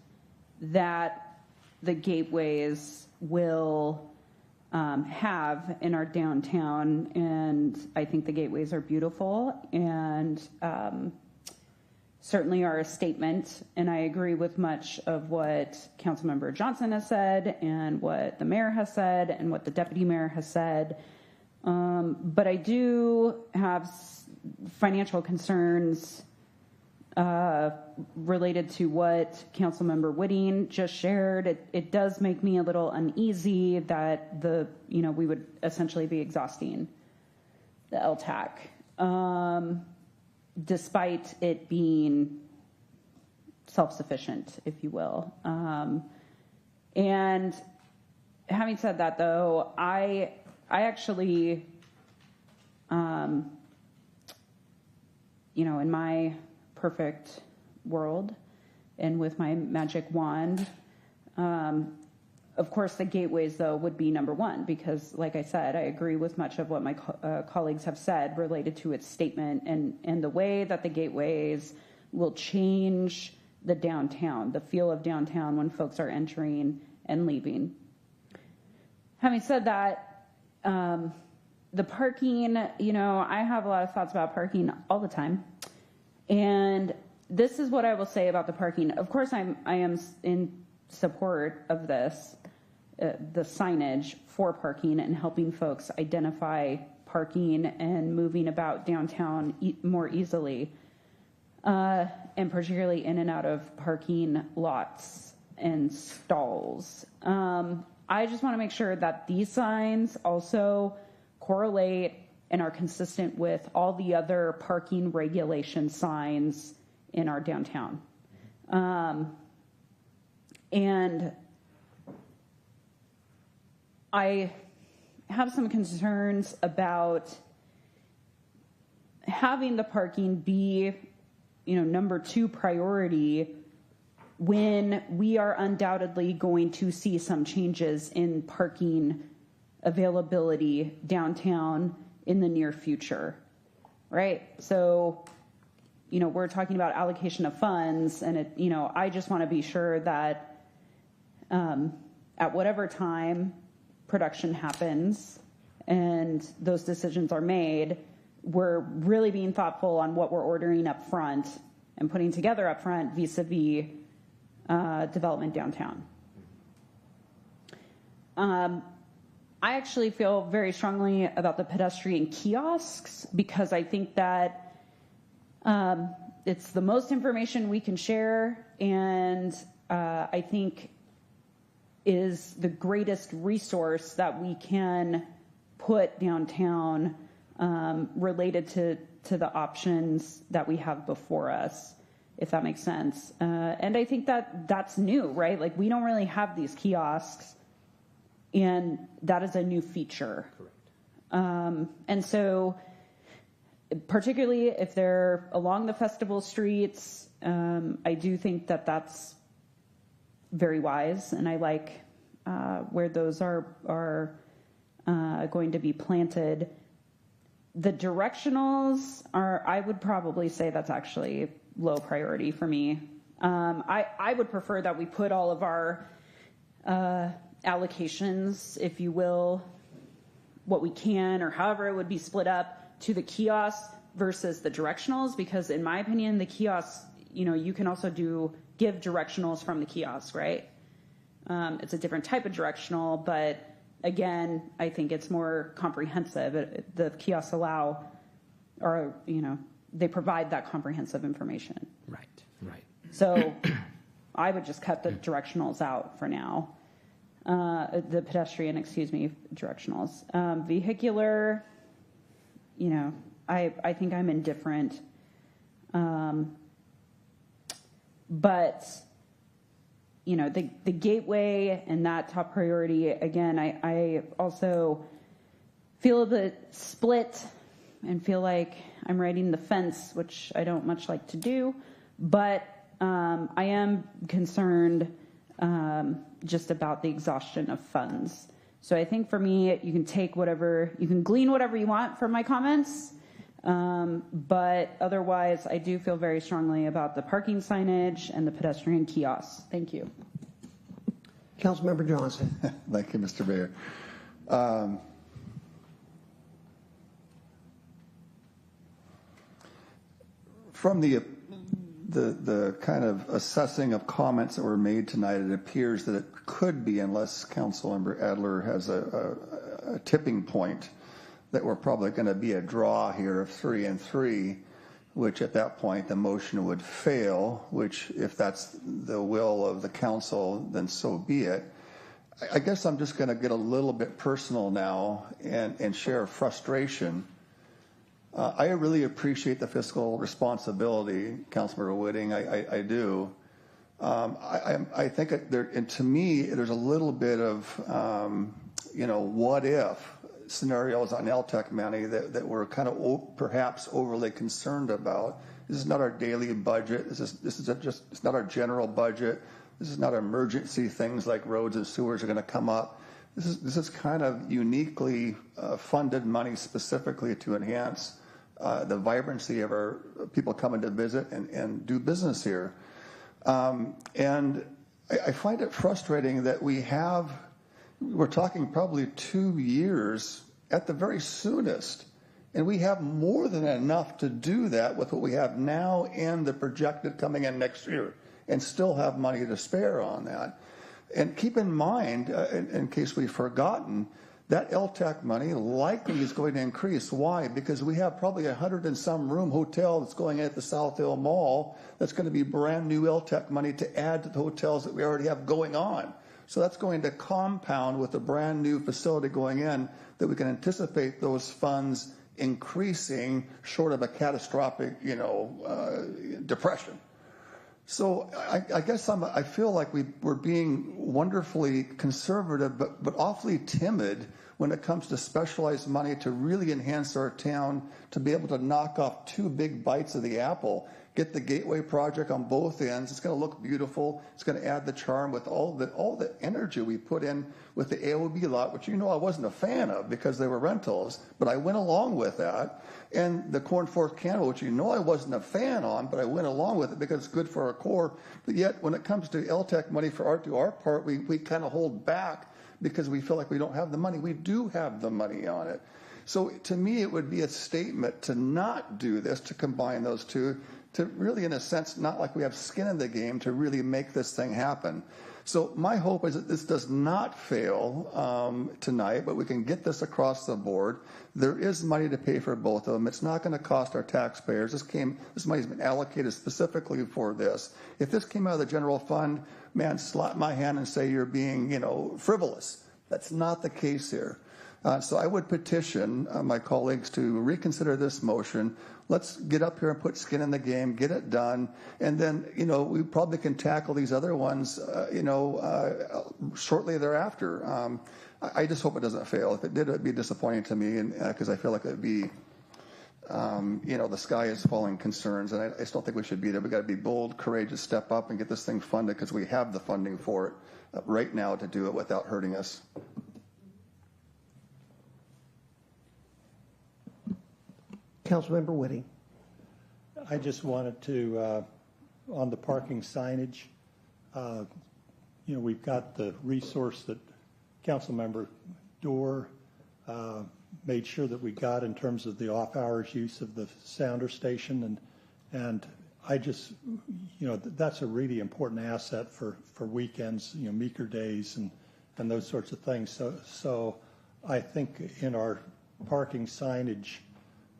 that the gateways will have in our downtown, and I think the gateways are beautiful and certainly are a statement, and I agree with much of what Councilmember Johnson has said and what the mayor has said and what the deputy mayor has said. But I do have financial concerns related to what Councilmember Whitting just shared. It does make me a little uneasy that we would essentially be exhausting the LTAC. Despite it being self-sufficient, if you will. And having said that, though, I actually, in my perfect world and with my magic wand, of course, the gateways, though, would be number one because, like I said, I agree with much of what my colleagues have said related to its statement and the way that the gateways will change the downtown, the feel of downtown when folks are entering and leaving. Having said that, the parking, I have a lot of thoughts about parking all the time. And this is what I will say about the parking. Of course, I am in support of this. The signage for parking and helping folks identify parking and moving about downtown more easily, and particularly in and out of parking lots and stalls. I just want to make sure that these signs also correlate and are consistent with all the other parking regulation signs in our downtown. And I have some concerns about having the parking be number 2 priority when we are undoubtedly going to see some changes in parking availability downtown in the near future, right? So, we're talking about allocation of funds, and I just want to be sure that at whatever time production happens and those decisions are made, we're really being thoughtful on what we're ordering up front and putting together up front vis-a-vis development downtown. I actually feel very strongly about the pedestrian kiosks because I think that it's the most information we can share, and I think is the greatest resource that we can put downtown related to the options that we have before us, if that makes sense. And I think that that's new, right? Like, we don't really have these kiosks, and that is a new feature. Correct. And so, particularly if they're along the festival streets, I do think that that's very wise, and I like where those are going to be planted. The directionals I would probably say that's actually low priority for me. I would prefer that we put all of our allocations, if you will, what we can, or however it would be split up, to the kiosks versus the directionals, because in my opinion, the kiosks, you can also give directionals from the kiosk, right? It's a different type of directional, but again, I think it's more comprehensive. The kiosks they provide that comprehensive information. Right. So I would just cut the directionals out for now. The pedestrian, directionals. Vehicular, I think I'm indifferent. But, the gateway and that top priority, again, I also feel a bit split and feel like I'm riding the fence, which I don't much like to do. But I am concerned just about the exhaustion of funds. So I think for me, you can glean whatever you want from my comments. But otherwise, I do feel very strongly about the parking signage and the pedestrian kiosks. Thank you. Councilmember Johnson. Thank you, Mr. Mayor. From the kind of assessing of comments that were made tonight, it appears that it could be, unless Councilmember Adler has a tipping point, that we're probably going to be a draw here of 3-3, which at that point the motion would fail, which if that's the will of the council, then so be it. I guess I'm just going to get a little bit personal now and share frustration. I really appreciate the fiscal responsibility, Councilmember Whitting. I do. I think and to me, there's a little bit of, what if scenarios on LTEC money that we're kind of perhaps overly concerned about. This is not our daily budget. It's not our general budget. This is not emergency things like roads and sewers are going to come up. This is kind of uniquely funded money specifically to enhance the vibrancy of our people coming to visit and do business here. And I find it frustrating that we're talking probably 2 years at the very soonest, and we have more than enough to do that with what we have now and the projected coming in next year, and still have money to spare on that. And keep in mind, in case we've forgotten, that LTAC money likely is going to increase. Why? Because we have probably 100 and some room hotel that's going at the South Hill Mall that's going to be brand new LTAC money to add to the hotels that we already have going on. So that's going to compound with a brand new facility going in that we can anticipate those funds increasing short of a catastrophic, depression. So I guess I feel like we're being wonderfully conservative, but awfully timid when it comes to specialized money to really enhance our town, to be able to knock off 2 big bites of the apple, get the Gateway project on both ends. It's going to look beautiful. It's going to add the charm with all the energy we put in with the AOB lot, which I wasn't a fan of because they were rentals, but I went along with that. And the Corn Fork Canal, which I wasn't a fan on, but I went along with it because it's good for our core. But yet, when it comes to LTAC money for our part, we kind of hold back because we feel like we don't have the money. We do have the money on it. So to me, it would be a statement to not do this, to combine those two, to really, in a sense, not like we have skin in the game, to really make this thing happen. So my hope is that this does not fail tonight, but we can get this across the board. There is money to pay for both of them. It's not going to cost our taxpayers. This money's been allocated specifically for this. If this came out of the general fund, man, slap my hand and say you're being, frivolous. That's not the case here. So I would petition my colleagues to reconsider this motion. Let's get up here and put skin in the game, get it done, and then, we probably can tackle these other ones, shortly thereafter. I just hope it doesn't fail. If it did, it would be disappointing to me, and because I feel like it would be, the sky is falling concerns, and I just don't think we should be there. We've got to be bold, courageous, step up and get this thing funded because we have the funding for it right now to do it without hurting us. Councilmember Whitting. I just wanted to, on the parking signage, we've got the resource that Councilmember Dorr made sure that we got in terms of the off-hours use of the sounder station, and I just, that's a really important asset for weekends, meeker days and those sorts of things. So I think in our parking signage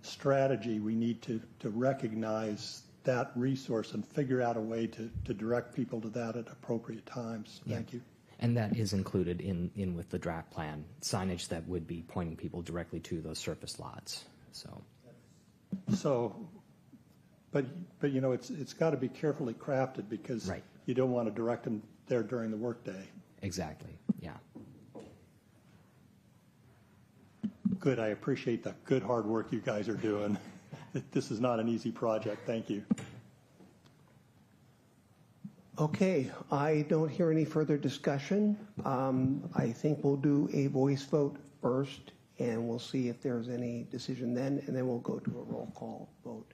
strategy, we need to recognize that resource and figure out a way to direct people to that at appropriate times. Thank you. And that is included in with the draft plan, signage that would be pointing people directly to those surface lots. But it's got to be carefully crafted because you don't want to direct them there during the workday. Exactly. Yeah. Good. I appreciate the good hard work you guys are doing. This is not an easy project. Thank you. Okay, I don't hear any further discussion. I think we'll do a voice vote first, and we'll see if there's any decision then, and then we'll go to a roll call vote.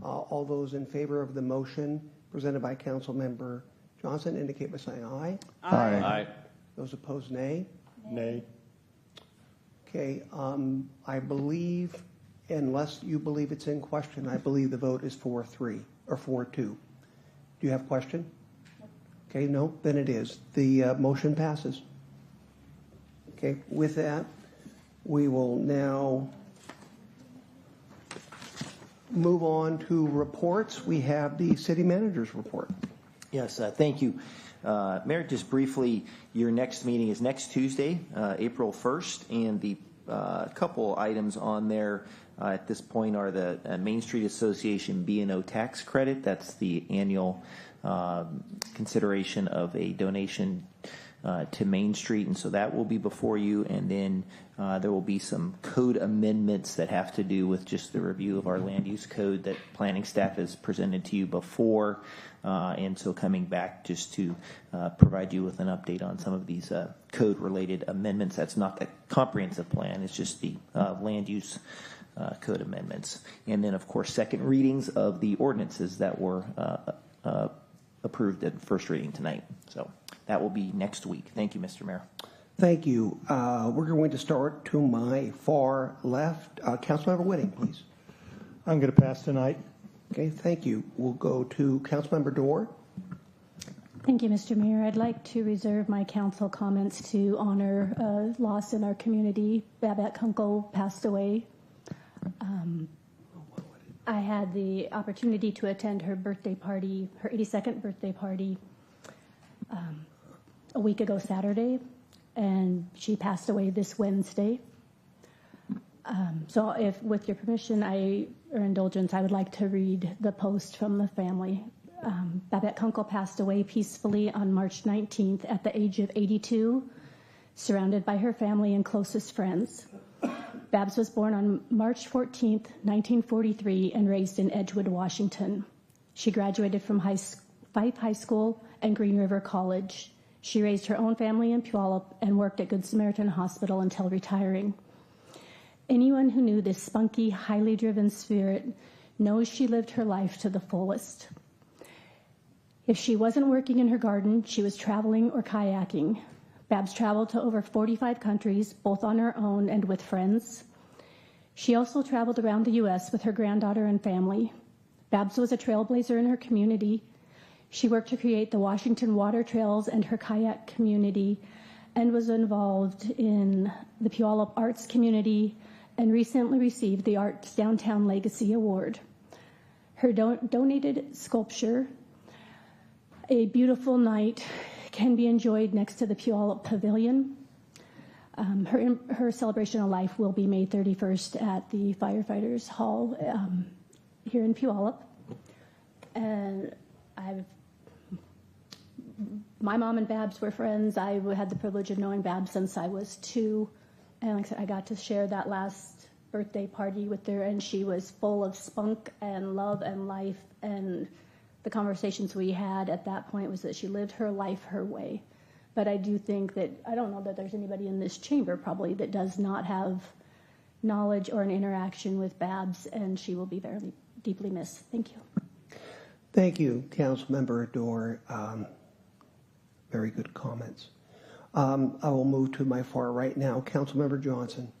All those in favor of the motion presented by Councilmember Johnson indicate by saying aye. Aye. Aye. Those opposed, nay. Nay. Okay, I believe, unless you believe it's in question, I believe the vote is 4-3 or 4-2. Do you have a question? Okay, no, then it is. The motion passes. Okay, with that, we will now move on to reports. We have the city manager's report. Yes, thank you. Mayor, just briefly, your next meeting is next Tuesday, April 1st, and the couple items on there at this point are the Main Street Association B&O tax credit. That's the annual consideration of a donation to Main Street, and so that will be before you, and then there will be some code amendments that have to do with just the review of our land use code that planning staff has presented to you before, and so coming back just to provide you with an update on some of these code related amendments. That's not the comprehensive plan, it's just the land use code amendments, and then of course second readings of the ordinances that were approved at first reading tonight. So that will be next week. Thank you, Mr. Mayor. Thank you. We're going to start to my far left. Councilmember Whitting, please. I'm going to pass tonight. Okay, thank you. We'll go to Councilmember Dorr. Thank you, Mr. Mayor. I'd like to reserve my council comments to honor a loss in our community. Babette Kunkel passed away. I had the opportunity to attend her birthday party, her 82nd birthday party, a week ago Saturday, and she passed away this Wednesday. So if, with your permission or indulgence, I would like to read the post from the family. Babette Kunkel passed away peacefully on March 19th at the age of 82. surrounded by her family and closest friends. Babs was born on March 14th, 1943, and raised in Edgewood, Washington. She graduated from Fife High School and Green River College. She raised her own family in Puyallup and worked at Good Samaritan Hospital until retiring. Anyone who knew this spunky, highly driven spirit knows she lived her life to the fullest. If she wasn't working in her garden, she was traveling or kayaking. Babs traveled to over 45 countries, both on her own and with friends. She also traveled around the U.S. with her granddaughter and family. Babs was a trailblazer in her community. She worked to create the Washington Water Trails and her kayak community, and was involved in the Puyallup arts community, and recently received the Arts Downtown Legacy Award. Her donated sculpture, A Beautiful Night, can be enjoyed next to the Puyallup Pavilion. Her celebration of life will be May 31st at the Firefighters Hall here in Puyallup. And my mom and Babs were friends. I had the privilege of knowing Babs since I was 2. And like I said, I got to share that last birthday party with her, and she was full of spunk and love and life. And the conversations we had at that point was that she lived her life her way. But I do think that, I don't know that there's anybody in this chamber probably that does not have knowledge or an interaction with Babs, and she will be very deeply missed. Thank you. Thank you, Councilmember Dorr. Very good comments. I will move to my far right now. Councilmember Johnson.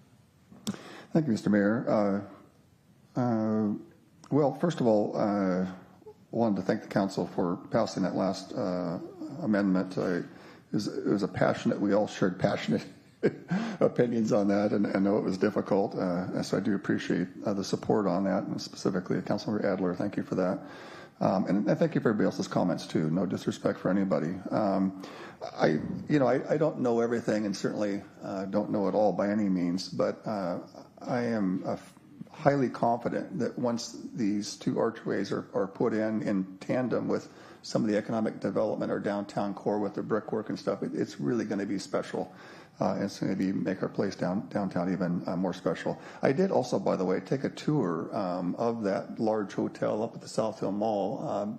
Thank you, Mr. Mayor. Well, first of all, I wanted to thank the council for passing that last amendment. It was a passionate, we all shared passionate opinions on that, and I know it was difficult. So I do appreciate the support on that, and specifically Councilmember Adler. Thank you for that. And thank you for everybody else's comments too. No disrespect for anybody. I don't know everything, and certainly don't know it all by any means, but I am highly confident that once these 2 archways are put in tandem with some of the economic development or downtown core with the brickwork and stuff, it's really going to be special. It's going to make our place downtown even more special. I did also, by the way, take a tour of that large hotel up at the South Hill Mall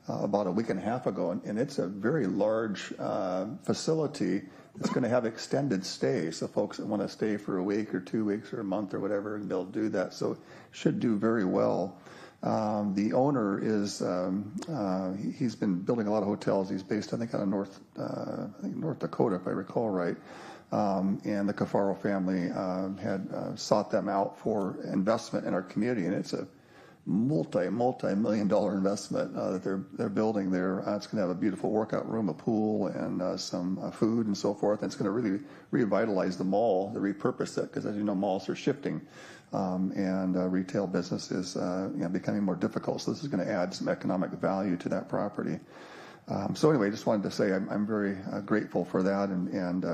about a week and a half ago, and it's a very large facility. It's going to have extended stay, so folks that want to stay for a week or 2 weeks or a month or whatever, they'll do that. So it should do very well. The owner is he's been building a lot of hotels. He's based, I think, out of North Dakota, if I recall right. And the Cafaro family had sought them out for investment in our community, and it's a multi-million-dollar investment that they're building there. It's going to have a beautiful workout room, a pool, and some food and so forth. And it's going to really revitalize the mall, to repurpose it, because as you know, malls are shifting, and retail business is becoming more difficult. So this is going to add some economic value to that property. So anyway, just wanted to say I'm very grateful for that, and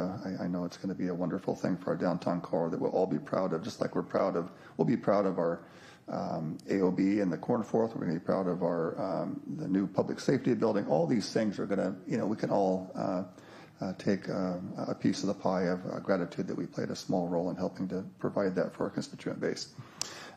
I know it's going to be a wonderful thing for our downtown core that we'll all be proud of, just like we'll be proud of our AOB and the Cornforth. We're going to be proud of our the new public safety building. All these things are going to, we can all take a piece of the pie of gratitude that we played a small role in helping to provide that for our constituent base.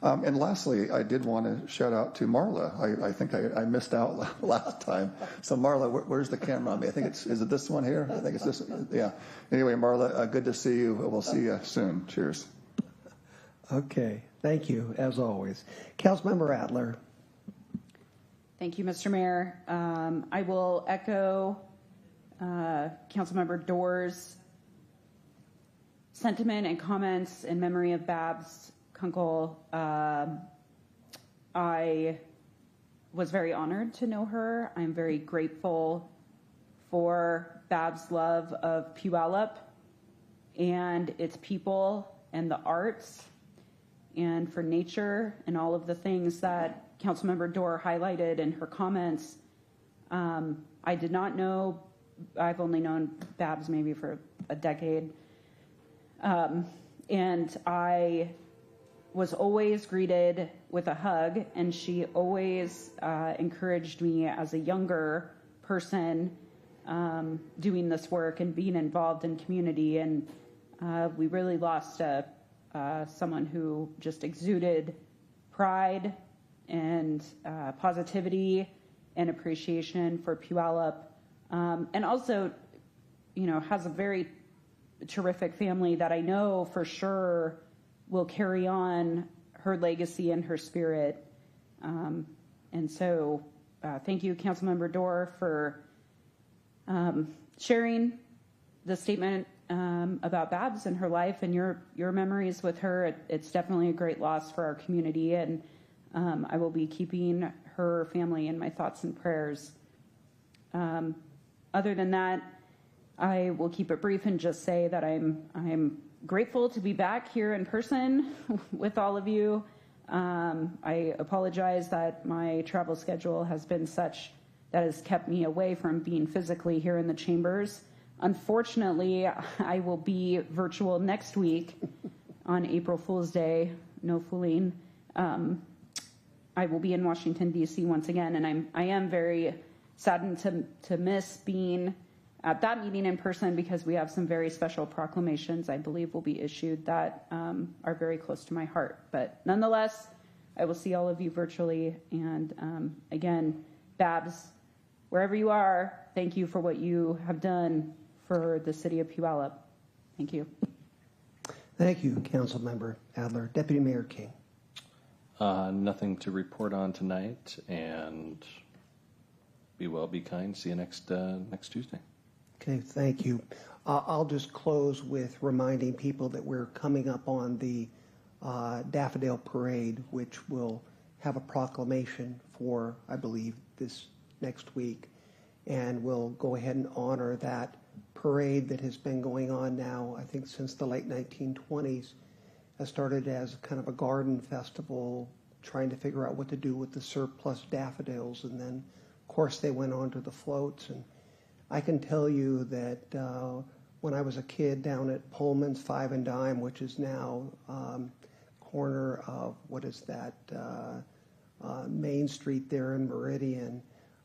And lastly, I did want to shout out to Marla. I think I missed out last time. So Marla, where's the camera on me? I think is it this one here? I think it's this one. Yeah. Anyway, Marla, good to see you. We'll see you soon. Cheers. Okay. Thank you, as always. Councilmember Adler. Thank you, Mr. Mayor. I will echo Councilmember Dorr's sentiment and comments in memory of Babs Kunkel. I was very honored to know her. I'm very grateful for Babs' love of Puyallup and its people and the arts, and for nature and all of the things that Councilmember Dorr highlighted in her comments. I did not know, I've only known Babs maybe for a decade, and I was always greeted with a hug, and she always encouraged me as a younger person doing this work and being involved in community. And we really lost someone who just exuded pride and positivity and appreciation for Puyallup, and also, has a very terrific family that I know for sure will carry on her legacy and her spirit. And so thank you, Councilmember Dorr, for sharing the statement about Babs and her life and your memories with her. It's definitely a great loss for our community, and I will be keeping her family in my thoughts and prayers. Other than that, I will keep it brief and just say that I'm grateful to be back here in person with all of you. I apologize that my travel schedule has been such that has kept me away from being physically here in the chambers. Unfortunately, I will be virtual next week on April Fool's Day. No fooling. I will be in Washington, D.C. once again, and I am very saddened to miss being at that meeting in person, because we have some very special proclamations I believe will be issued that are very close to my heart. But nonetheless, I will see all of you virtually. And again, Babs, wherever you are, thank you for what you have done for the city of Puyallup. Thank you. Thank you, Councilmember Adler. Deputy Mayor King. Nothing to report on tonight, and be well, be kind. See you next Tuesday. Okay, thank you. I'll just close with reminding people that we're coming up on the Daffodil Parade, which will have a proclamation for, I believe, this next week. And we'll go ahead and honor that parade that has been going on now, I think, since the late 1920s. It started as kind of a garden festival, trying to figure out what to do with the surplus daffodils. And then, of course, they went on to the floats. And I can tell you that when I was a kid down at Pullman's Five and Dime, which is now corner of, what is that, Main Street there in Meridian,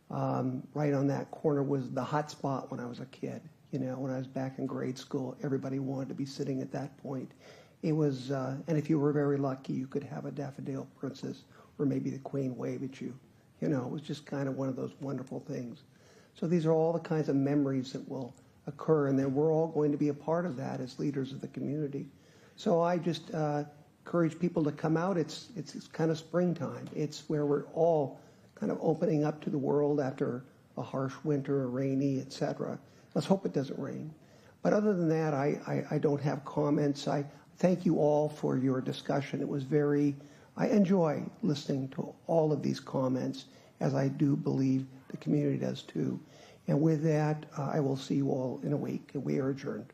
right on that corner was the hot spot when I was a kid. When I was back in grade school, everybody wanted to be sitting at that point. It was, and if you were very lucky, you could have a daffodil princess or maybe the queen wave at you. It was just kind of one of those wonderful things. So these are all the kinds of memories that will occur, and then we're all going to be a part of that as leaders of the community. So I just encourage people to come out. It's kind of springtime. It's where we're all kind of opening up to the world after a harsh winter, a rainy, etc. Let's hope it doesn't rain. But other than that, I don't have comments. I thank you all for your discussion. It was I enjoy listening to all of these comments, as I do believe the community does too. And with that, I will see you all in a week, and we are adjourned.